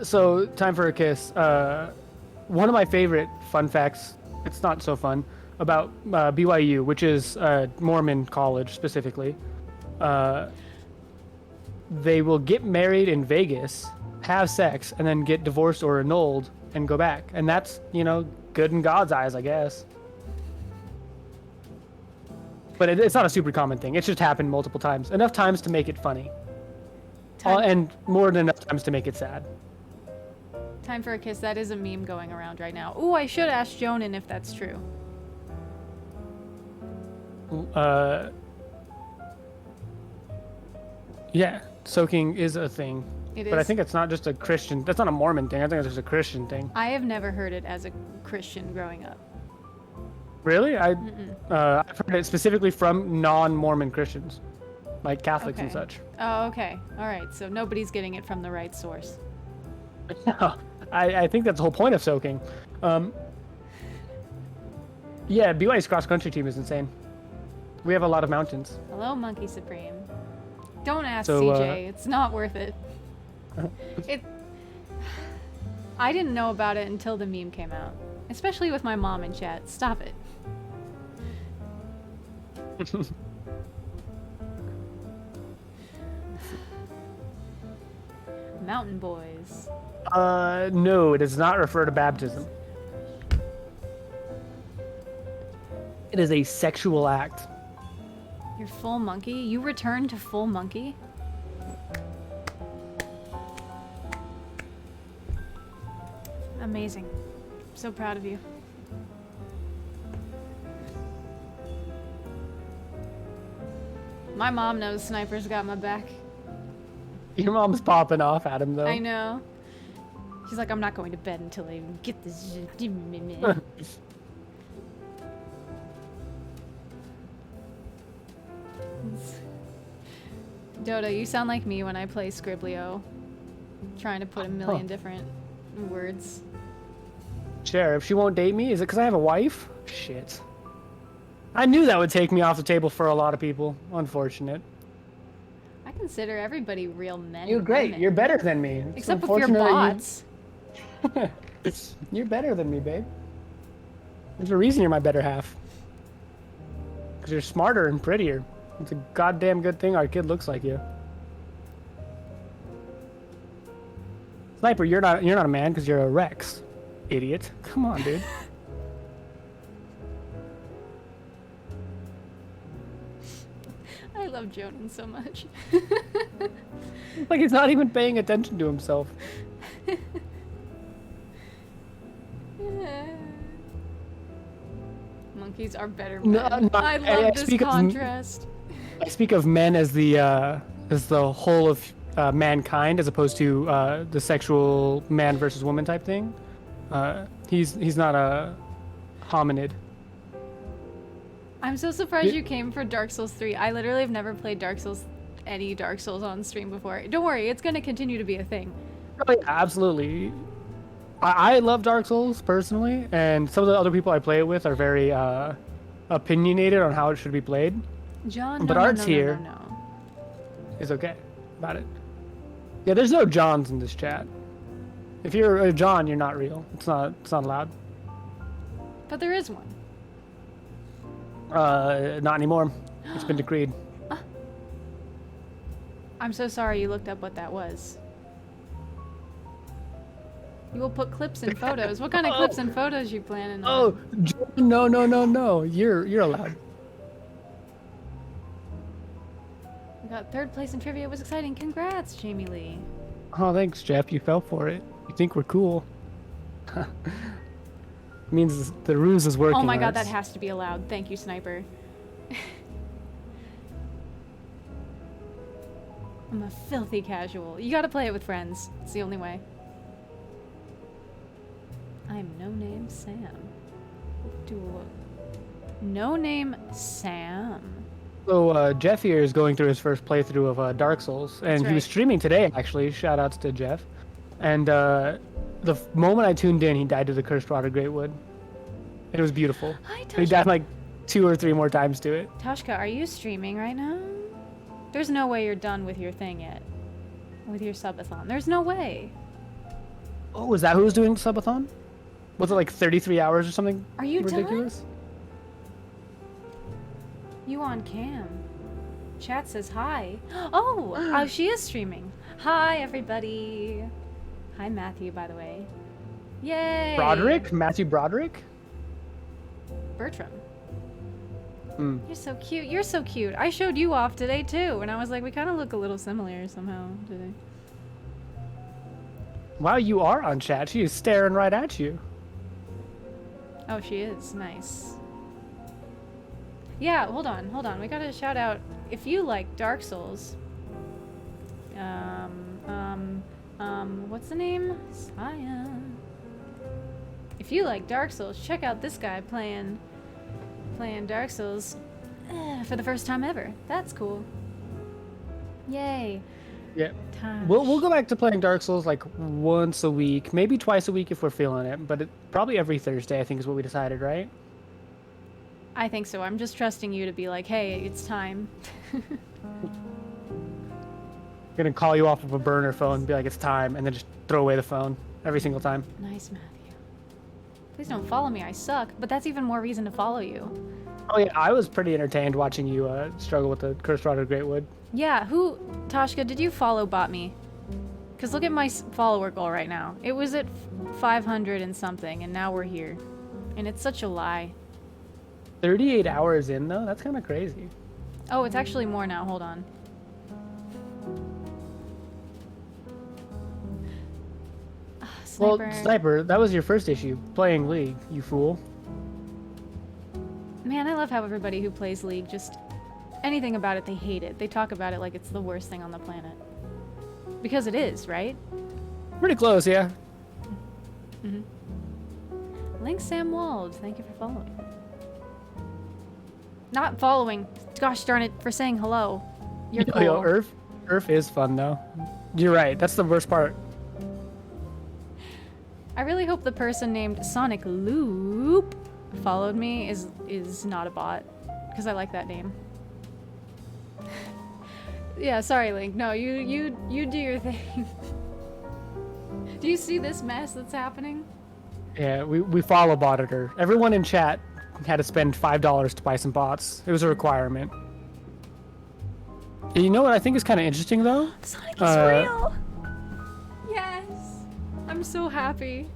So time for a kiss. One of my favorite fun facts, it's not so fun, about BYU, which is Mormon college specifically. They will get married in Vegas, have sex, and then get divorced or annulled and go back. And that's, you know, good in God's eyes, I guess. But it's not a super common thing. It's just happened multiple times. Enough times to make it funny. And more than enough times to make it sad. Time for a kiss. That is a meme going around right now. Ooh, I should ask Jonan if that's true. Yeah, soaking is a thing. It But I is. think it's not just a Christian. That's not a Mormon thing. I think it's just a Christian thing. I have never heard it as a Christian growing up. Really? I've heard it specifically from non-Mormon Christians, like Catholics and Okay. such. Oh, okay. All right. So nobody's getting it from the right source. I think that's the whole point of soaking. Yeah, BYU's cross-country team is insane. We have a lot of mountains. Hello, Monkey Supreme. Don't ask So, CJ. It's not worth it. It. I didn't know about it until the meme came out, especially with my mom in chat. Stop it. Mountain Boys. No, it does not refer to baptism. It is a sexual act. You're full monkey? You return to full monkey? Amazing. So proud of you. My mom knows Sniper's got my back. Your mom's popping off at him, though. I know. She's like, I'm not going to bed until I get this. Dodo, you sound like me when I play Scriblio. Trying to put a million different words. Sheriff, she won't date me? Is it because I have a wife? Shit. I knew that would take me off the table for a lot of people. Unfortunate. I consider everybody real men. You're and great. women. You're better than me. It's Except if you're unfortunate that bots. You're better than me, babe. There's a reason you're my better half. Because you're smarter and prettier. It's a goddamn good thing our kid looks like you. Sniper, you're not a man because you're a Rex. Idiot. Come on, dude. I love Jonan so much. Like he's not even paying attention to himself. Monkeys are better No, men. no, I I love this speak of contrast. I speak of men as the whole of mankind, as opposed to the sexual man versus woman type thing. He's not a hominid. I'm so surprised you came for Dark Souls 3. I literally have never played any Dark Souls on stream before. Don't worry, it's gonna continue to be a thing. Oh, yeah, absolutely. I love Dark Souls personally, and some of the other people I play it with are very opinionated on how it should be played. John, But no, Art's no, here. no. Is okay about it. Yeah, there's no Johns in this chat. If you're a John, you're not real. It's not allowed. But there is one. Not anymore. It's been decreed. I'm so sorry you looked up what that was. You will put clips and photos. What kind of clips and photos you planning on? Oh, no. You're allowed. We got third place in trivia. It was exciting. Congrats, Jamie Lee. Oh, thanks, Jeff. You fell for it. You think we're cool. Means the ruse is working. Oh my god, Lars. that has to be allowed. Thank you, Sniper. I'm a filthy casual. You gotta play it with friends. It's the only way. I'm No Name Sam. No Name Sam. So Jeff here is going through his first playthrough of Dark Souls, and he was right. streaming today. Actually, shout outs to Jeff. And the moment I tuned in, he died to the Cursed Rod of Greatwood. It was beautiful. Hi, He died like 2 or 3 more times to it. Toshka, are you streaming right now? There's no way you're done with your thing yet. With your subathon. There's no way. Oh, was that who was doing the subathon? Was it like 33 hours or something? Are you ridiculous? You on cam. Chat says hi. Oh, she is streaming. Hi, everybody. Hi, Matthew, by the way. Yay. Broderick? Matthew Broderick? Bertram. Mm. You're so cute. You're so cute. I showed you off today, too. And I was like, we kind of look a little similar somehow today. Wow, you are on chat. She is staring right at you. Oh, she is. Nice. Yeah, hold on. We gotta shout out. If you like Dark Souls, what's the name? Saya. If you like Dark Souls, check out this guy playing Dark Souls for the first time ever. That's cool. Yay. Yeah. Tosh. We'll go back to playing Dark Souls like once a week, maybe twice a week if we're feeling it, but probably every Thursday, I think is what we decided, right? I think so. I'm just trusting you to be like, hey, it's time. Gonna call you off of a burner phone and be like, it's time, and then just throw away the phone every single time. Nice, Matthew. Please don't follow me. I suck. But that's even more reason to follow you. Oh yeah, I was pretty entertained watching you struggle with the Cursed Rod of Greatwood. Yeah, Toshka, did you follow bot me? Because look at my follower goal right now. It was at 500 and something, and now we're here. And it's such a lie. 38 hours in though, that's kind of crazy. Oh, it's actually more now. Hold on. Well, Sniper. Sniper, that was your first issue, playing League, you fool. Man, I love how everybody who plays League just... anything about it, they hate it. They talk about it like it's the worst thing on the planet. Because it is, right? Pretty close, yeah. Link Sam Wald, thank you for following. Not following. Gosh darn it, for saying hello. You're cool. Yo, Irv. Turf is fun though. You're right. That's the worst part. I really hope the person named Sonic Loop followed me is not a bot, because I like that name. Yeah, sorry, Link. No, you do your thing. Do you see this mess that's happening? Yeah, we follow botted her. Everyone in chat had to spend $5 to buy some bots. It was a requirement. You know what I think is kind of interesting though? Sonic is real. Yes. I'm so happy.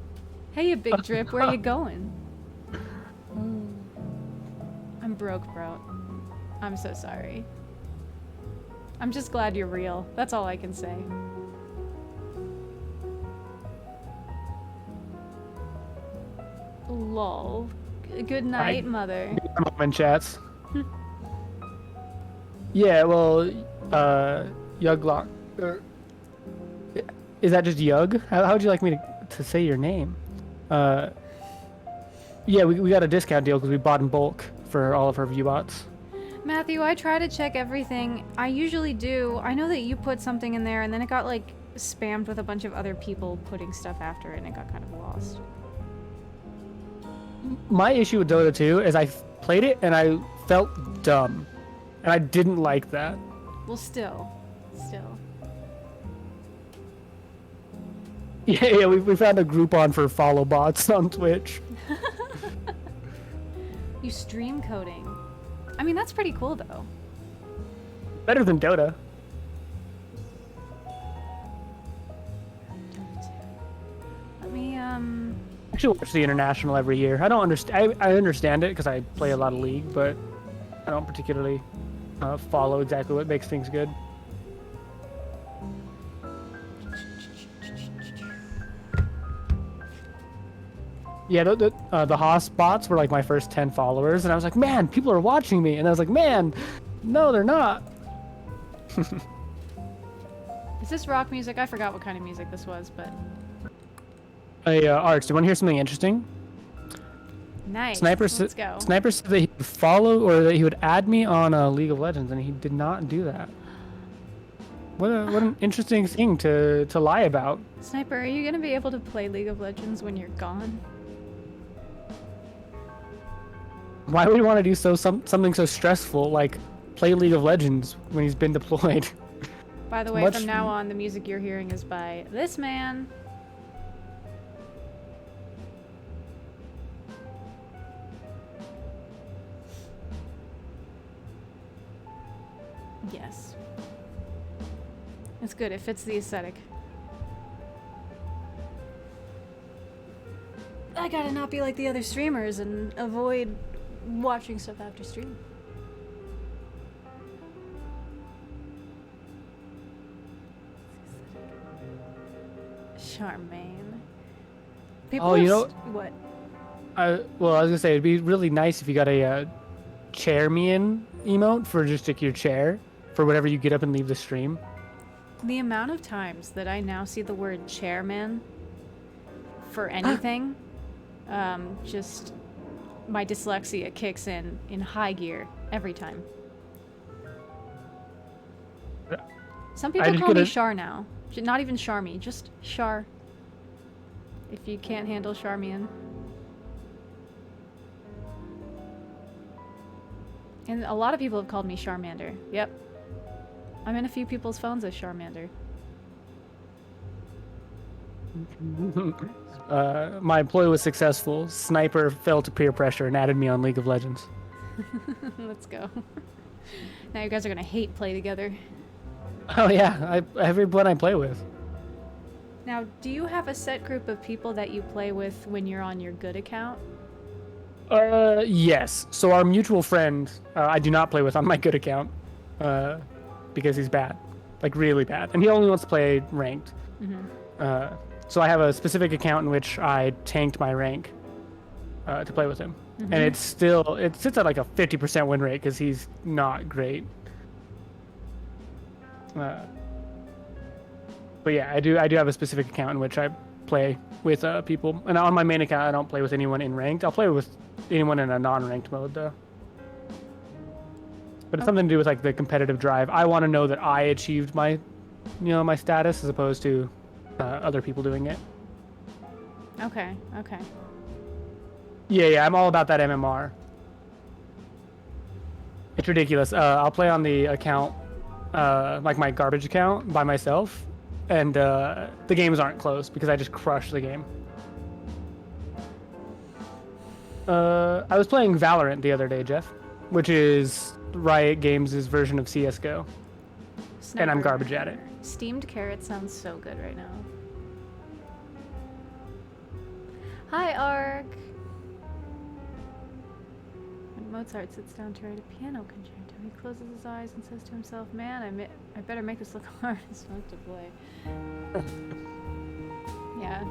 Hey, you big drip, where you going? I'm broke, bro. I'm so sorry. I'm just glad you're real. That's all I can say. Lol. Good night, mother. Mom in chats. Yeah, well, Yuglock. Is that just Yug? How would you like me to say your name? Yeah, we got a discount deal because we bought in bulk for all of her ViewBots. Matthew, I try to check everything. I usually do. I know that you put something in there and then it got like spammed with a bunch of other people putting stuff after it and it got kind of lost. My issue with Dota 2 is I played it and I felt dumb. And I didn't like that. Well, still. Yeah, we found a Groupon for follow bots on Twitch. You stream coding. I mean, that's pretty cool though. Better than Dota. Let me, I actually watch the International every year. I don't understand. I understand it because I play a lot of League, but I don't particularly follow exactly what makes things good. Yeah, the Haas bots were like my first 10 followers, and I was like, man, people are watching me, and I was like, man, no, they're not. Is this rock music? I forgot what kind of music this was, but... Hey, Arch, do you want to hear something interesting? Nice. Sniper Let's go. Sniper said that he would follow or that he would add me on League of Legends, and he did not do that. What an interesting thing to lie about. Sniper, are you gonna be able to play League of Legends when you're gone? Why would he want to do something so stressful like play League of Legends when he's been deployed? By the way, from now on, the music you're hearing is by this man. Yes. It's good. It fits the aesthetic. I gotta not be like the other streamers and avoid watching stuff after stream. Charmaine. People Oh, you know... what? Well, I was gonna say it'd be really nice if you got a chair me in emote for just like your chair for whenever you get up and leave the stream. The amount of times that I now see the word chairman for anything, just my dyslexia kicks in high gear every time. Some people call me Char now. Not even Charmy, just Char. If you can't handle Charmian. And a lot of people have called me Charmander. Yep. I'm in a few people's phones as Charmander. My employee was successful. Sniper fell to peer pressure and added me on League of Legends. Let's go. Now you guys are gonna hate play together. Oh yeah, everyone I play with. Now, do you have a set group of people that you play with when you're on your good account? Yes. So our mutual friend, I do not play with on my good account, because he's bad, like really bad, and he only wants to play ranked. Mm-hmm. So I have a specific account in which I tanked my rank to play with him, mm-hmm. and it sits at like a 50% win rate because he's not great. But yeah, I do have a specific account in which I play with people, and on my main account I don't play with anyone in ranked. I'll play with anyone in a non-ranked mode though. but it's something to do with like the competitive drive. I want to know that I achieved my, my status as opposed to other people doing it. Okay. Okay. Yeah, I'm all about that MMR. It's ridiculous. I'll play on the account, like my garbage account by myself, and the games aren't close because I just crush the game. I was playing Valorant the other day, Jeff, which is Riot Games' version of CSGO, and I'm garbage at it. Steamed carrot sounds so good right now. Hi, Ark. When Mozart sits down to write a piano concerto, he closes his eyes and says to himself, "Man, I better make this look hard as not to play." Yeah.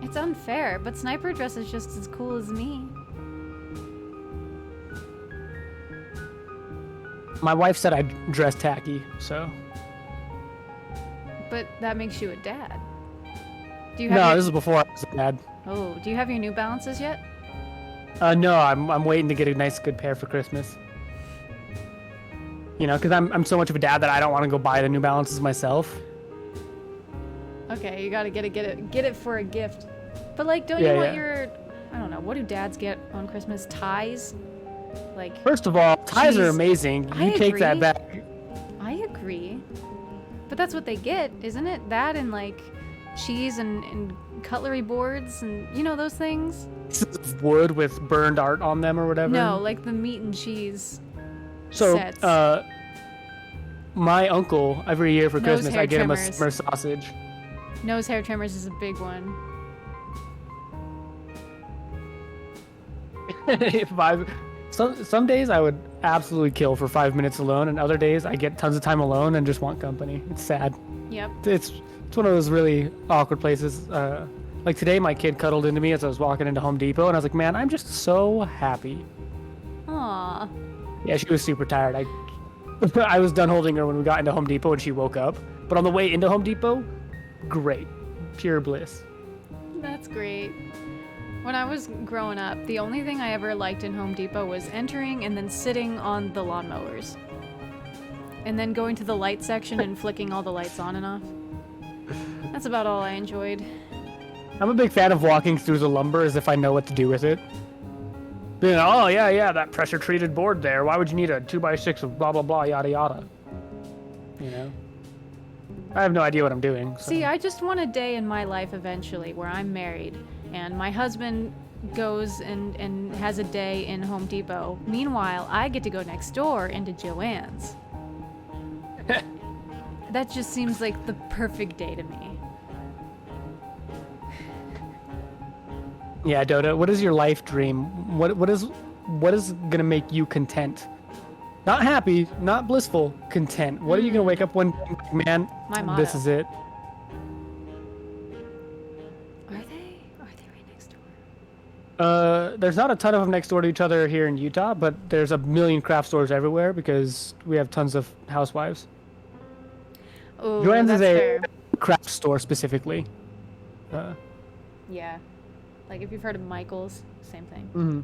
It's unfair, but Sniper Dress is just as cool as me. My wife said I dress tacky, so. But that makes you a dad. Do you have No, your... this is before I was a dad. Oh, do you have your New Balances yet? No, I'm waiting to get a nice good pair for Christmas. Because I'm so much of a dad that I don't want to go buy the New Balances myself. Okay, you gotta get it for a gift. But like, don't you want your, I don't know, what do dads get on Christmas? Ties? Like. First of all, ties are amazing. You take that agree. back. I agree. But that's what they get, isn't it? That and like cheese and cutlery boards and those things. Pieces of wood with burned art on them or whatever. No, like the meat and cheese So, sets. my uncle, every year for Nose Christmas, hair I get him a trimmers. summer sausage. Nose hair trimmers is a big one. Some days I would absolutely kill for 5 minutes alone, and other days I get tons of time alone and just want company. It's sad. Yep. It's one of those really awkward places. Like today, my kid cuddled into me as I was walking into Home Depot, and I was like, man, I'm just so happy. Aw. Yeah, she was super tired. I was done holding her when we got into Home Depot and she woke up. But on the way into Home Depot, great. Pure bliss. That's great. When I was growing up, the only thing I ever liked in Home Depot was entering and then sitting on the lawnmowers. And then going to the light section and flicking all the lights on and off. That's about all I enjoyed. I'm a big fan of walking through the lumber as if I know what to do with it. Oh, yeah, that pressure-treated board there. Why would you need a 2x6 of blah, blah, blah, yada, yada? I have no idea what I'm doing. So. See, I just want a day in my life eventually where I'm married and my husband goes and has a day in Home Depot. Meanwhile, I get to go next door into Joann's. That just seems like the perfect day to me. Yeah, Dota, what is your life dream? What is gonna make you content? Not happy, not blissful, content. What are you gonna wake up one day, man? My motto. This is it. Are they right next door? There's not a ton of them next door to each other here in Utah, but there's a million craft stores everywhere because we have tons of housewives. Oh, Joann's that's is a fair. craft store specifically. Yeah. Like if you've heard of Michael's, same thing. Mm-hmm.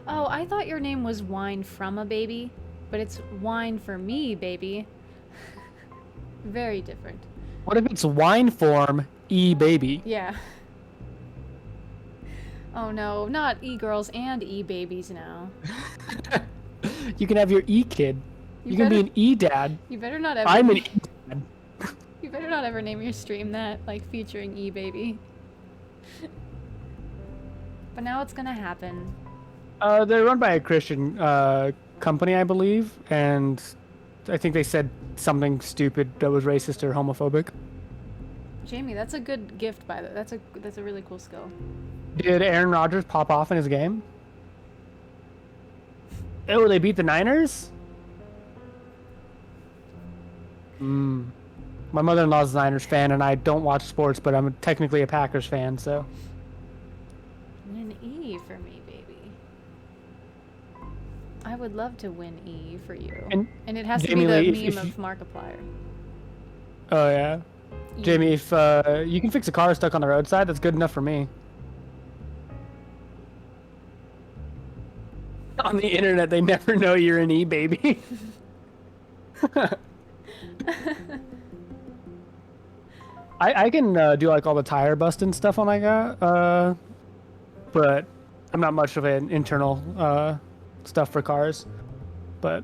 Oh, I thought your name was Wine from a Baby, but it's Wine for Me, baby. Very different. What if it's wine form e-baby? Yeah. Oh no, not e-girls and e-babies now. You can have your e-kid. You can be an e-dad. You better not ever. I'm an e-dad. You better not ever name your stream that, like featuring e-baby. But now it's gonna happen. They're run by a Christian company, I believe, and I think they said something stupid that was racist or homophobic. Jamie, that's a good gift by the. That's a really cool skill. Did Aaron Rodgers pop off in his game? Oh, they beat the Niners? My mother-in-law's a Niners fan, and I don't watch sports, but I'm technically a Packers fan, so. Win E for me, baby. I would love to win E for you. And it has to Jamie be the Lee, if meme you- of Markiplier. Oh, yeah? Jamie, if you can fix a car stuck on the roadside, that's good enough for me. On the internet, they never know you're an e-baby. I can do like all the tire busting stuff on like that, but I'm not much of an internal stuff for cars. But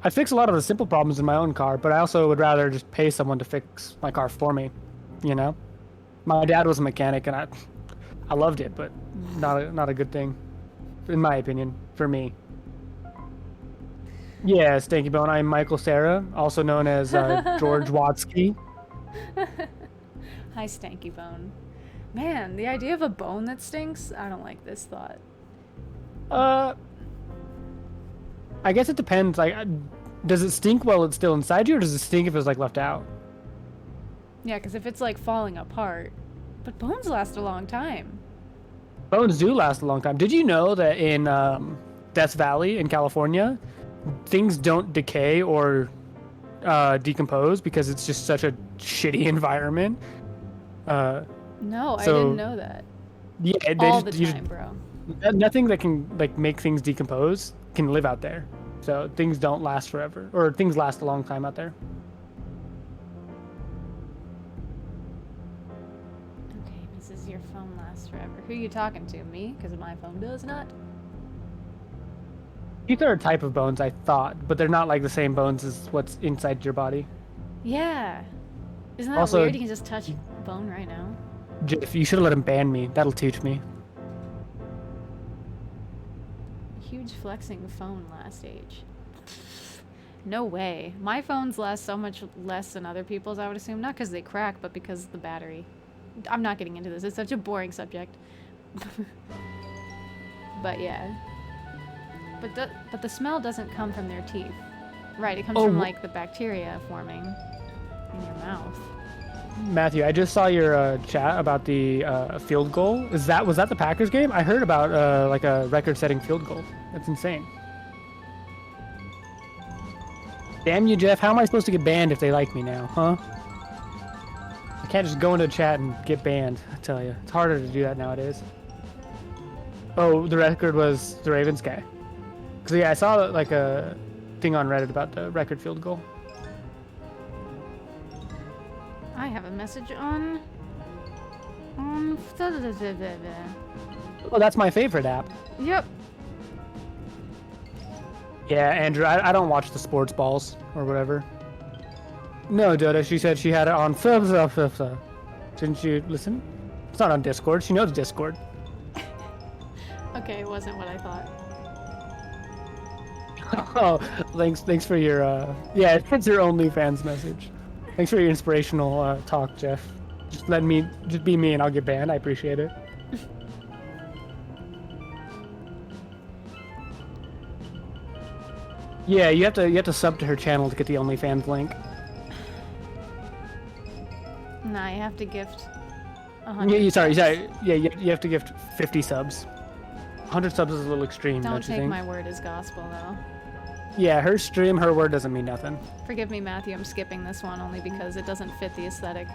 I fix a lot of the simple problems in my own car, but I also would rather just pay someone to fix my car for me, you know? My dad was a mechanic and I loved it, but not a good thing, in my opinion, for me. Yeah, Stanky Bone, I'm Michael Sarah, also known as George Watsky. Hi, Stanky Bone. Man, the idea of a bone that stinks? I don't like this thought. I guess it depends. Like, does it stink while it's still inside you, or does it stink if it's like left out? Yeah, because if it's like falling apart, but bones last a long time. Bones do last a long time. Did you know that in Death Valley in California, things don't decay or decompose because it's just such a shitty environment? No, I so- didn't know that. Yeah, All the time, bro. Nothing that can like make things decompose can live out there. So things don't last forever, or things last a long time out there. Okay, Mrs. Your phone lasts forever. Who are you talking to? Me? Because my phone does not. These are a type of bones, I thought, but they're not like the same bones as what's inside your body. Yeah. Isn't that Also- weird? You can just touch bone right now. Jiff, you should have let him ban me. That'll teach me. Huge flexing phone last age. No way. My phones last so much less than other people's, I would assume. Not because they crack, but because of the battery. I'm not getting into this. It's such a boring subject. But yeah. But the smell doesn't come from their teeth. Right, it comes from like the bacteria forming in your mouth. Matthew, I just saw your chat about the field goal. Was that the Packers game? I heard about like a record-setting field goal. That's insane. Damn you, Jeff. How am I supposed to get banned if they like me now, huh? I can't just go into chat and get banned, I tell you. It's harder to do that nowadays. Oh, the record was the Ravens guy. Because, yeah, I saw like a thing on Reddit about the record field goal. I have a message on. Oh, that's my favorite app. Yep. Yeah, Andrew, I don't watch the sports balls or whatever. No, Doda, she said she had it on. Didn't you listen? It's not on Discord. She knows Discord. Okay, it wasn't what I thought. Oh, thanks for your yeah, it's your OnlyFans message. Thanks for your inspirational talk, Jeff. Just be me and I'll get banned. I appreciate it. Yeah, you have to sub to her channel to get the OnlyFans link. Nah, you have to gift Sorry. Yeah, you have to gift 50 subs. 100 subs is a little extreme, Don't don't you take think? my word as gospel, though. Yeah, her stream, her word doesn't mean nothing. Forgive me, Matthew, I'm skipping this one only because it doesn't fit the aesthetic.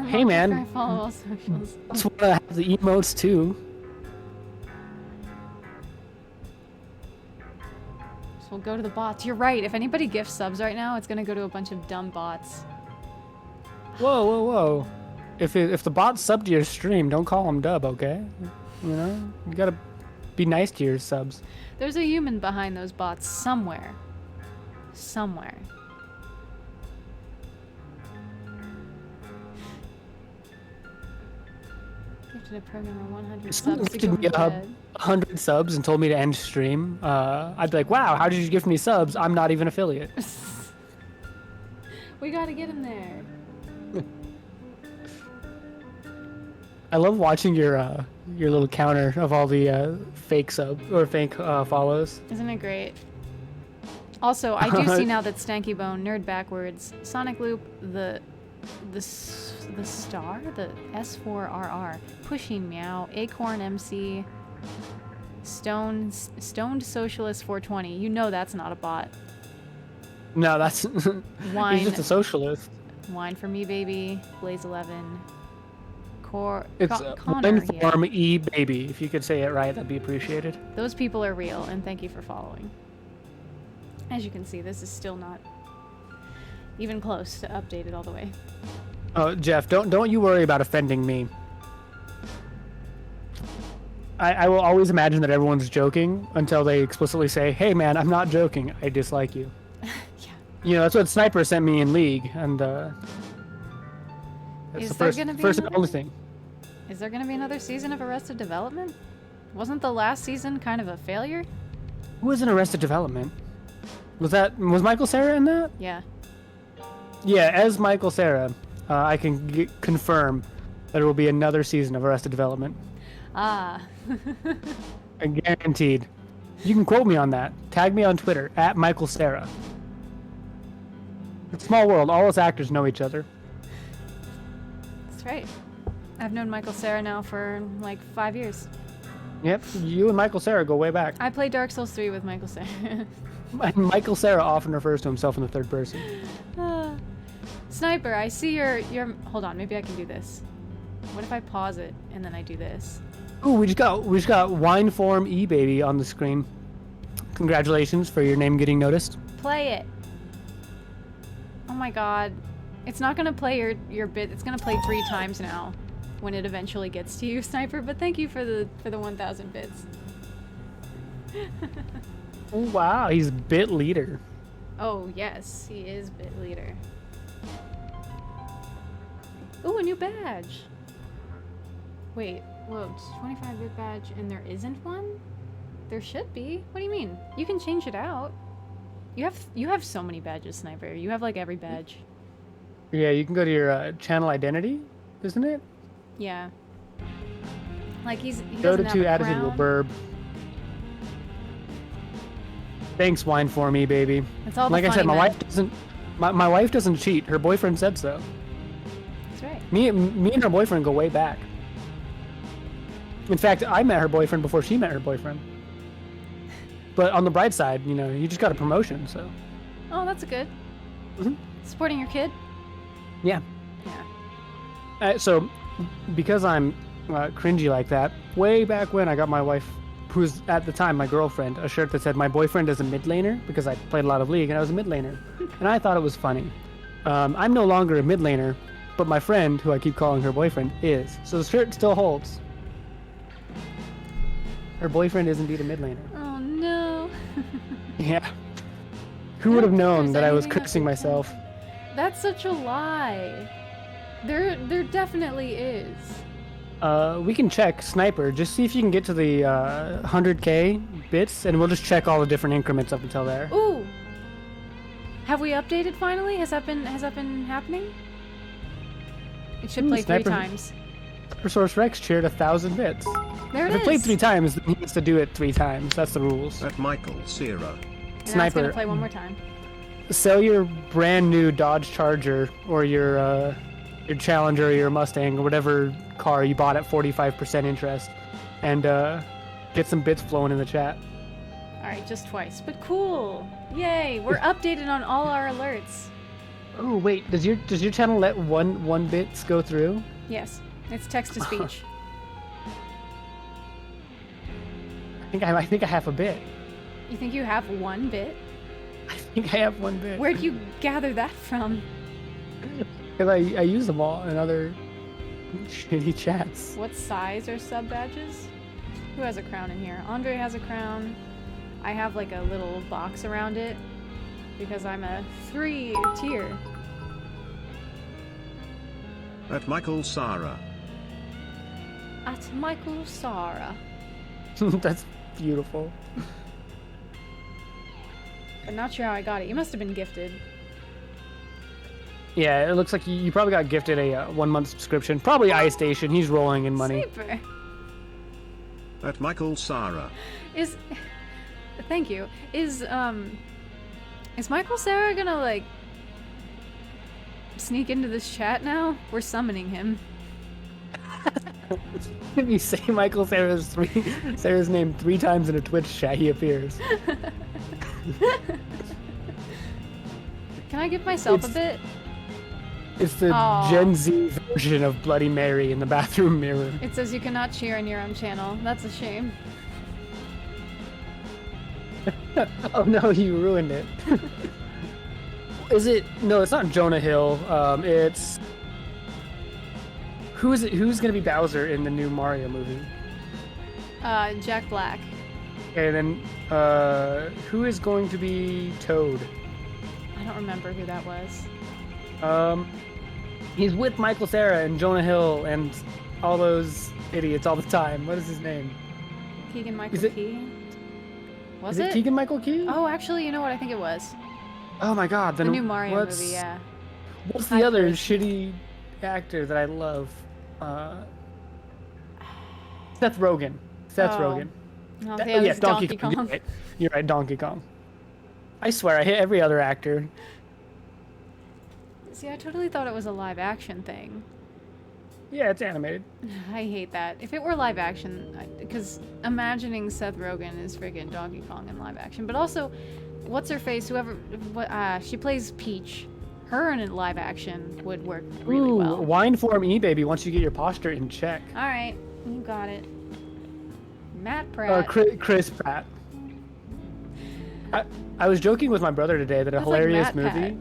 Hey, man. I follow all socials. That's why I have the emotes too. So we'll go to the bots. You're right. If anybody gifts subs right now, it's gonna go to a bunch of dumb bots. Whoa. If the bot's sub to your stream, don't call them dub, okay? You know? You gotta be nice to your subs. There's a human behind those bots somewhere. Somewhere. Gifted a programmer 100 If subs someone to gifted go me to bed. 100 subs and told me to end stream, I'd be like, wow, how did you gift me subs? I'm not even affiliate. We gotta get him there. I love watching your little counter of all the fake sub or fake follows. Isn't it great? Also, I do see now that Stanky Bone, Nerd Backwards, Sonic Loop, the star, the S4RR, Pushing Meow, Acorn MC, Stoned Socialist 420. You know that's not a bot. No, that's Wine. he's just a socialist. Wine for me, baby. Blaze 11. It's Connor. Yeah. Farm E baby. If you could say it right, that'd be appreciated. Those people are real, and thank you for following. As you can see, this is still not even close to updated all the way. Oh, Jeff, don't you worry about offending me. I will always imagine that everyone's joking until they explicitly say, "Hey, man, I'm not joking. I dislike you." Yeah. You know, that's what Sniper sent me in League, and that's Is the there first, gonna be first and another- only thing. Is there gonna be another season of Arrested Development? Wasn't the last season kind of a failure? Who was in Arrested Development? Was Michael Cera in that? Yeah. Yeah, as Michael Cera, I can confirm that there will be another season of Arrested Development. Ah. And guaranteed. You can quote me on that. Tag me on Twitter at Michael Cera. It's a small world. All us actors know each other. That's right. I've known Michael Cera now for like 5 years. Yep, you and Michael Cera go way back. I played Dark Souls 3 with Michael Cera. And Michael Cera often refers to himself in the third person. Sniper, I see your. Hold on, maybe I can do this. What if I pause it and then I do this? Ooh, we just got Wine Form E baby on the screen. Congratulations for your name getting noticed. Play it. Oh my god. It's not gonna play your bit. It's gonna play 3 times now when it eventually gets to you, Sniper, but thank you for the 1,000 bits. Oh, wow, he's bit leader. Oh, yes, he is bit leader. Ooh, a new badge. Wait, whoa, 25-bit badge and there isn't one? There should be. What do you mean? You can change it out. You have so many badges, Sniper. You have like every badge. Yeah, you can go to your channel identity, isn't it? Yeah. Like he Go doesn't to have a attitude will crown. burb. Thanks, Wine for me, baby. It's all the like I said, funny my men. wife doesn't. My wife doesn't cheat. Her boyfriend said so. That's right. Me and her boyfriend go way back. In fact, I met her boyfriend before she met her boyfriend. But on the bright side, you know, you just got a promotion, so. Oh, that's good. Mhm. Supporting your kid? Yeah. Yeah. So, because I'm cringy like that, way back when I got my wife, who's at the time my girlfriend, a shirt that said "My boyfriend is a mid laner" because I played a lot of League and I was a mid laner, and I thought it was funny. I'm no longer a mid laner, but my friend, who I keep calling her boyfriend, is. So the shirt still holds. Her boyfriend is indeed a mid laner. Oh no. Yeah. Who would have think known there's that I was anything that cursing we can- myself? That's such a lie. There definitely is. We can check Sniper. Just see if you can get to the 100k bits, and we'll just check all the different increments up until there. Ooh. Have we updated finally? Has that been happening? It should play 3 Sniper- times. Resource Rex cheered 1,000 bits. There If it it played is. 3 times, then he has to do it 3 times. That's the rules. At Michael Cera. And now it's Sniper. gonna play one more time. Sell your brand new Dodge Charger or your Challenger or your Mustang or whatever car you bought at 45% interest, and get some bits flowing in the chat. All right, just twice, but cool. Yay! We're updated on all our alerts. Oh wait, does your channel let one bits go through? Yes, it's text to speech. I think I have a bit. You think you have 1 bit? I think I have 1 bit. Where'd you gather that from? Because I use them all in other shitty chats. What size are sub badges? Who has a crown in here? Andre has a crown. I have like a little box around it because I'm a 3 tier. At Michael Sara. At Michael Sara. That's beautiful. I'm not sure how I got it. You must have been gifted. Yeah, it looks like you probably got gifted a 1-month subscription. Probably iStation. He's rolling in money. Super. At Michael Sara. Is thank you. Is Michael Cera gonna like sneak into this chat now? We're summoning him. If you say Michael Sarah's name 3 times in a Twitch chat, he appears. Can I give myself a It's- bit? It's the Aw. Gen Z version of Bloody Mary in the bathroom mirror. It says you cannot cheer on your own channel. That's a shame. Oh no, you ruined it. Is it? No, it's not Jonah Hill. It's who is it? Who's gonna be Bowser in the new Mario movie? Jack Black. And then who is going to be Toad? I don't remember who that was. He's with Michael Cera and Jonah Hill and all those idiots all the time. What is his name? Keegan Michael Is it- Key. Was Is it Keegan Michael Key? Oh, actually, you know what? I think it was. Oh my God! The Then new Mario what's, movie, yeah. What's the other Hyper. shitty actor that I love? Seth Rogen. Seth Oh. Rogen. Oh, That- yeah, yeah, this Donkey Kong. You're right. You're right, Donkey Kong. I swear, I hit every other actor. See, I totally thought it was a live action thing. Yeah, it's animated. I hate that. If it were live action, because imagining Seth Rogen is friggin' Donkey Kong in live action, but also, what's her face? Whoever, she plays Peach. Her in a live action would work really Ooh, well. wine form baby. Once you get your posture in check. All right, you got it. Matt Pratt. Chris Pratt. I was joking with my brother today that a That's like hilarious Matt movie. Pat.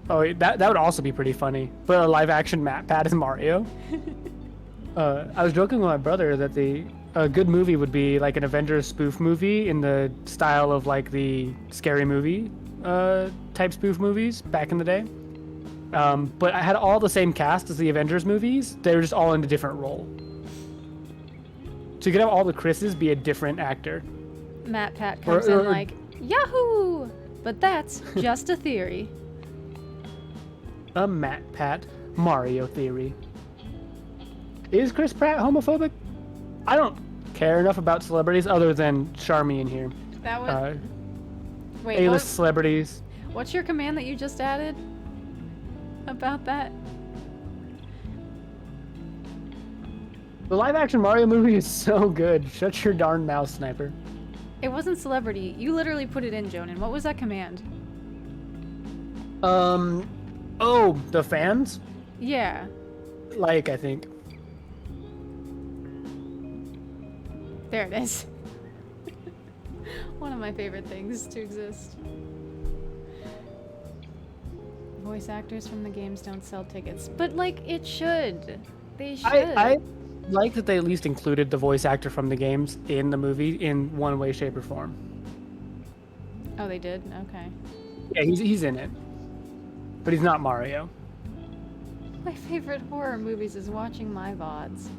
Oh, that would also be pretty funny. But a live action Matt Pat is Mario. I was joking with my brother that a good movie would be like an Avengers spoof movie in the style of like the Scary Movie type spoof movies back in the day. But I had all the same cast as the Avengers movies. They were just all in a different role. So you could have all the Chris's be a different actor. Matt Pat comes in like, Yahoo! But that's just a theory. A Matt Pat Mario theory. Is Chris Pratt homophobic? I don't care enough about celebrities other than Charmian here. That would. Wait, A-list celebrities. what's your command that you just added about that? The live action Mario movie is so good. Shut your darn mouth, Sniper. It wasn't celebrity. You literally put it in, Jonan. What was that command? Oh, the fans? Yeah. Like, I think. There it is. One of my favorite things to exist. Voice actors from the games don't sell tickets. But, like, it should. They should. I like that they at least included the voice actor from the games in the movie in one way, shape, or form. Oh, they did? Okay. Yeah, he's in it. But he's not Mario. My favorite horror movies is watching my VODs.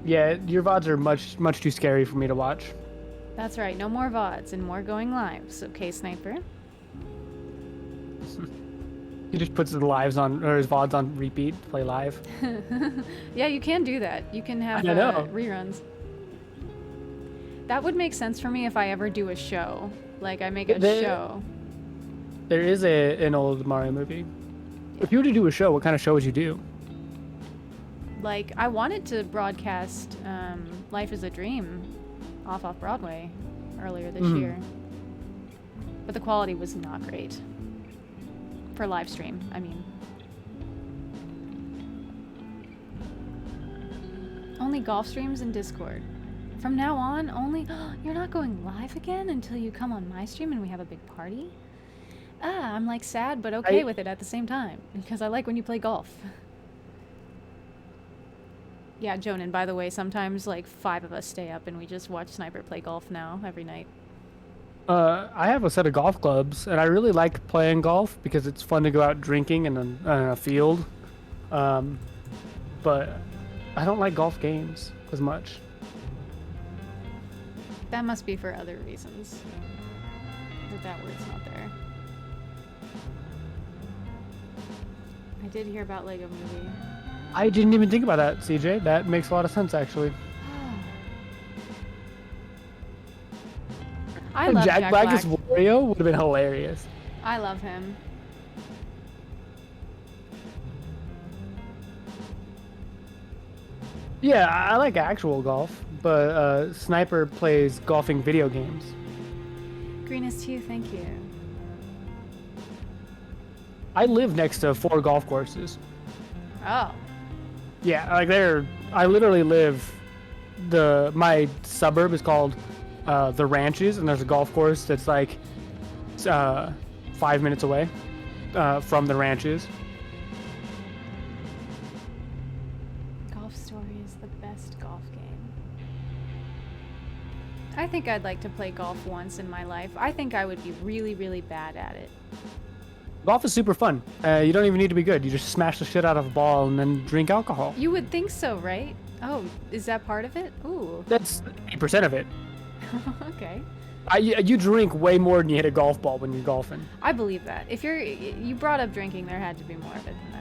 Yeah, your VODs are much too scary for me to watch. That's right, no more VODs and more going lives. Okay, Sniper? He just puts his lives on, or his VODs on repeat, play live. Yeah, you can do that. You can have I know. reruns. That would make sense for me if I ever do a show. Like, I make a show. There is an old Mario movie. If you were to do a show, what kind of show would you do? Like, I wanted to broadcast Life is a Dream off Broadway earlier this year. But the quality was not great. For live stream, I mean. Only golf streams and Discord. From now on, only... You're not going live again until you come on my stream and we have a big party? I'm like sad but okay with it at the same time. Because I like when you play golf. Yeah, Jonan, by the way, sometimes like 5 of us stay up and we just watch Sniper play golf now every night. I have a set of golf clubs, and I really like playing golf because it's fun to go out drinking in a field. But I don't like golf games as much. That must be for other reasons. That word's not there. I did hear about Lego Movie. I didn't even think about that, CJ. That makes a lot of sense, actually. I love Jack Black. as Wario would have been hilarious. I love him. Yeah, I like actual golf, but Sniper plays golfing video games. Greenest hue, thank you. I live next to 4 golf courses. Oh. Yeah, like I literally live. My suburb is called the Ranches, and there's a golf course that's like 5 minutes away from the Ranches. Golf Story is the best golf game. I think I'd like to play golf once in my life. I think I would be really, really bad at it. Golf is super fun. You don't even need to be good. You just smash the shit out of a ball and then drink alcohol. You would think so, right? Oh, is that part of it? Ooh. That's 80% of it. Okay. You drink way more than you hit a golf ball when you're golfing. I believe that. If you brought up drinking, there had to be more of it than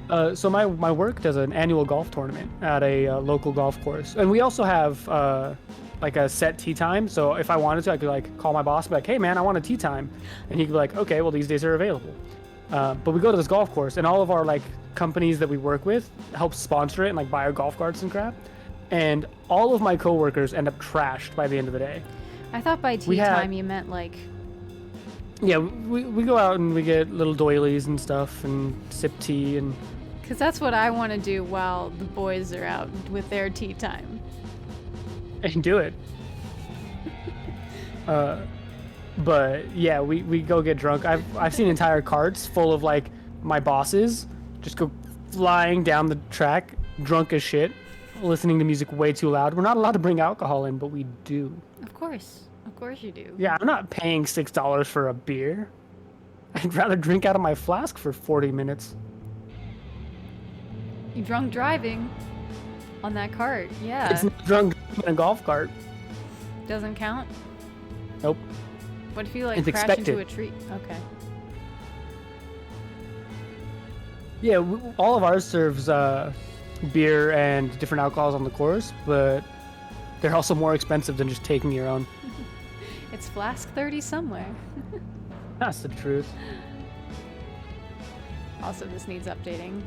that. So my work does an annual golf tournament at a local golf course, and we also have like a set tee time. So if I wanted to, I could like call my boss and be like, "Hey man, I want a tee time," and he could be like, "Okay, well these days are available." But we go to this golf course, and all of our like companies that we work with help sponsor it and like buy our golf carts and crap. And all of my coworkers end up trashed by the end of the day. I thought by tea time you meant like... Yeah, we go out and we get little doilies and stuff and sip tea and... Because that's what I want to do while the boys are out with their tea time. And do it. But yeah, we go get drunk. I've seen entire carts full of like my bosses just go flying down the track, drunk as shit, listening to music way too loud. We're not allowed to bring alcohol in, but we do. Of course you do. Yeah, I'm not paying $6 for a beer. I'd rather drink out of my flask for 40 minutes. You drunk driving on that cart, yeah. It's not drunk in a golf cart. Doesn't count? Nope. What if you like It's crash expected. into a tree? Okay. Yeah, all of ours serves beer and different alcohols on the course, but they're also more expensive than just taking your own. It's flask 30 somewhere. That's the truth. Also, this needs updating.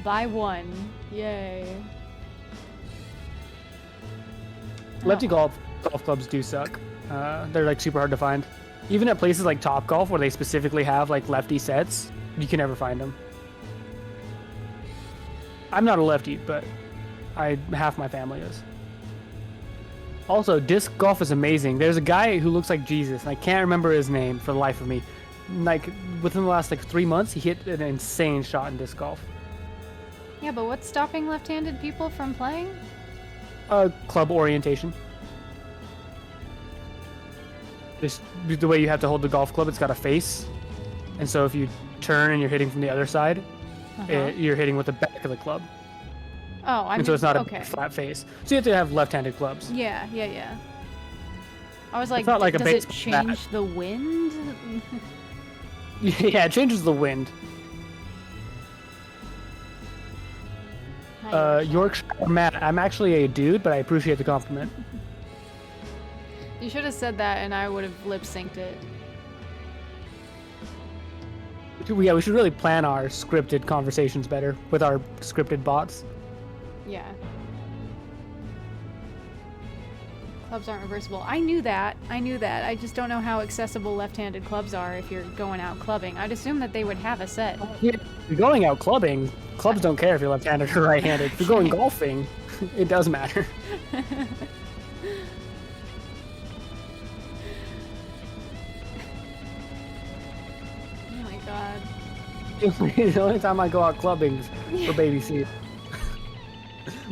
Buy one. Yay. Lefty golf clubs do suck. They're like super hard to find. Even at places like Top Golf, where they specifically have like lefty sets, you can never find them. I'm not a lefty, but half my family is. Also, disc golf is amazing. There's a guy who looks like Jesus, and I can't remember his name for the life of me. Like within the last like 3 months, he hit an insane shot in disc golf. Yeah, but what's stopping left-handed people from playing? Club orientation. Just the way you have to hold the golf club, it's got a face, and so if you turn and you're hitting from the other side, you're hitting with the back of the club. Oh, I mean, And so it's not a okay. big flat face. So you have to have left-handed clubs. Yeah. I was like, not like a does it baseball bat. change the wind? Yeah, it changes the wind. Yorkshire Matt, I'm actually a dude, but I appreciate the compliment. You should have said that, and I would have lip-synced it. Yeah, we should really plan our scripted conversations better with our scripted bots. Yeah. Clubs aren't reversible. I knew that. I just don't know how accessible left-handed clubs are if you're going out clubbing. I'd assume that they would have a set. Yeah, if you're going out clubbing, clubs don't care if you're left-handed or right-handed. If you're going golfing, it does matter. Oh my god. The only time I go out clubbing is for baby seal.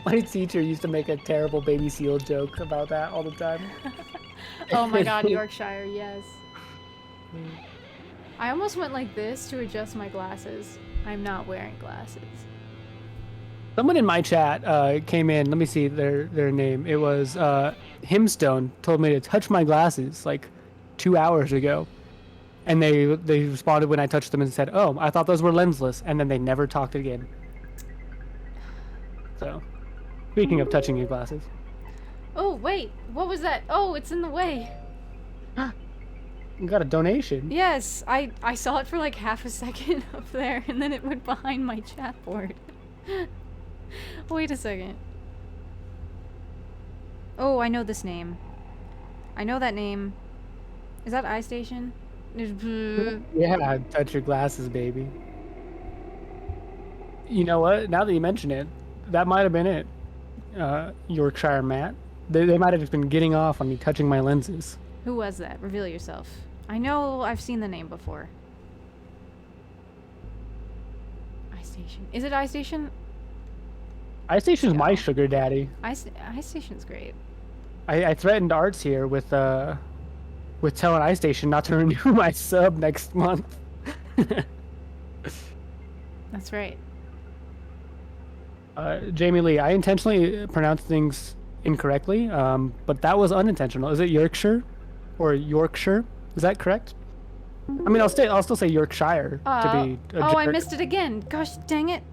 My teacher used to make a terrible baby seal joke about that all the time. Oh my god, Yorkshire, yes. I almost went like this to adjust my glasses. I'm not wearing glasses. Someone in my chat came in. Let me see their name. It was Himstone. Told me to touch my glasses like 2 hours ago, and they responded when I touched them and said, "Oh, I thought those were lensless," and then they never talked again. So, speaking of touching your glasses, Oh, wait. What was that? Oh, it's in the way. you got a donation. Yes, I saw it for like half a second up there, and then it went behind my chat board. Wait a second. Oh, I know this name. I know that name. Is that iStation? Yeah, touch your glasses, baby. You know what? Now that you mention it, that might have been it. Yorkshire Matt. They might have just been getting off on me touching my lenses. Who was that? Reveal yourself. I know I've seen the name before. iStation. Is it iStation? iStation's my sugar daddy. iStation's great. I threatened Arts here with telling iStation not to renew my sub next month. That's right. Jamie Lee, I intentionally pronounced things incorrectly, but that was unintentional. Is it Yorkshire or Yorkshire? Is that correct? I mean, I'll still say Yorkshire to be a oh, I jerk. missed it again. Gosh, dang it.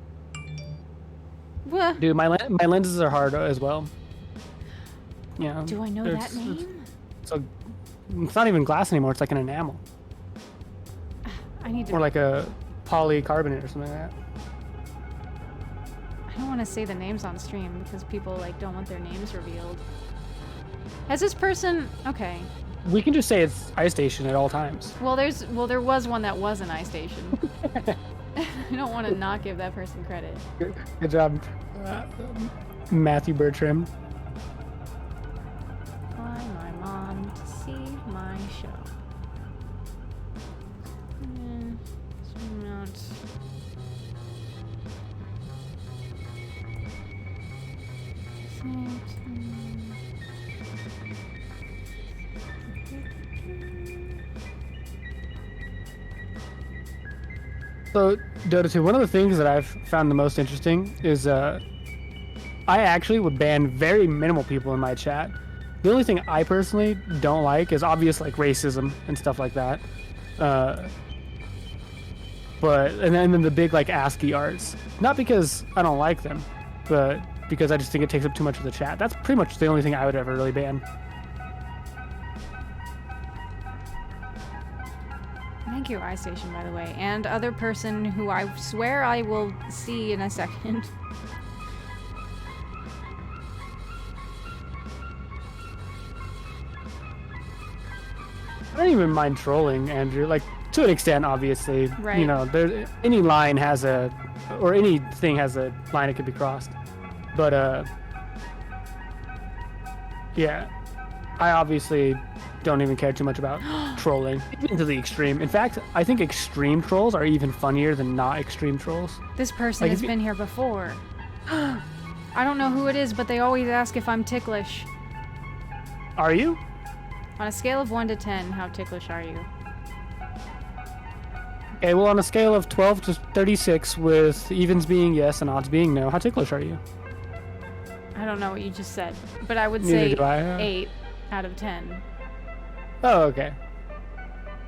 Wha- Dude, my lenses are hard as well. Yeah. Do I know that name? So it's not even glass anymore. It's like an enamel, I need to. or like a polycarbonate or something like that. I don't want to say the names on stream because people like don't want their names revealed. Has this person? Okay. We can just say it's iStation at all times. Well, there was one that was an iStation. I don't want to not give that person credit. Good job, Matthew Bertram. Fly my mom to see my show. Zoom out. So, Dota 2, one of the things that I've found the most interesting is I actually would ban very minimal people in my chat. The only thing I personally don't like is obvious like racism and stuff like that. And then the big like ASCII arts. Not because I don't like them, but because I just think it takes up too much of the chat. That's pretty much the only thing I would ever really ban. Thank you, iStation, by the way, and other person who I swear I will see in a second. I don't even mind trolling, Andrew. Like, to an extent, obviously. Right. You know, any line has or anything has a line that could be crossed. But, yeah. I obviously don't even care too much about trolling, even to the extreme. In fact, I think extreme trolls are even funnier than not extreme trolls. This person Like, has if you- been here before. I don't know who it is, but they always ask if I'm ticklish. Are you? On a scale of 1 to 10, how ticklish are you? Okay, well, on a scale of 12 to 36, with evens being yes and odds being no, how ticklish are you? I don't know what you just said, but I would Neither say do I. 8 out of 10. Oh, okay.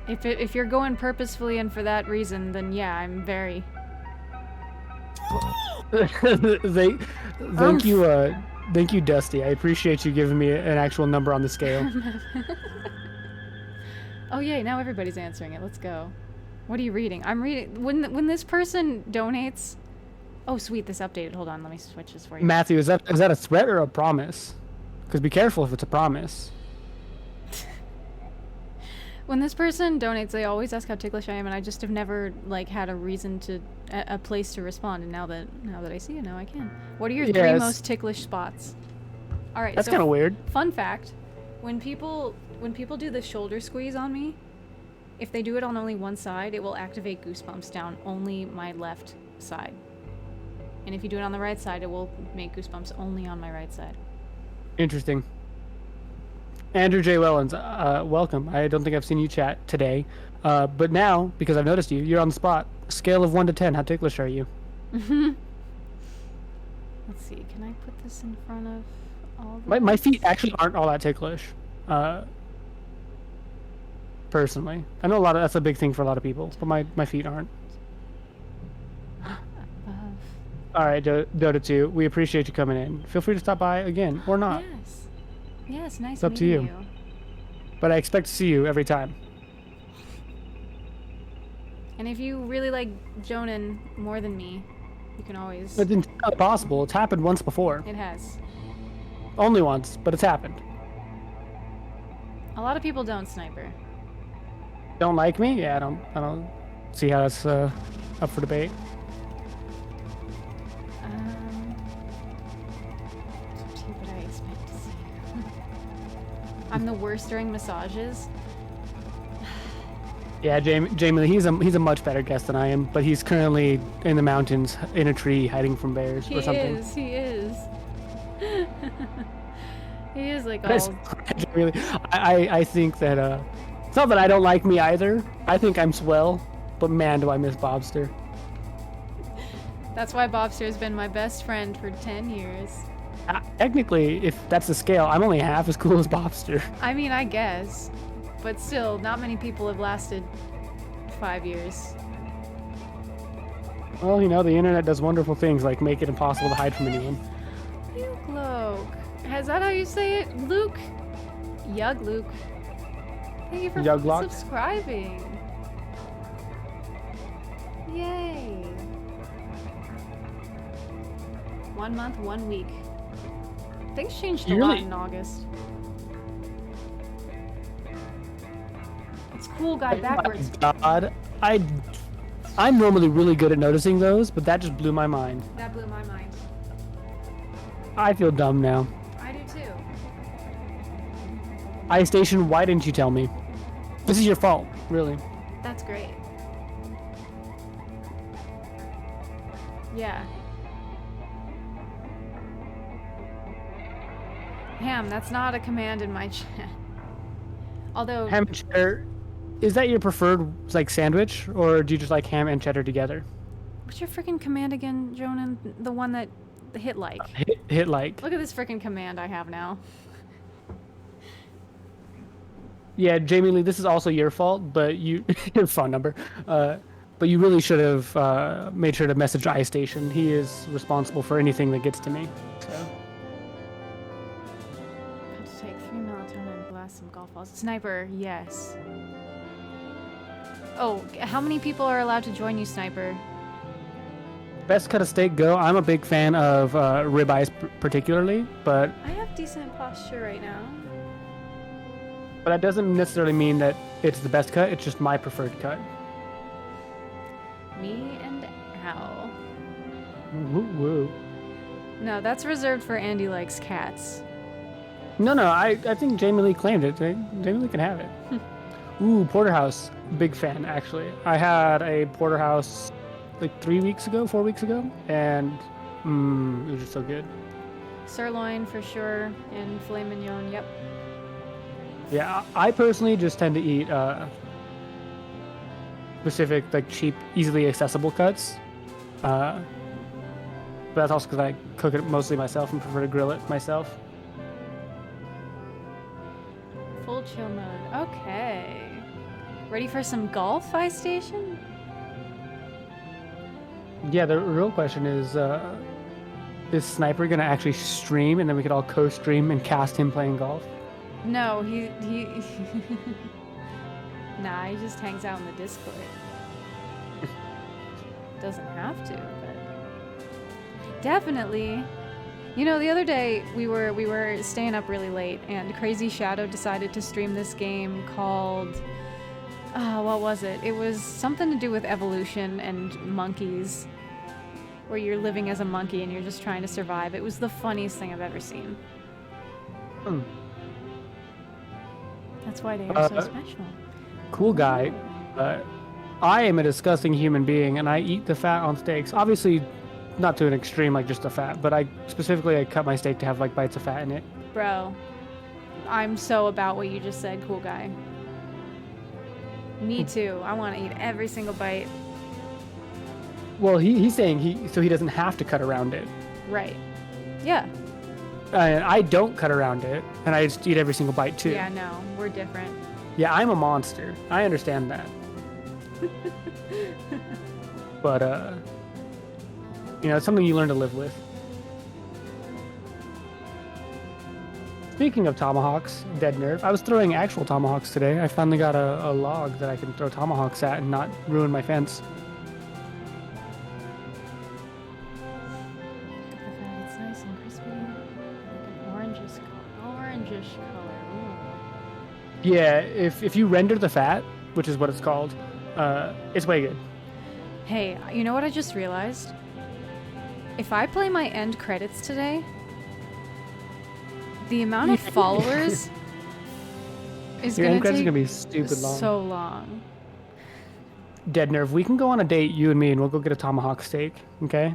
If you're going purposefully and for that reason, then yeah, I'm very... Thank you, Dusty. I appreciate you giving me an actual number on the scale. Oh yay, now everybody's answering it. Let's go. What are you reading? I'm reading... When this person donates... Oh sweet, this updated. Hold on, let me switch this for you. Matthew, is that a threat or a promise? Because be careful if it's a promise. When this person donates, they always ask how ticklish I am, and I just have never like had a reason to a place to respond. And now that I see it, now I can. What are your 3 Yes. most ticklish spots? All right. That's so kind of weird. Fun fact: when people do the shoulder squeeze on me, if they do it on only one side, it will activate goosebumps down only my left side. And if you do it on the right side, it will make goosebumps only on my right side. Interesting. Andrew J. Wellens, welcome. I don't think I've seen you chat today. But now, because I've noticed you, you're on the spot. Scale of 1 to 10, how ticklish are you? Let's see, can I put this in front of all the... My feet actually aren't all that ticklish. Personally. I know that's a big thing for a lot of people, but my feet aren't. Alright, Dota 2, we appreciate you coming in. Feel free to stop by again, or not. Yes, nice It's up to meeting you. But I expect to see you every time. And if you really like Jonan more than me, You can always. It's entirely possible. It's happened once before. It has. Only once, but it's happened. A lot of people don't sniper. Don't like me? Yeah, I don't see how that's up for debate. What would I expect to see? I'm the worst during massages. Yeah, Jamie, he's a much better guest than I am, but he's currently in the mountains in a tree hiding from bears or something. He is. He is like all. Really, I think that it's not that I don't like me either. I think I'm swell, but man, do I miss Bobster. That's why Bobster's been my best friend for 10 years. Technically, if that's the scale, I'm only half as cool as Bobster. I mean, I guess. But still, not many people have lasted 5 years. Well, you know, the internet does wonderful things like make it impossible to hide from anyone. Luke. Is that how you say it? Luke? Yug Luke. Thank you for Yuglock? subscribing. Yay. 1 month, 1 week. Things changed a lot in August. It's cool guy backwards. Oh my God, I'm normally really good at noticing those, but that just blew my mind. That blew my mind. I feel dumb now. I do too. iStation, why didn't you tell me? This is your fault, really. That's great. Yeah. Ham, that's not a command in my chat. Although Ham and cheddar, is that your preferred like sandwich, or do you just like ham and cheddar together? what's your freaking command again, Jonan? The one that hit like. Hit like. Look at this freaking command I have now. Yeah, Jamie Lee, this is also your fault, but your phone number. But you really should have made sure to message iStation. He is responsible for anything that gets to me. So. Had to take 3 melatonin and blast some golf balls. Sniper, yes. Oh, how many people are allowed to join you, Sniper? Best cut of steak go. I'm a big fan of ribeyes particularly, but I have decent posture right now. that doesn't necessarily mean that it's the best cut. It's just my preferred cut. Me and Al. Woo woo. No, that's reserved for Andy likes cats. No, I think Jamie Lee claimed it. Jamie Lee can have it. Ooh, porterhouse. Big fan, actually. I had a porterhouse like 4 weeks ago, and it was just so good. Sirloin for sure, and filet mignon, yep. Yeah, I personally just tend to eat specific, like cheap, easily accessible cuts. But that's also because I cook it mostly myself and prefer to grill it myself. Full chill mode, okay. Ready for some golf, iStation? Yeah, the real question is Sniper gonna actually stream, and then we could all co-stream and cast him playing golf? No, he Nah, he just hangs out in the Discord. Doesn't have to, but definitely. You know, the other day we were staying up really late, and Crazy Shadow decided to stream this game called what was it? It was something to do with evolution and monkeys, where you're living as a monkey and you're just trying to survive. It was the funniest thing I've ever seen. That's why they are so special. Cool guy. I am a disgusting human being, and I eat the fat on steaks. Obviously, not to an extreme like just the fat, but I cut my steak to have like bites of fat in it. Bro, I'm so about what you just said, cool guy. Me too. I want to eat every single bite. Well, he's saying so he doesn't have to cut around it. Right. Yeah. And I don't cut around it, and I just eat every single bite too. Yeah, no, we're different. Yeah, I'm a monster. I understand that. But it's something you learn to live with. Speaking of tomahawks, dead nerve, I was throwing actual tomahawks today. I finally got a log that I can throw tomahawks at and not ruin my fence. Yeah, if you render the fat, which is what it's called, it's way good. Hey, you know what I just realized? If I play my end credits today, the amount of followers is Your gonna end credits take are gonna be stupid long. so long. Dead Nerve, we can go on a date, you and me, and we'll go get a tomahawk steak, okay?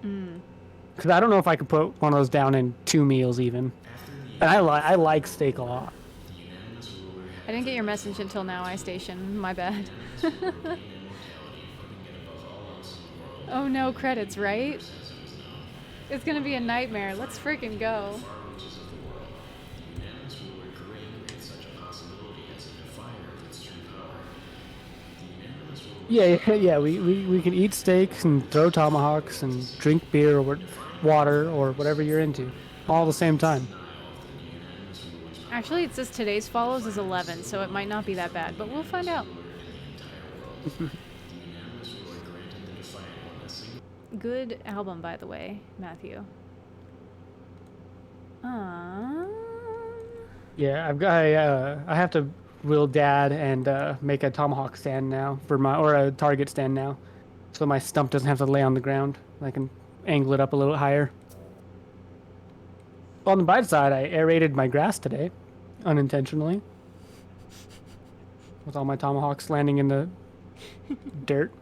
Because I don't know if I could put one of those down in 2 meals even. And I like steak a lot. I didn't get your message until now, iStation. My bad. Oh no, credits, right? It's gonna be a nightmare. Let's freaking go. Yeah. We can eat steaks and throw tomahawks and drink beer or water or whatever you're into, all at the same time. Actually, it says today's follows is 11, so it might not be that bad, but we'll find out. Good album, by the way, Matthew. Yeah, I have to wheel Dad and make a tomahawk stand now or a target stand now, so my stump doesn't have to lay on the ground. I can angle it up a little higher. On the bright side, I aerated my grass today, unintentionally, with all my tomahawks landing in the dirt.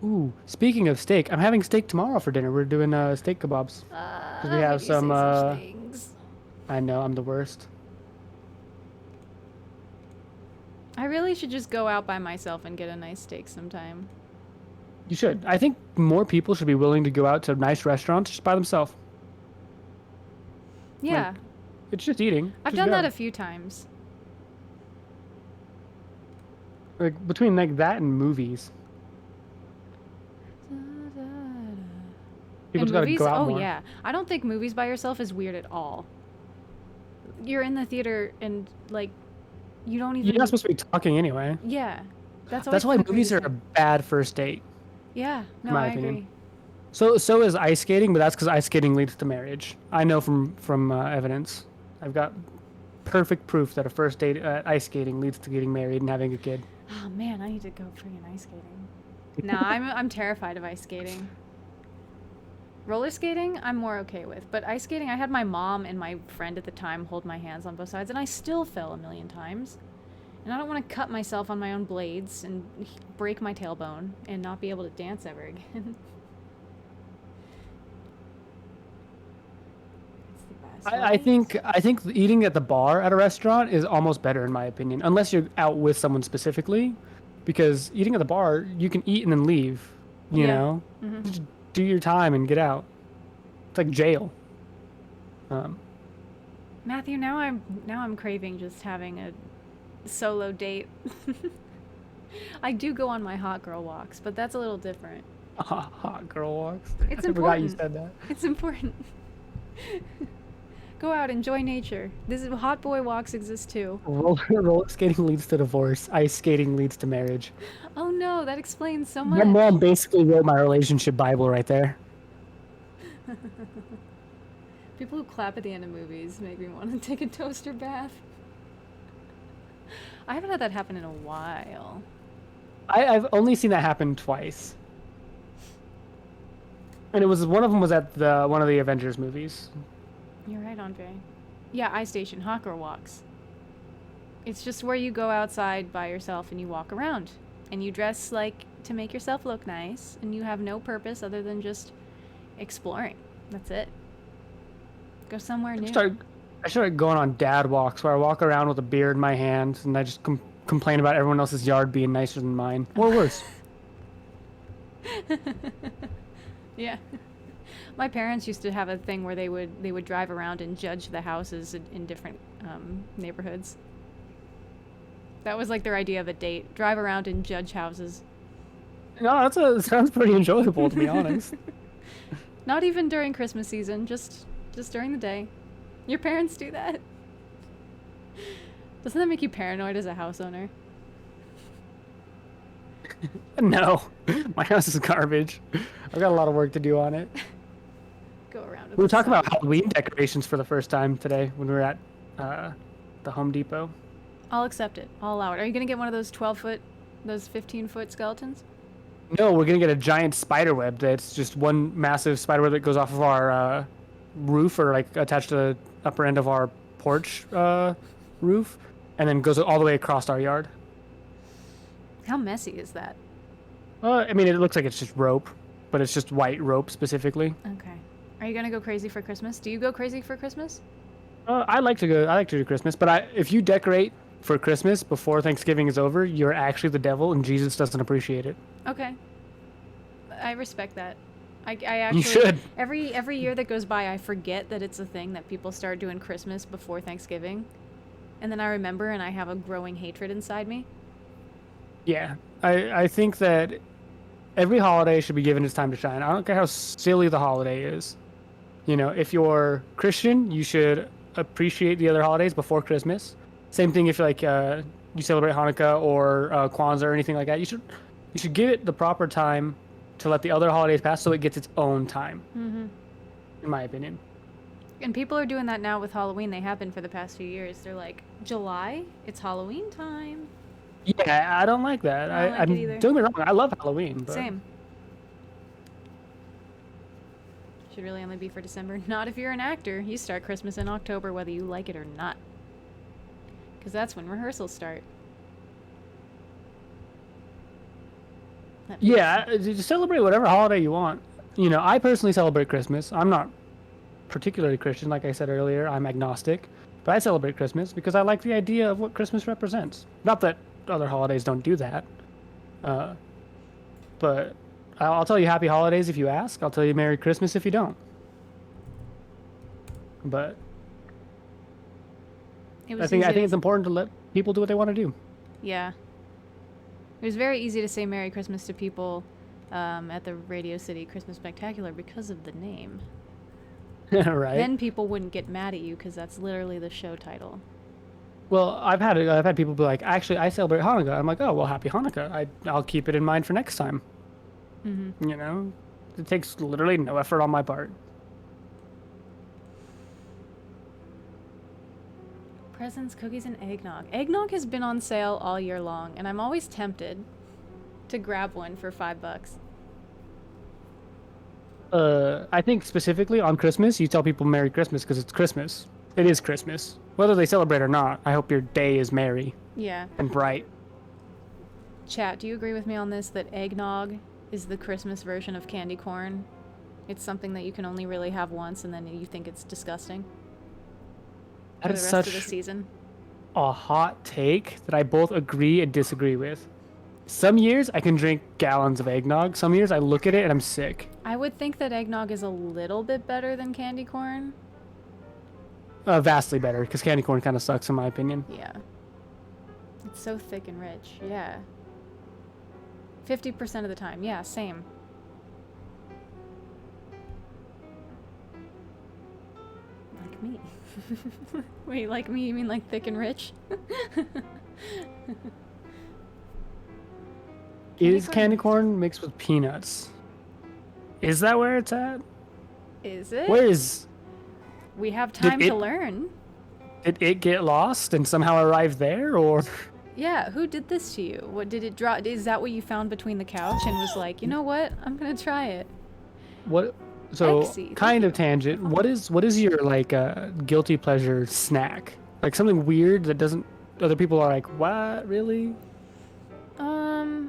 Ooh, speaking of steak, I'm having steak tomorrow for dinner. We're doing steak kebabs. 'Cause we have some. I know I'm the worst. I really should just go out by myself and get a nice steak sometime. You should. I think more people should be willing to go out to nice restaurants just by themselves. Yeah, It's just eating. I've Just done that go. a few times. Like between like that and movies. People In just gotta movies? go out Oh more. yeah. I don't think movies by yourself is weird at all. You're in the theater and like you don't even. You're not supposed to be talking anyway. Yeah, that's That's why kinda movies are crazy. a bad first date. Yeah, no, my I opinion. agree. So is ice skating, but that's because ice skating leads to marriage. I know from evidence. I've got perfect proof that a first date ice skating leads to getting married and having a kid. Oh man, I need to go freaking ice skating. Nah, I'm terrified of ice skating. Roller skating, I'm more okay with, but ice skating, I had my mom and my friend at the time hold my hands on both sides, and I still fell a million times. And I don't want to cut myself on my own blades and break my tailbone and not be able to dance ever again. It's the best. I think eating at the bar at a restaurant is almost better in my opinion, unless you're out with someone specifically, because eating at the bar you can eat and then leave. You Yeah. know, just do your time and get out. It's like jail. Matthew, now I'm craving just having a solo date. I do go on my hot girl walks, but that's a little different. Hot girl walks. It's I forgot you important. said that. It's important. Go out, enjoy nature. This is hot boy walks exist too. Roller skating leads to divorce. Ice skating leads to marriage. Oh no, that explains so My much. mom basically wrote my relationship Bible right there. People who clap at the end of movies make me want to take a toaster bath. I haven't had that happen in a while. I've only seen that happen twice. And it was one of them was at one of the Avengers movies. You're right, Andre. Yeah, iStation, hot girl walks. It's just where you go outside by yourself and you walk around. And you dress like to make yourself look nice. And you have no purpose other than just exploring. That's it. Go somewhere new. I started going on dad walks where I walk around with a beer in my hand and I just complain about everyone else's yard being nicer than mine. Or worse. Yeah. My parents used to have a thing where they would drive around and judge the houses in different neighborhoods. That was like their idea of a date. Drive around and judge houses. No, sounds pretty enjoyable, to be honest. Not even during Christmas season, just during the day. Your parents do that? Doesn't that make you paranoid as a house owner? No, my house is garbage. I've got a lot of work to do on it. Go around sound of We were the talking sun. about Halloween decorations for the first time today when we were at the Home Depot. I'll accept it. I'll allow it. Are you gonna get one of those 12-foot, those 15-foot skeletons? No, we're gonna get a giant spider web that's just one massive spider web that goes off of our roof or like attached to the upper end of our porch roof, and then goes all the way across our yard. How messy is that? I mean, it looks like it's just rope, but it's just white rope specifically. Okay. Are you gonna go crazy for Christmas? Do you go crazy for Christmas? I like to do Christmas, but if you decorate for Christmas before Thanksgiving is over, you're actually the devil, and Jesus doesn't appreciate it. Okay. I respect that. I actually, You should. Every year that goes by, I forget that it's a thing that people start doing Christmas before Thanksgiving, and then I remember, and I have a growing hatred inside me. Yeah, I think that every holiday should be given its time to shine. I don't care how silly the holiday is. You know, if you're Christian, you should appreciate the other holidays before Christmas. Same thing if like you celebrate Hanukkah or Kwanzaa or anything like that. You should give it the proper time to let the other holidays pass so it gets its own time. Mm-hmm. In my opinion. And people are doing that now with Halloween. They have been for the past few years. They're like, July, it's Halloween time. Yeah, I don't like that. I don't like it either. Don't get me wrong, I love Halloween. But... Same. Should really only be for December. Not if you're an actor. You start Christmas in October whether you like it or not. Because that's when rehearsals start. That makes Yeah, just celebrate whatever holiday you want. You know, I personally celebrate Christmas. I'm not particularly Christian, like I said earlier. I'm agnostic. But I celebrate Christmas because I like the idea of what Christmas represents. Not that other holidays don't do that. But I'll tell you happy holidays if you ask. I'll tell you Merry Christmas if you don't. But It I was think easy to it's important to let people do what they want to do. Yeah. It was very easy to say Merry Christmas to people at the Radio City Christmas Spectacular because of the name. Right? Then people wouldn't get mad at you because that's literally the show title. Well, I've had people be like, actually, I celebrate Hanukkah. I'm like, oh, well, happy Hanukkah. I'll keep it in mind for next time. Mm-hmm. You know, it takes literally no effort on my part. Presents, cookies, and eggnog. Eggnog has been on sale all year long, and I'm always tempted to grab one for $5. I think specifically on Christmas, you tell people Merry Christmas because it's Christmas. It is Christmas. Whether they celebrate or not, I hope your day is merry Yeah. and bright. Chat, do you agree with me on this, that eggnog is the Christmas version of candy corn? It's something that you can only really have once, and then you think it's disgusting for That the is rest such of the season. a hot take that I both agree and disagree with. Some years I can drink gallons of eggnog. Some years I look at it and I'm sick. I would think that eggnog is a little bit better than candy corn. Vastly better because candy corn kind of sucks in my opinion. Yeah. It's so thick and rich. Yeah. 50% of the time. Yeah, same. Like me. Wait, like me? You mean like thick and rich? Is candy corn mixed with peanuts? Is that where it's at? Is it? Where is... We have time it- to learn. Did it get lost and somehow arrive there, or... Yeah, who did this to you? What did it drop? Is that what you found between the couch and was like, you know what? I'm gonna try it. What? So, Exy, kind thank of tangent. What is your, like, guilty pleasure snack? Like, something weird that doesn't... Other people are like, what? Really?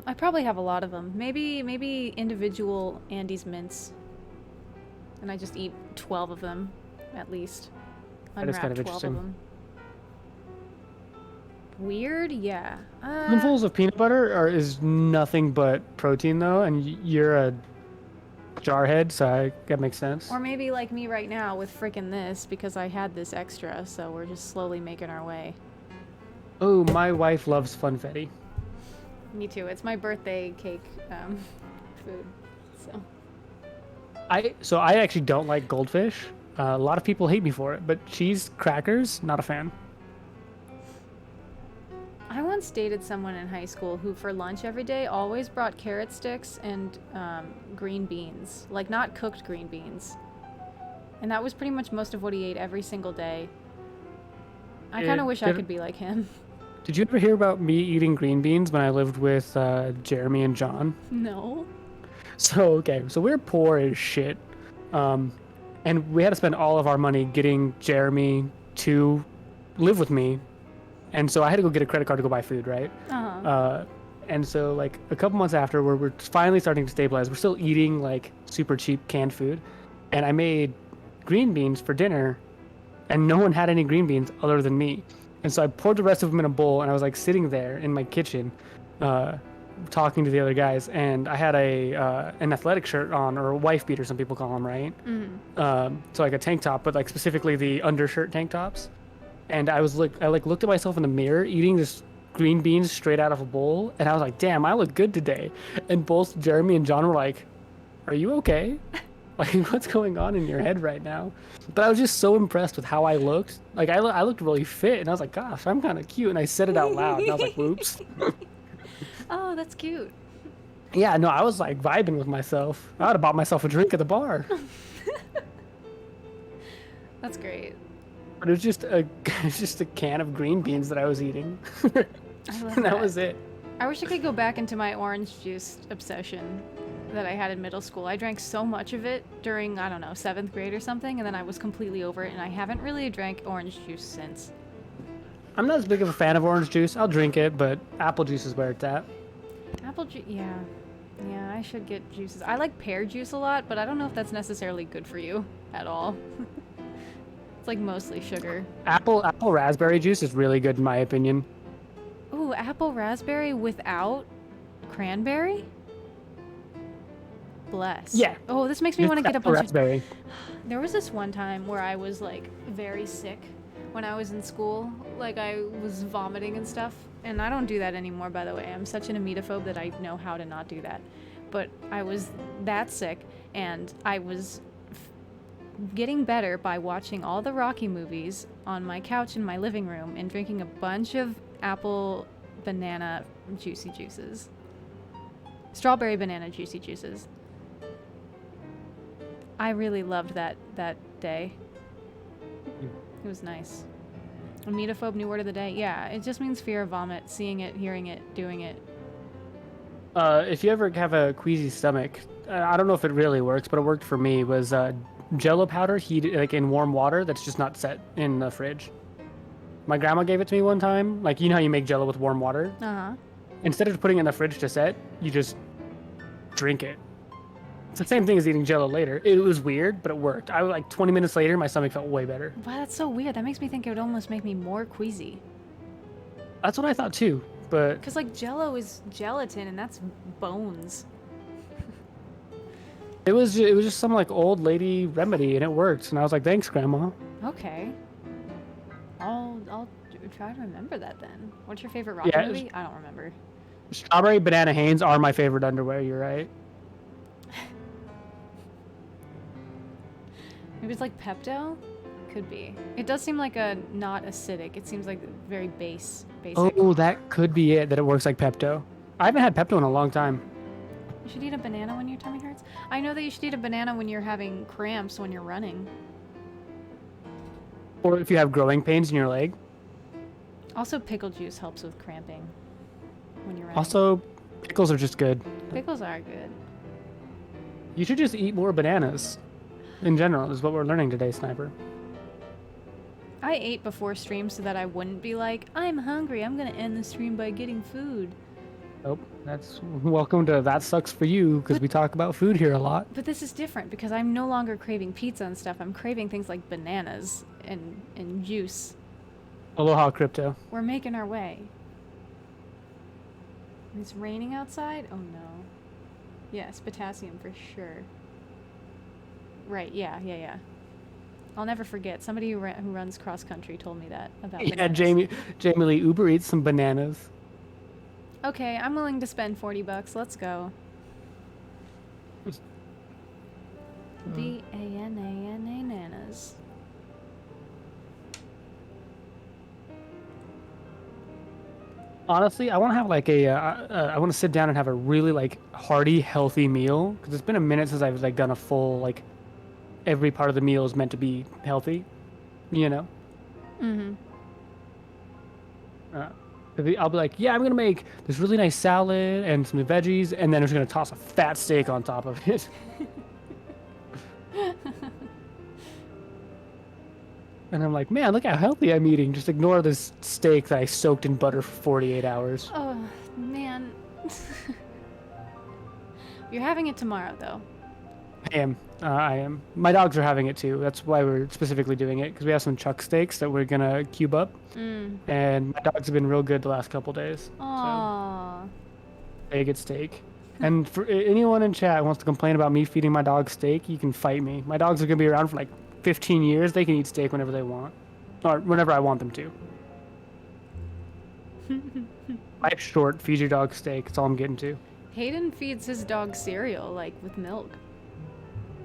I probably have a lot of them. Maybe individual Andes mints. And I just eat 12 of them, at least. That is Unwrap kind of 12 interesting. them. Weird? Yeah. Spoonfuls of peanut butter is nothing but protein, though, and you're a jarhead, so that makes sense. Or maybe like me right now with frickin' this, because I had this extra, so we're just slowly making our way. Oh, my wife loves funfetti. Me too. It's my birthday cake food. So I actually don't like goldfish. A lot of people hate me for it, but cheese crackers, not a fan. I once dated someone in high school who for lunch every day always brought carrot sticks and green beans. Like not cooked green beans. And that was pretty much most of what he ate every single day. I Did- kind of wish I did- could be like him. Did you ever hear about me eating green beans when I lived with Jeremy and John? No. So, okay, so we're poor as shit. And we had to spend all of our money getting Jeremy to live with me. And so I had to go get a credit card to go buy food, right? Uh-huh. And so, like, a couple months after, we're finally starting to stabilize. We're still eating, like, super cheap canned food. And I made green beans for dinner, and no one had any green beans other than me. And so I poured the rest of them in a bowl, and I was, like, sitting there in my kitchen talking to the other guys. And I had an athletic shirt on, or a wife beater, some people call them, right? So, like, a tank top, but, like, specifically the undershirt tank tops. And I looked at myself in the mirror eating this green beans straight out of a bowl, and I was like, damn, I look good today. And both Jeremy and John were like, are you okay? Like, what's going on in your head right now? But I was just so impressed with how I looked. Like, I looked really fit, and I was like, gosh, I'm kind of cute. And I said it out loud, and I was like, whoops. Oh, that's cute. Yeah, no, I was like vibing with myself. I would have bought myself a drink at the bar. That's great. But it was just a can of green beans that I was eating. I love And that was it. I wish I could go back into my orange juice obsession that I had in middle school. I drank so much of it during, I don't know, 7th grade or something, and then I was completely over it, and I haven't really drank orange juice since. I'm not as big of a fan of orange juice. I'll drink it, but apple juice is where it's at. Apple juice, yeah. Yeah, I should get juices. I like pear juice a lot, but I don't know if that's necessarily good for you at all. It's like mostly sugar. Apple raspberry juice is really good in my opinion. Ooh, apple raspberry without cranberry? Bless. Yeah. Oh, this makes me Just want to get a apple bunch raspberry. of... There was this one time where I was like very sick when I was in school. Like I was vomiting and stuff. And I don't do that anymore, by the way. I'm such an emetophobe that I know how to not do that. But I was that sick, and I was getting better by watching all the Rocky movies on my couch in my living room and drinking a bunch of apple banana juicy juices. Strawberry banana juicy juices. I really loved that day. It was nice. Emetophobe, new word of the day. Yeah, it just means fear of vomit, seeing it, hearing it, doing it. If you ever have a queasy stomach, I don't know if it really works, but it worked for me, was Jello powder heated like in warm water that's just not set in the fridge. My grandma gave it to me one time. Like, you know how you make Jello with warm water? Uh-huh. Instead of putting it in the fridge to set, you just drink it. It's the same thing as eating Jello later. It was weird, but it worked. I was like 20 minutes later, my stomach felt way better. Wow, that's so weird. That makes me think it would almost make me more queasy. That's what I thought too, but Because, like, Jello is gelatin, and that's bones. it was just some like old lady remedy, and it worked. And I was like, thanks, Grandma. Okay. I'll try to remember that then. What's your favorite Rocky Yeah, it was- movie? I don't remember. Strawberry banana Hanes are my favorite underwear. You're right. Maybe it's like Pepto? Could be. It does seem like a not acidic. It seems like very basic. Oh, that could be it. That it works like Pepto. I haven't had Pepto in a long time. You should eat a banana when your tummy hurts. I know that you should eat a banana when you're having cramps when you're running. Or if you have growing pains in your leg. Also, pickle juice helps with cramping when you're running. Also, pickles are just good. Pickles are good. You should just eat more bananas. In general, is what we're learning today, Sniper. I ate before stream so that I wouldn't be like, I'm hungry, I'm gonna end the stream by getting food. Nope. That's welcome to That Sucks For You, because we talk about food here a lot. But this is different because I'm no longer craving pizza and stuff. I'm craving things like bananas and juice. Aloha, Crypto. We're making our way. It's raining outside? Oh no. Yes, potassium for sure. Right, yeah. I'll never forget. Somebody who runs cross country told me that about Yeah, bananas. Jamie Lee Uber eats some bananas. Okay, I'm willing to spend $40. Let's go. Bananas. Honestly, I want to have like I want to sit down and have a really like hearty, healthy meal, because it's been a minute since I've like done a full like every part of the meal is meant to be healthy, you know. Mm-hmm. I'll be like, yeah, I'm gonna make this really nice salad and some veggies, and then I'm just gonna toss a fat steak on top of it. And I'm like, man, look how healthy I'm eating. Just ignore this steak that I soaked in butter for 48 hours. Oh, man. You're having it tomorrow, though. I am. My dogs are having it too. That's why we're specifically doing it, because we have some chuck steaks that we're gonna cube up. And my dogs have been real good the last couple days. Aww. So they get steak. And for anyone in chat who wants to complain about me feeding my dog steak, you can fight me. My dogs are gonna be around for like 15 years. They can eat steak whenever they want, or whenever I want them to. Life's short. Feed your dog steak. That's all I'm getting to. Hayden feeds his dog cereal, like, with milk.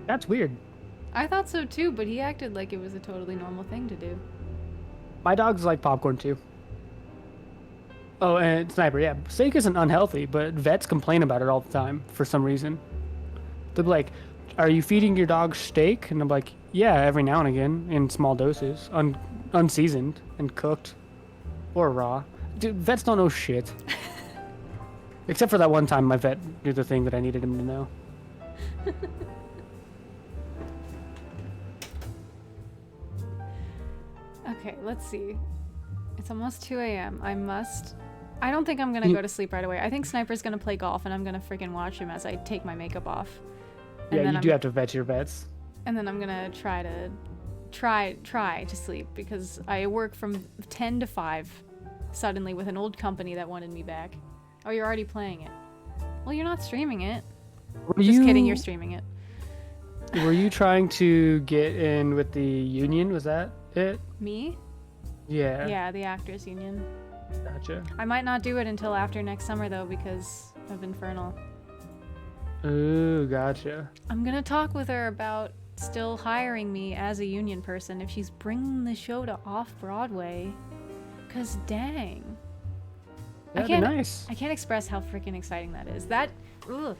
That's weird. I thought so too, but he acted like it was a totally normal thing to do. My dogs like popcorn too. Oh, and Sniper, yeah, steak isn't unhealthy, but vets complain about it all the time for some reason. They'll be like, "Are you feeding your dog steak?" And I'm like, "Yeah, every now and again, in small doses, unseasoned and cooked, or raw." Dude, vets don't know shit. Except for that one time my vet did the thing that I needed him to know. Okay, let's see. It's almost 2 a.m. I don't think I'm gonna go to sleep right away. I think Sniper's gonna play golf, and I'm gonna freaking watch him as I take my makeup off. And Yeah, then you do have to vet your vets. And then I'm gonna try to sleep, because I work from 10 to 5 suddenly with an old company that wanted me back. Oh, you're already playing it. Well, you're not streaming it. Just kidding, you're streaming it. Were you trying to get in with the union? Was that it? Me? Yeah. Yeah, the Actors Union. Gotcha. I might not do it until after next summer, though, because of Infernal. Ooh, gotcha. I'm gonna talk with her about still hiring me as a union person if she's bringing the show to Off-Broadway. 'Cause dang. That'd be nice. I can't express how freaking exciting that is. Ugh.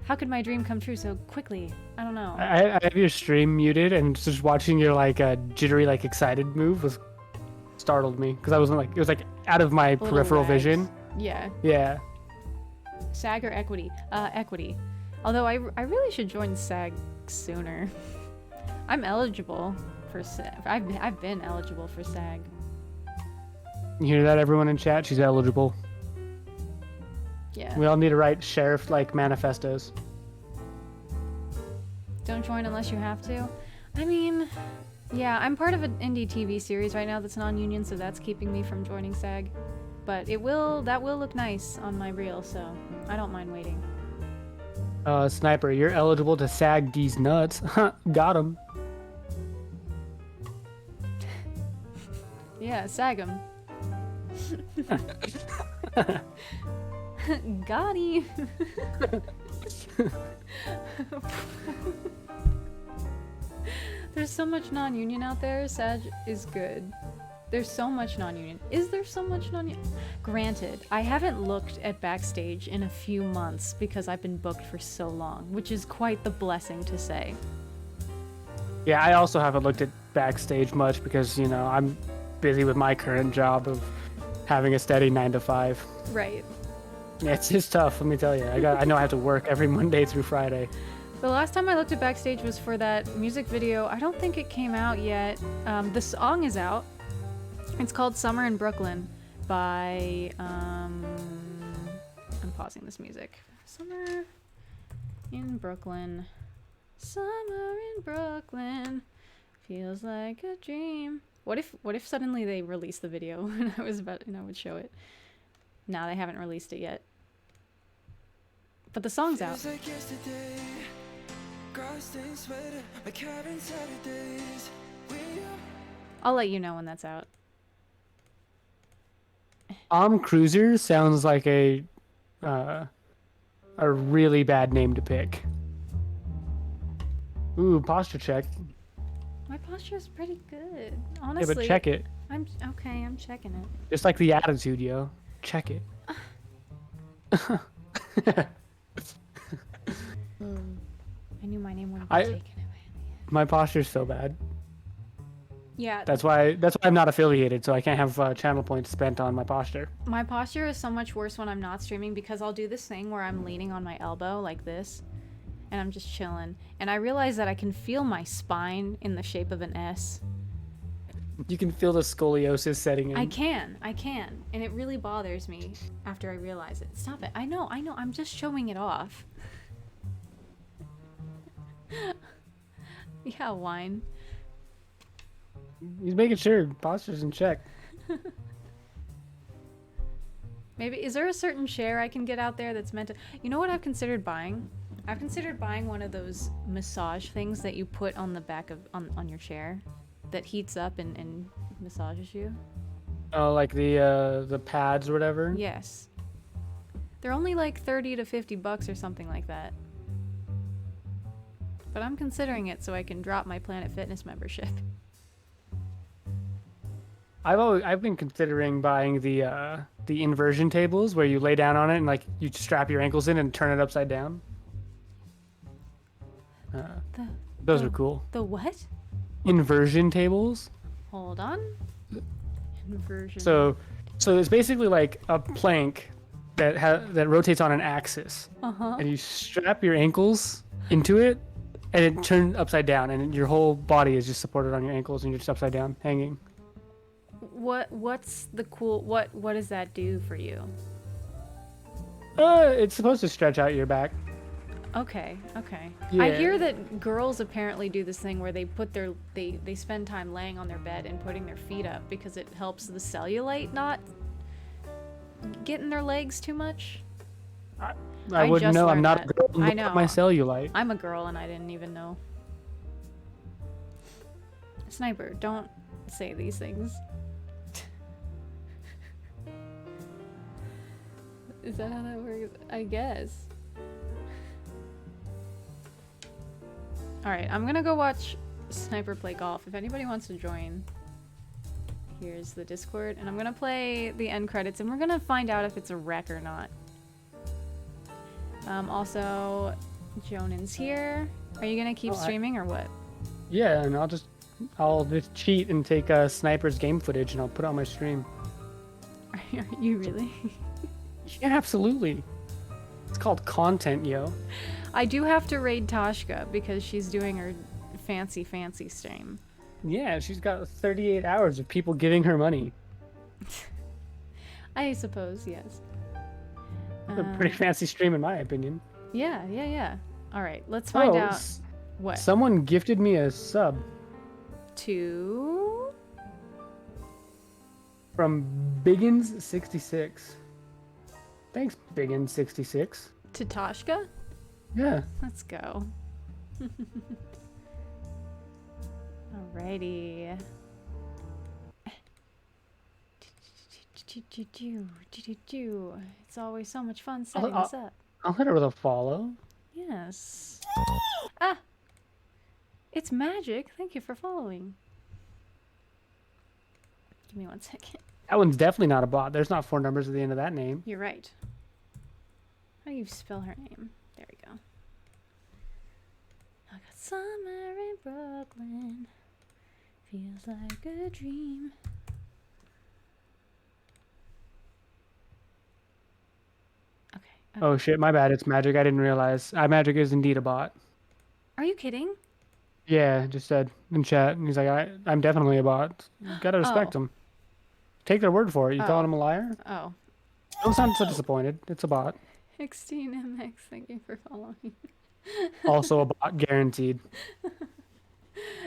How could my dream come true so quickly? I don't know. I have your stream muted, and just watching your like jittery, like excited move was startled me, because I wasn't like, it was like out of my Little peripheral rags. vision. Yeah. Yeah. SAG or equity? Equity. Although I really should join SAG sooner. I'm eligible for SAG. I've been eligible for SAG. You hear that, everyone in chat? She's eligible. Yeah. We all need to write sheriff like manifestos. Don't join unless you have to. I mean, yeah, I'm part of an indie TV series right now that's non-union, so that's keeping me from joining SAG. But that will look nice on my reel, so I don't mind waiting. Sniper, you're eligible to SAG these nuts. Got him. Yeah, SAG 'em. Got him. There's so much non-union out there. SAG is good. There's so much non-union. Is there so much non-union? Granted, I haven't looked at Backstage in a few months because I've been booked for so long, which is quite the blessing to say. Yeah, I also haven't looked at Backstage much because, you know, I'm busy with my current job of having a steady 9 to 5. Right. Yeah, it's just tough, let me tell you. I know I have to work every Monday through Friday. The last time I looked at Backstage was for that music video. I don't think it came out yet. The song is out. It's called Summer in Brooklyn by, I'm pausing this music. Summer in Brooklyn. Summer in Brooklyn. Feels like a dream. What if suddenly they released the video and I would show it. No, they haven't released it yet. But the song's out. I'll let you know when that's out. Cruiser sounds like a really bad name to pick. Ooh, posture check. My posture is pretty good, honestly. Yeah, but check it. I'm checking it. Just like the attitude, yo. Check it. I knew my name wouldn't be I- taken away. My posture's so bad. Yeah, That's why I'm not affiliated, so I can't have channel points spent on my posture. my posture is so much worse when I'm not streaming because I'll do this thing where I'm leaning on my elbow like this and I'm just chilling. And I realize that I can feel my spine in the shape of an S. You can feel the scoliosis setting in. I can. And it really bothers me after I realize it. Stop it. I know. I'm just showing it off. Yeah, wine. He's making sure posture's in check. Maybe, is there a certain chair I can get out there that's meant to... You know what I've considered buying? I've considered buying one of those massage things that you put on the back of... on your chair. That heats up and massages you. Oh, like the pads or whatever? Yes. They're only like 30 to 50 bucks or something like that. But I'm considering it so I can drop my Planet Fitness membership. I've been considering buying the inversion tables where you lay down on it and like you strap your ankles in and turn it upside down. Those are cool. The what? Inversion tables. Hold on. Inversion. So it's basically like a plank that rotates on an axis, and you strap your ankles into it, and it turns upside down, and your whole body is just supported on your ankles, and you're just upside down, hanging. What's the cool... What does that do for you? It's supposed to stretch out your back. Okay. I Yeah. hear that girls apparently do this thing where they put their... They spend time laying on their bed and putting their feet up because it helps the cellulite not get in their legs too much. I I wouldn't just know. I'm learned not a that. girl. I Look know. at my cellulite. I'm a girl and I didn't even know. Sniper, don't say these things. Is that how that works? I guess. Alright, I'm gonna go watch Sniper play golf. If anybody wants to join, here's the Discord. And I'm gonna play the end credits and we're gonna find out if it's a wreck or not. Also, Jonin's here. Are you gonna keep streaming or what? Yeah, and I'll just cheat and take Sniper's game footage and I'll put it on my stream. Are you really? Yeah, absolutely. It's called content, yo. I do have to raid Toshka because she's doing her fancy stream. Yeah, she's got 38 hours of people giving her money. I suppose, yes. A pretty fancy stream in my opinion. Yeah. Alright, let's find out what. Someone gifted me a sub To... from Biggins66. Thanks, Biggins66. To Toshka? Yeah. Let's go. Alrighty. It's always so much fun setting this up. I'll hit her with a follow. Yes. Ah! It's Magic. Thank you for following. Give me 1 second. That one's definitely not a bot. There's not 4 numbers at the end of that name. You're right. How do you spell her name? There we go. I got summer in Brooklyn. Feels like a dream. Okay. Oh shit, my bad. It's Magic. I didn't realize. iMagic is indeed a bot. Are you kidding? Yeah, just said in chat. He's like, I'm definitely a bot. You gotta respect Oh. him. Take their word for it. You Oh. calling him a liar? Oh. Don't sound so disappointed. It's a bot. 16MX, thank you for following. Also a bot, guaranteed.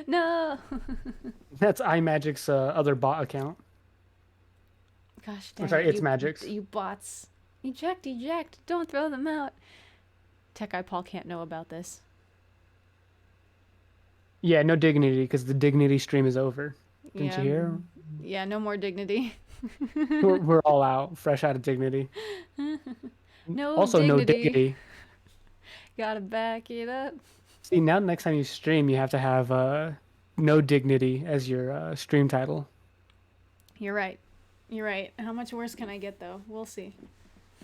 No! That's iMagic's other bot account. Gosh I'm dang sorry, it, it's Magic's. You bots. Eject. Don't throw them out. Tech Eye Paul can't know about this. Yeah, no dignity, because the dignity stream is over. Didn't you hear? Yeah, no more dignity. We're all out, fresh out of dignity. No Also, dignity. no dignity. Gotta back it up. See, now next time you stream, you have to have no dignity as your stream title. You're right. How much worse can I get, though? We'll see.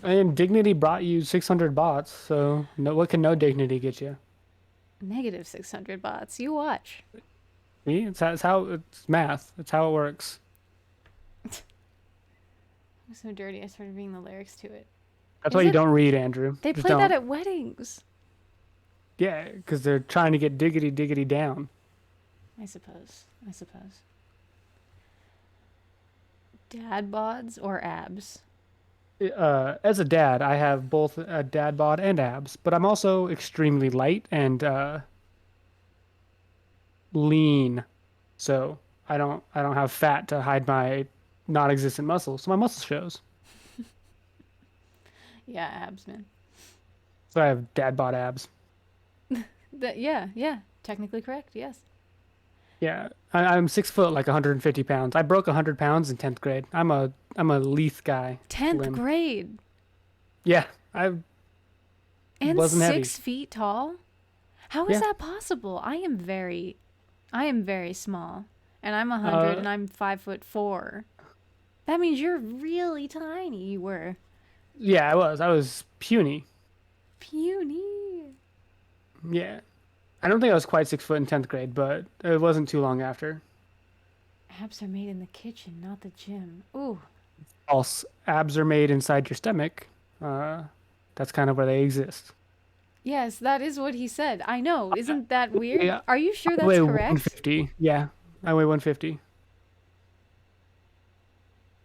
And Dignity brought you 600 bots, so what can no Dignity get you? Negative 600 bots. You watch. See, it's how it's math. It's how it works. I'm so dirty. I started reading the lyrics to it. That's Is why you it- don't read, Andrew. They Just play that don't. at weddings. Yeah, because they're trying to get diggity down. I suppose. Dad bods or abs? As a dad, I have both a dad bod and abs, but I'm also extremely light and lean, so I don't have fat to hide my non-existent muscles, so my muscle shows. Yeah, abs, man. So I have dad bod abs. Yeah. Technically correct. Yes. Yeah, I'm 6 foot, like 150 pounds. I broke 100 pounds in 10th grade. I'm a lithe guy. 10th Slim. grade. Yeah, And wasn't heavy. 6 feet tall? How is Yeah. that possible? I am very small. And I'm 100 and I'm 5'4". That means you're really tiny. You were. Yeah, I was puny. Puny. Yeah. I don't think I was quite 6 foot in 10th grade, but it wasn't too long after. Abs are made in the kitchen, not the gym. Ooh. False. Abs are made inside your stomach. That's kind of where they exist. Yes, that is what he said. I know. Isn't that weird? Yeah. Are you sure I that's weigh correct? 150. Yeah, I weigh 150.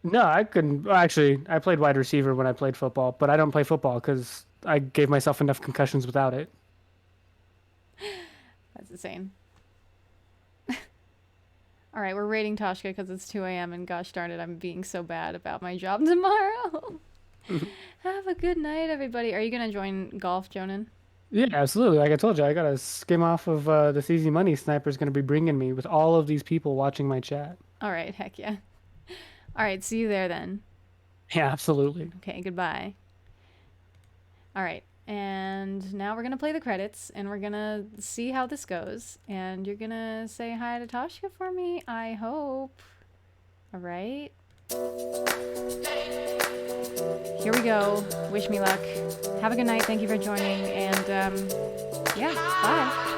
No, I couldn't. Well, actually, I played wide receiver when I played football, but I don't play football because I gave myself enough concussions without it. That's insane. All right, we're rating Toshka because it's 2 a.m. and gosh darn it, I'm being so bad about my job tomorrow. Have a good night, everybody. Are you going to join golf, Jonan? Yeah, absolutely. Like I told you, I got to skim off of this easy money Sniper's going to be bringing me with all of these people watching my chat. All right, heck yeah. All right, see you there then. Yeah, absolutely. Okay, goodbye. All right, and now we're going to play the credits, and we're going to see how this goes. And you're going to say hi to Toshka for me, I hope. All right. Here we go. Wish me luck. Have a good night. Thank you for joining. And, yeah, bye.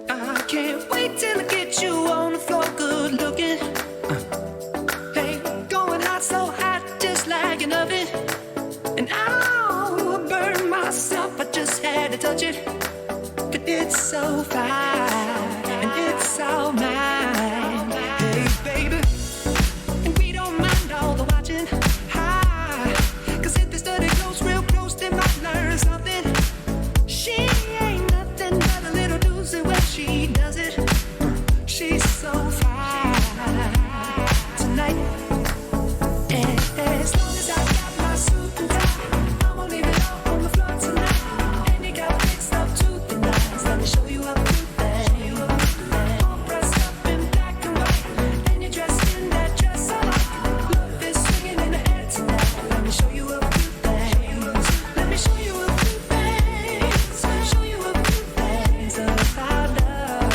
I can't wait till I get you on the floor, good looking. Hey, going hot, so hot, just like an oven. And I'll burn myself, I just had to touch it. But it's so fine, and it's all mine. Hey, baby, and we don't mind all the watching. Hi, 'cause if this study goes real close, they might learn something. She ain't nothing but a little doozy when she does it. She's so fine tonight. And as long as I got my suit and tie, I won't leave it all on the floor tonight. And you got mixed up to the nines. Let me show you a few things. All dressed up in black and white, and you're dressed in that dress I like. Love is swinging in the air tonight. Let me show you a few things. Let me show you a few things. Show you a few things about love.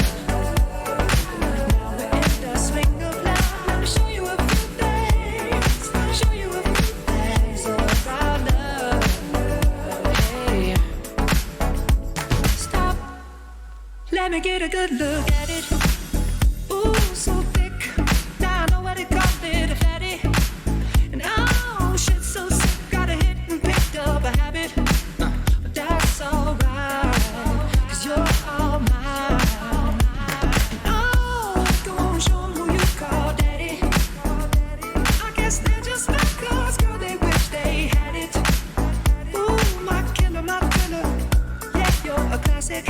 Now we're in the swing of love. Let me show you a few things. Show you a few things about love. Hey, stop. Let me get a good look at it. Ooh, so thick. Now I know what to call it, a fatty. And oh, shit, so sick. Got a hit and picked up a habit. But that's alright, 'cause you're all mine. Oh, go on, show 'em who you call daddy. I guess they're just my cause, girl, they wish they had it. Ooh, my killer, yeah, you're a classic.